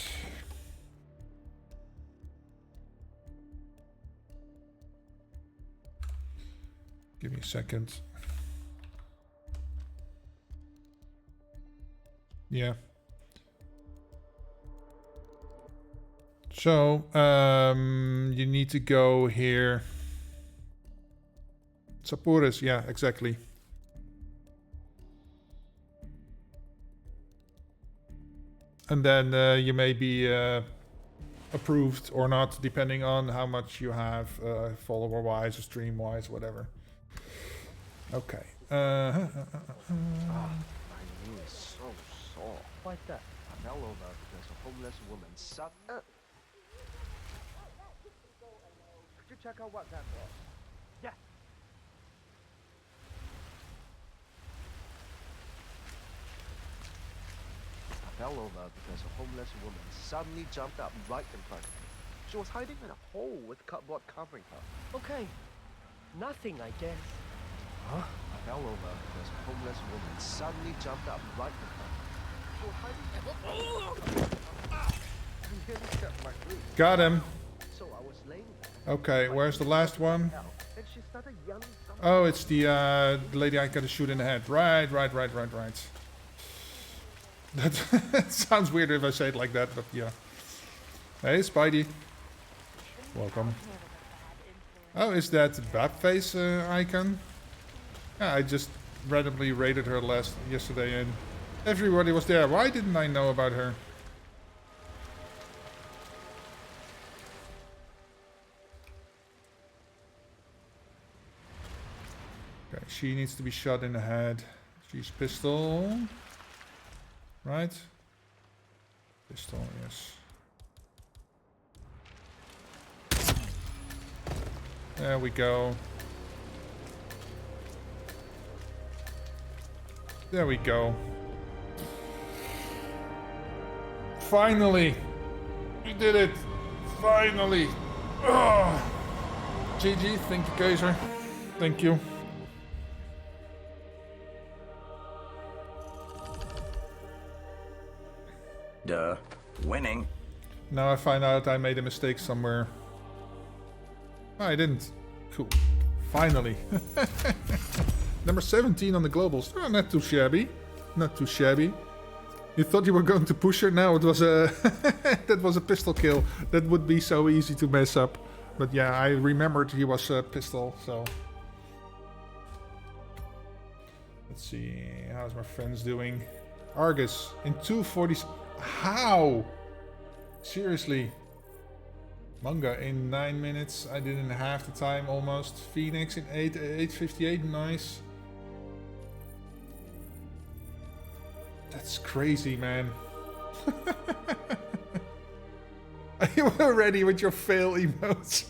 Give me a second. Yeah. So, you need to go here. Sapores, yeah, exactly. And then you may be approved or not, depending on how much you have, follower-wise or stream-wise, whatever. Okay. My knee is so sore. Like that. I fell over because a homeless woman sat. Could you check out what that was? Yes. I fell over because a homeless woman suddenly jumped up right in front of me. She was hiding in a hole with cardboard covering her. Okay. Nothing, I guess. Huh? I fell over because a homeless woman suddenly jumped up right in front of me. She was hiding in a hole. I nearly stepped my foot. Got him. So I was laying there. Okay, where's the last one? And she started yelling something. Oh, it's the lady I gotta shoot in the head. Right. That sounds weird if I say it like that, but yeah. Hey, Spidey. Welcome. Oh, is that Bad Face icon? Yeah, I just randomly raided her yesterday and everybody was there. Why didn't I know about her? Okay, she needs to be shot in the head. She's pistol. Right? Pistol, yes. There we go. There we go. Finally! We did it! Finally! Oh. GG, thank you, Kaiser. Thank you. Duh. Winning. Now I find out I made a mistake somewhere. Oh, I didn't. Cool. Finally. Number 17 on the globals. Oh, not too shabby. Not too shabby. You thought you were going to push her? No, it was a... that was a pistol kill. That would be so easy to mess up. But yeah, I remembered he was a pistol, so... Let's see. How's my friends doing? Argus in 240... How? Seriously? Manga in 9 minutes. I did in half the time almost. Phoenix in 8:58. Nice. That's crazy, man. Are you ready with your fail emotes?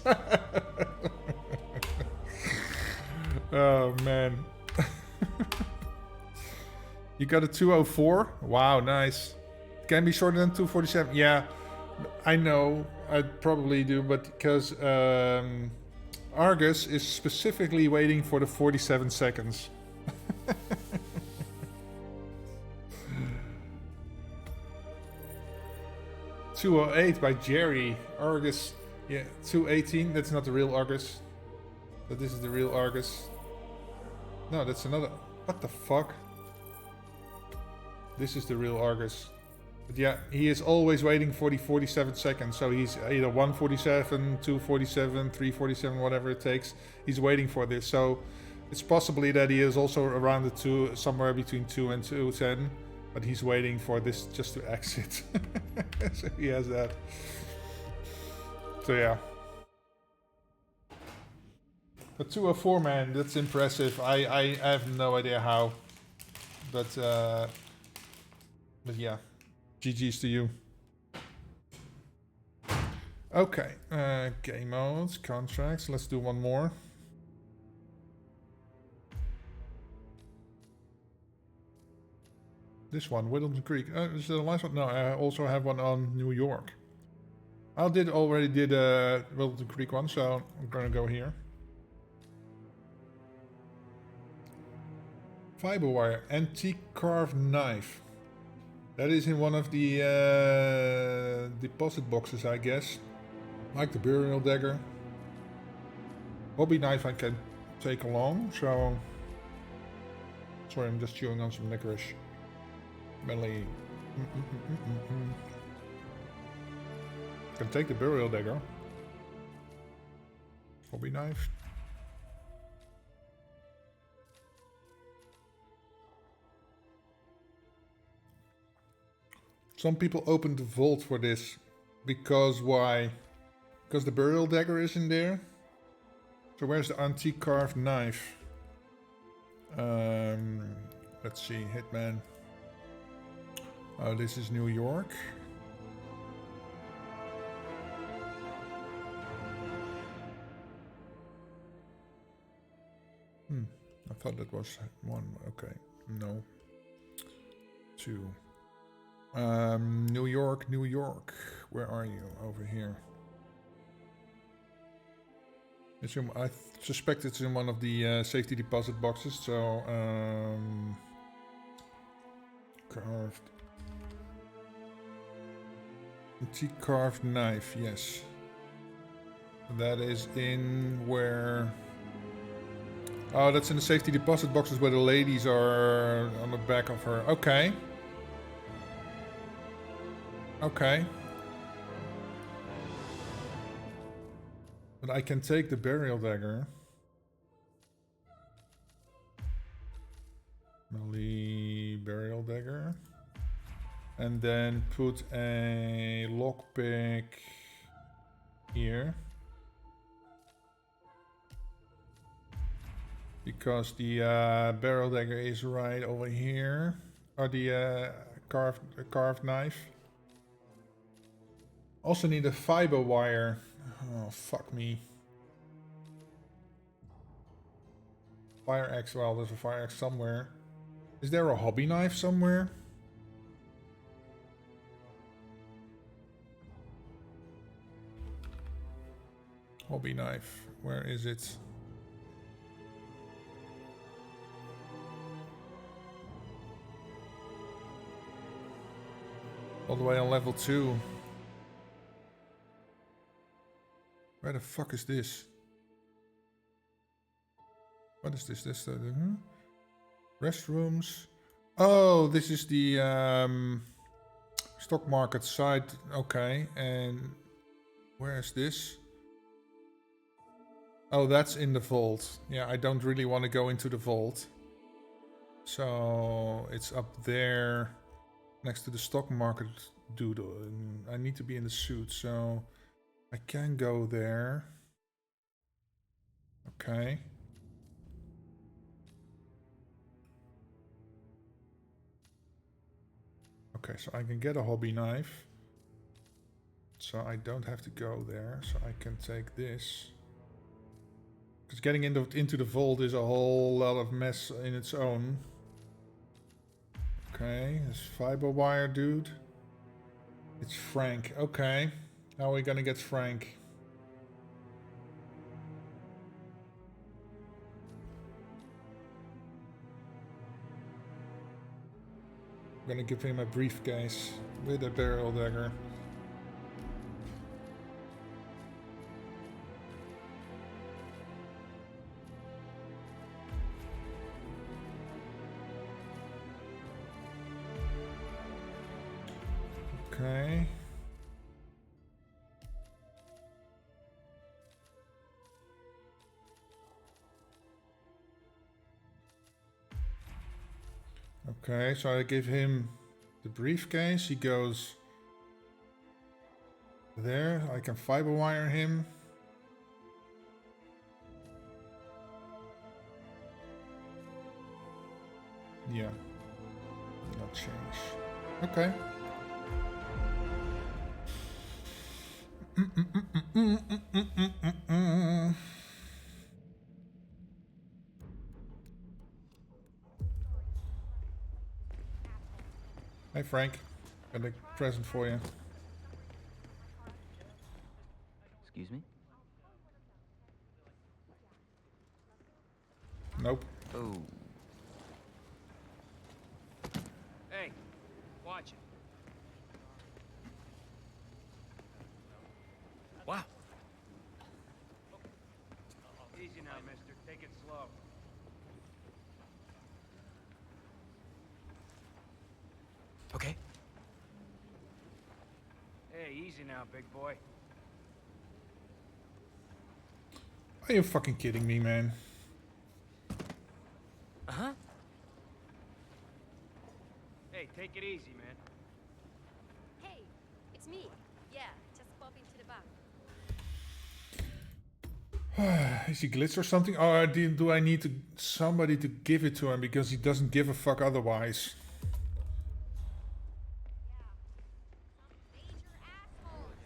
Oh, man. You got a 204? Wow, nice. Can be shorter than 247. Yeah, I know. I probably do, but because Argus is specifically waiting for the 47 seconds. 208 by Jerry. Argus. Yeah, 218. That's not the real Argus. But this is the real Argus. No, that's another. What the fuck? This is the real Argus. But yeah, he is always waiting for the 47 seconds. So he's either 147, 247, 347, whatever it takes. He's waiting for this. So It's possibly that he is also around the somewhere between 2 and 210, but he's waiting for this just to exit. So he has that. So yeah. But 204, man, that's impressive. I have no idea how. But yeah. GG's to you. Okay. Game modes, contracts. Let's do one more. This one, Whittleton Creek. Is it the last one? No, I also have one on New York. I already did a Whittleton Creek one, so I'm gonna go here. Fiber wire, antique carved knife. That is in one of the deposit boxes, I guess. Like the burial dagger. Hobby knife I can take along, so... Sorry, I'm just chewing on some licorice. Melly. Can take the burial dagger. Hobby knife. Some people opened the vault for this. Because why? Because the burial dagger is in there. So where's the antique carved knife? Let's see, Hitman. Oh, this is New York. I thought that was one. Okay, no. 2. New York, New York. Where are you? Over here. It's in, I suspect it's in one of the safety deposit boxes. So carved. Antique carved knife. Yes. That is in where. Oh, that's in the safety deposit boxes where the ladies are on the back of her. Okay. Okay. But I can take the burial dagger. Melee burial dagger. And then put a lockpick here. Because the barrel dagger is right over here. Or the carved knife. Also need a fiber wire. Oh, fuck me. Fire axe. Well, there's a fire axe somewhere. Is there a hobby knife somewhere? Hobby knife. Where is it? All the way on level 2. Where the fuck is this? What is this? This restrooms. Oh, this is the stock market side. Okay, and where is this? Oh, that's in the vault. Yeah, I don't really want to go into the vault. So it's up there next to the stock market doodle. And I need to be in the suit, so I can go there. Okay. Okay, so I can get a hobby knife. So I don't have to go there. So I can take this. Because getting into the vault is a whole lot of mess in its own. Okay, this fiber wire dude. It's Frank. Okay. How are we gonna get Frank? I'm gonna give him a briefcase with a barrel dagger. Okay. Okay, so I give him the briefcase. He goes there. I can fiber wire him. Yeah. Not change. Okay. Hey Frank, got a present for you. Excuse me? Nope. Oh. Hey, watch it. Wow. Easy now, mister. Take it slow. Okay. Hey, easy now, big boy. Are you fucking kidding me, man? Uh-huh. Hey, take it easy, man. Hey, it's me. Yeah, just pop into the bank. Is he glitched or something? Or do I need somebody to give it to him because he doesn't give a fuck otherwise?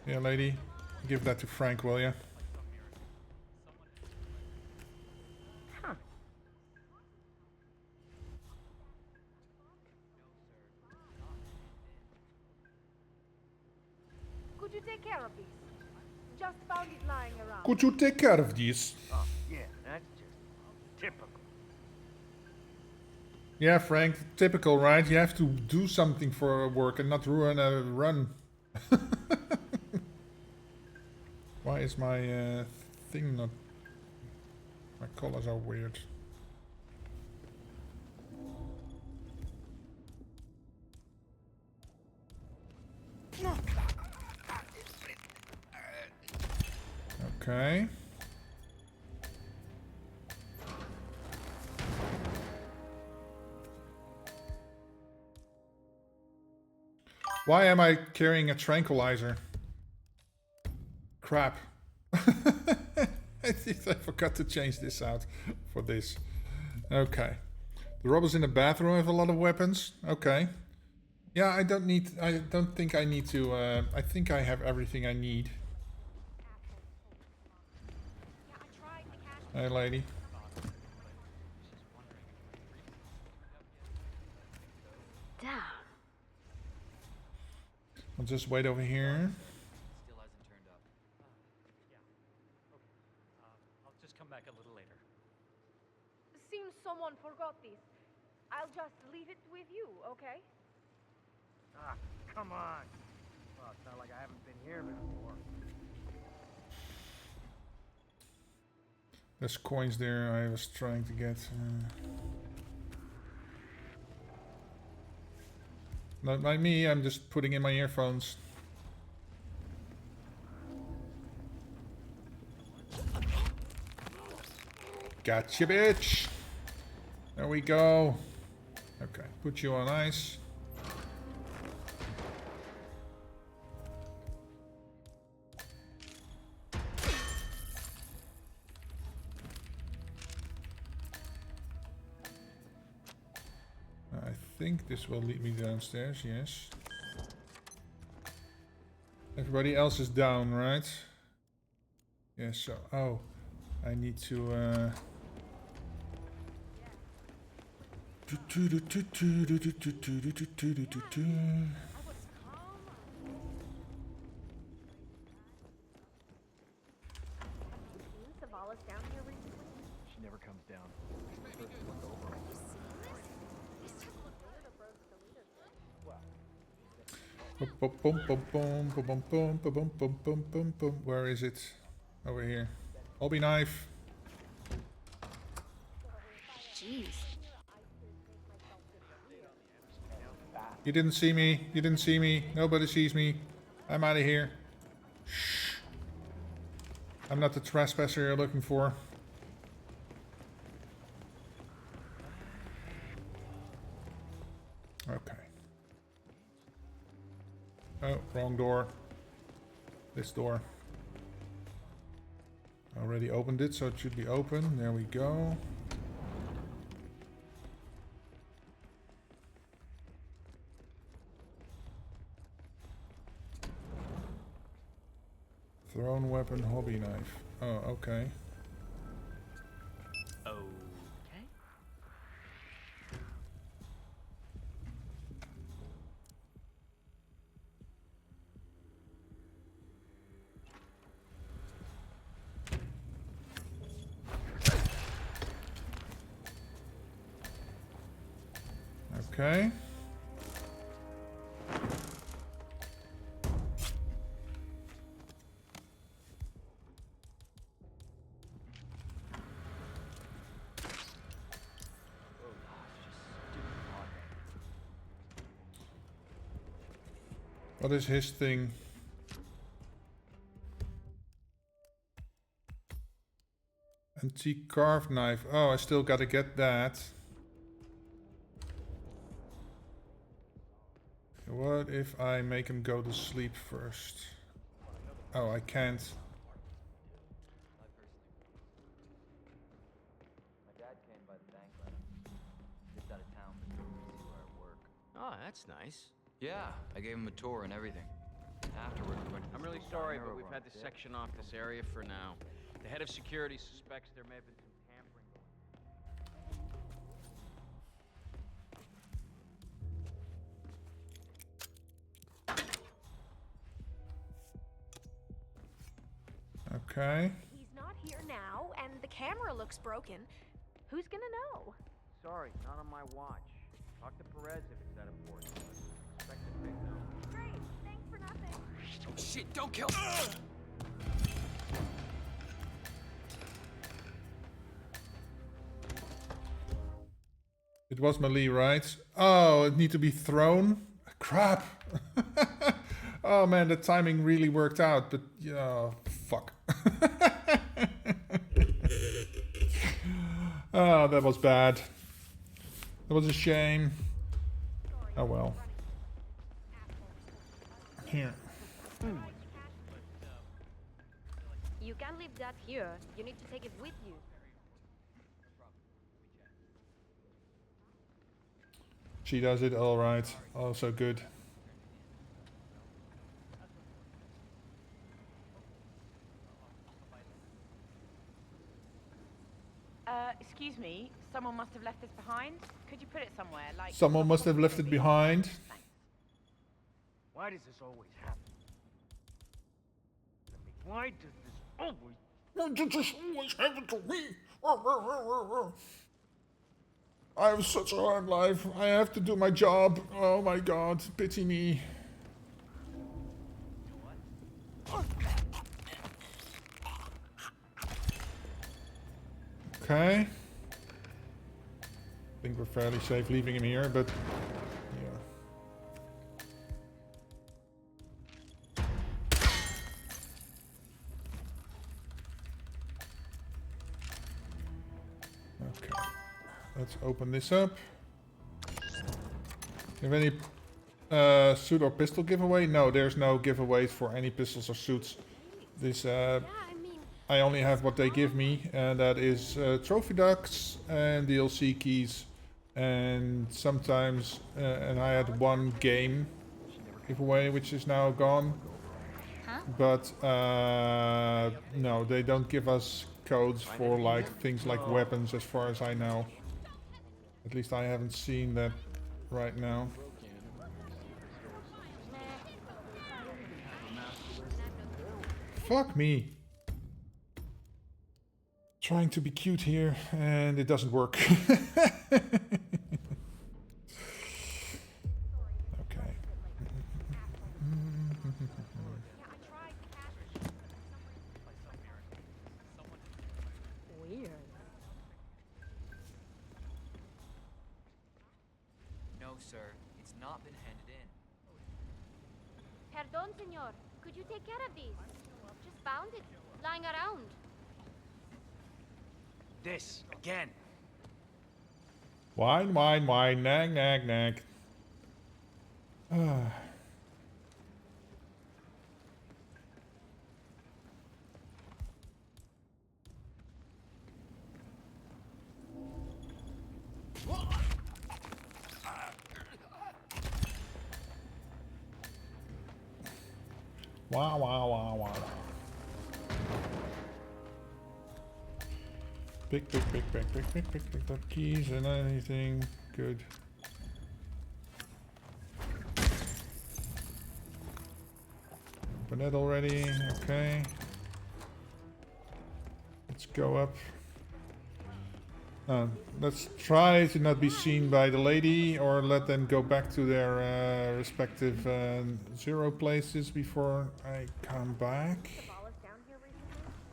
Yeah, lady. Give that to Frank, will ya? Huh. Could you take care of these? Just found it lying around. Could you take care of this? Oh, yeah, that's just typical. Yeah, Frank, typical, right? You have to do something for work and not ruin a run. Why is my thing not... My colors are weird. Okay. Why am I carrying a tranquilizer? Crap. I think I forgot to change this out for this. Okay. The robbers in the bathroom have a lot of weapons. Okay. Yeah, I don't think I need to, I think I have everything I need. Hey, lady. Damn. I'll just wait over here. Still hasn't turned up. Yeah. Okay. I'll just come back a little later. Seems someone forgot this. I'll just leave it with you, okay? Ah, come on. Well, it's not like I haven't been here before. There's coins there I was trying to get. Not by me, I'm just putting in my earphones. Gotcha, bitch! There we go. Okay, put you on ice. I think this will lead me downstairs, yes. Everybody else is down, right? Yes, so, oh, I need to, Savala's down here recently? She never comes down. I prefer to look over. Where is it? Over here. Hobby knife. Jeez. You didn't see me. You didn't see me. Nobody sees me. I'm out of here. Shh. I'm not the trespasser you're looking for. Oh, wrong door. This door. Already opened it, so it should be open. There we go. Thrown weapon, hobby knife. Oh, okay. Okay. Okay. What is his thing? Antique carved knife. Oh, I still gotta get that. What if I make him go to sleep first? Oh, I can't. My dad came by the bank last week. Just out of town for 2 weeks to where I work. Oh, that's nice. Yeah, I gave him a tour and everything. Afterwards, we went to I'm this really little sorry, diner but we've over had on to Fifth. section off this area for now. The head of security suspects there may have been some tampering going on. Okay. He's not here now, and the camera looks broken. Who's gonna know? Sorry, not on my watch. Talk to Perez if it's that important. Expect a big no. Great, thanks for nothing. Oh shit, don't kill. It was melee, right? Oh, it need to be thrown? Crap. Oh man, the timing really worked out, but yeah, fuck. Oh, that was bad. That was a shame. Oh well. Here. You can't leave that here. You need to take it with you. She does it alright. Also good. Excuse me, someone must have left this behind. Could you put it somewhere, like... Someone must have left it behind. Why does this always happen? I mean, why does this always... Why does this always happen to me? I have such a hard life. I have to do my job. Oh my god, pity me. Okay. I think we're fairly safe leaving him here, but yeah. Okay. Let's open this up. Have any suit or pistol giveaway? No, there's no giveaways for any pistols or suits. This I only have what they give me, and that is trophy ducks and DLC keys, and sometimes, and I had one game giveaway which is now gone. But no, they don't give us codes for like things like weapons, as far as I know. At least I haven't seen that right now. Fuck me. Trying to be cute here, and it doesn't work. Okay. Weird. No, sir. It's not been handed in. Perdón, senor. Could you take care of these? Just found it, lying around. This, again. Wine, wine, wine, nag, nag, nag. Wow, wow, wow, wow. Pick up keys and anything good. Open it already, okay. Let's go up. Let's try to not be seen by the lady, or let them go back to their respective zero places before I come back.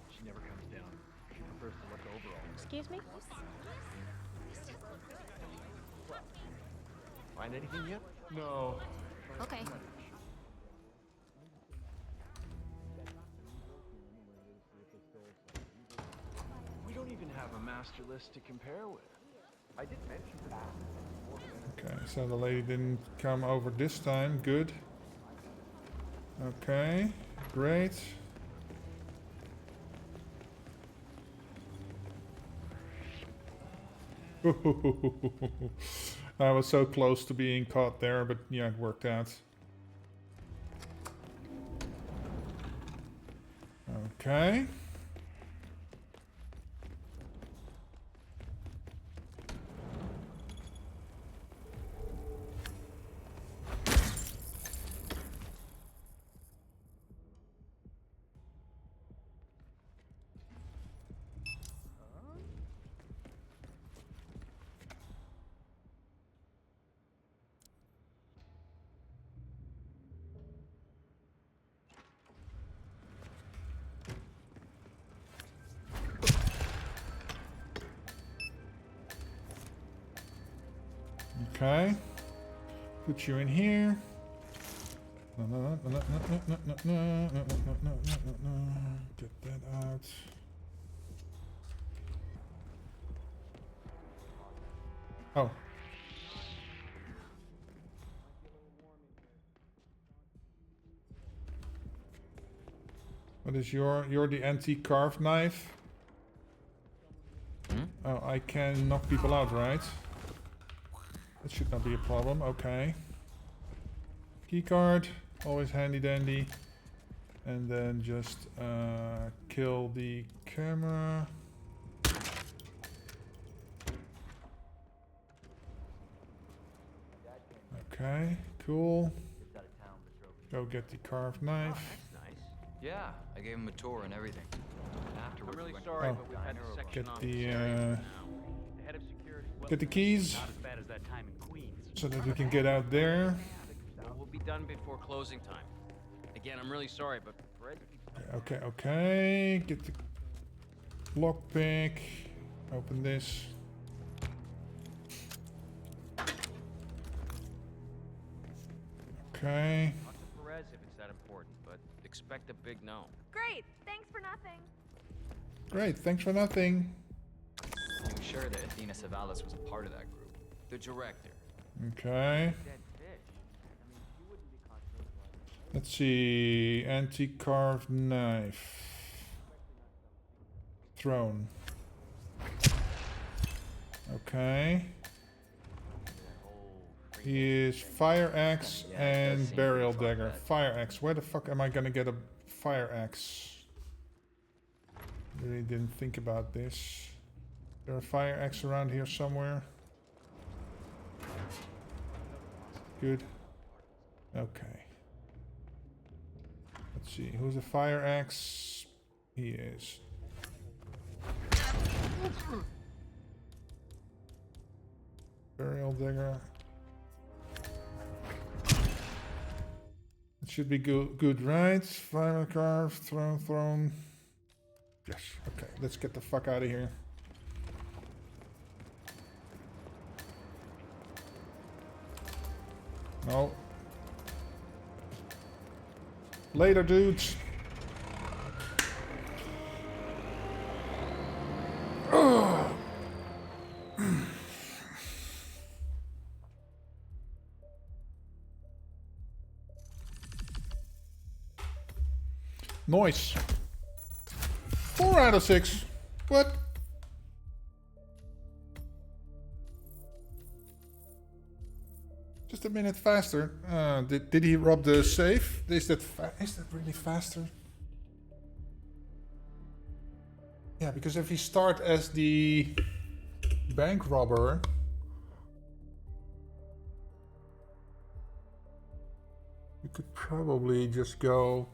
She never comes down. She prefers to look over all. Excuse me? Find anything yet? No. Okay. We don't even have a master list to compare with. I did mention that. Okay, so the lady didn't come over this time. Good. Okay, great. I was so close to being caught there, but yeah, it worked out. Okay. Okay. Put you in here. Get that out. Oh. What is you're the antique carved knife? Oh, I can knock people out, right? That should not be a problem. Okay. Keycard, always handy dandy. And then just kill the camera. Okay, cool. Go get the carved knife. Yeah, I gave him a tour and everything. Afterwards, I'm really went sorry, Oh. but we've had to section Get off the this area for now. The head of security. get the keys Not as bad as that time in Queens. so that we can get out there. We'll be done before closing time. Again, I'm really sorry, but Fred keeps... Okay. Get the lockpick. Open this. Okay. Talk to Perez if it's that important, but expect a big no. Great, thanks for nothing. Great, thanks for nothing. I knew sure that Athena Savalas was a part of that group. The director. Okay. Let's see. Antique carved knife. Throne. Okay. He is fire axe and burial dagger. Fire axe. Where the fuck am I gonna get a fire axe? Really didn't think about this. Is there a fire axe around here somewhere? Good. Okay. Let's see. Who's a fire axe? He is. Burial dagger. It should be good, right? Fire carve, throne. Yes. Okay. Let's get the fuck out of here. No. Later, dudes. Ugh. Noise. 4 out of 6. What? Just a minute faster. Did he rob the safe? Is that really faster? Yeah, because if you start as the bank robber, you could probably just go.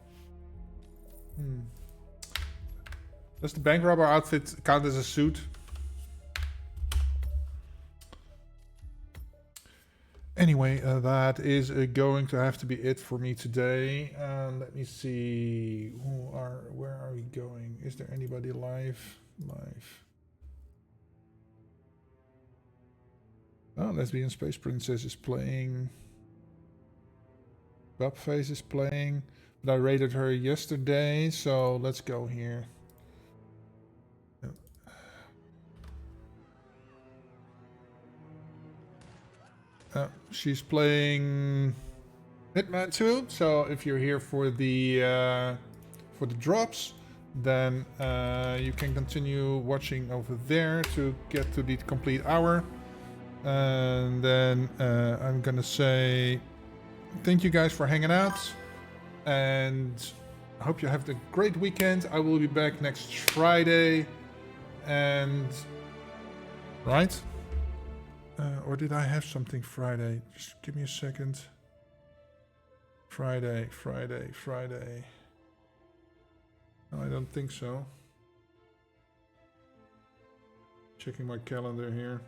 Does the bank robber outfit count as a suit? Anyway, that is going to have to be it for me today. Let me see. Where are we going? Is there anybody live? Oh, Lesbian Space Princess is playing. Bubface is playing. But I raided her yesterday, so let's go here. She's playing Hitman 2, so if you're here for the drops, then you can continue watching over there to get to the complete hour. And then I'm gonna say thank you guys for hanging out, and I hope you have a great weekend. I will be back next Friday, and right? Or did I have something Friday? Just give me a second. Friday. No, I don't think so. Checking my calendar here.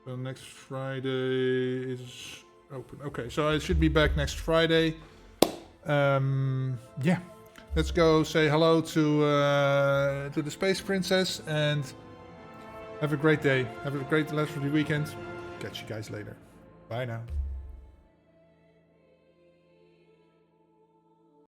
So next Friday is open. Okay, so I should be back next Friday. Yeah. Let's go say hello to the Space Princess and have a great day. Have a great rest of the weekend. Catch you guys later. Bye now.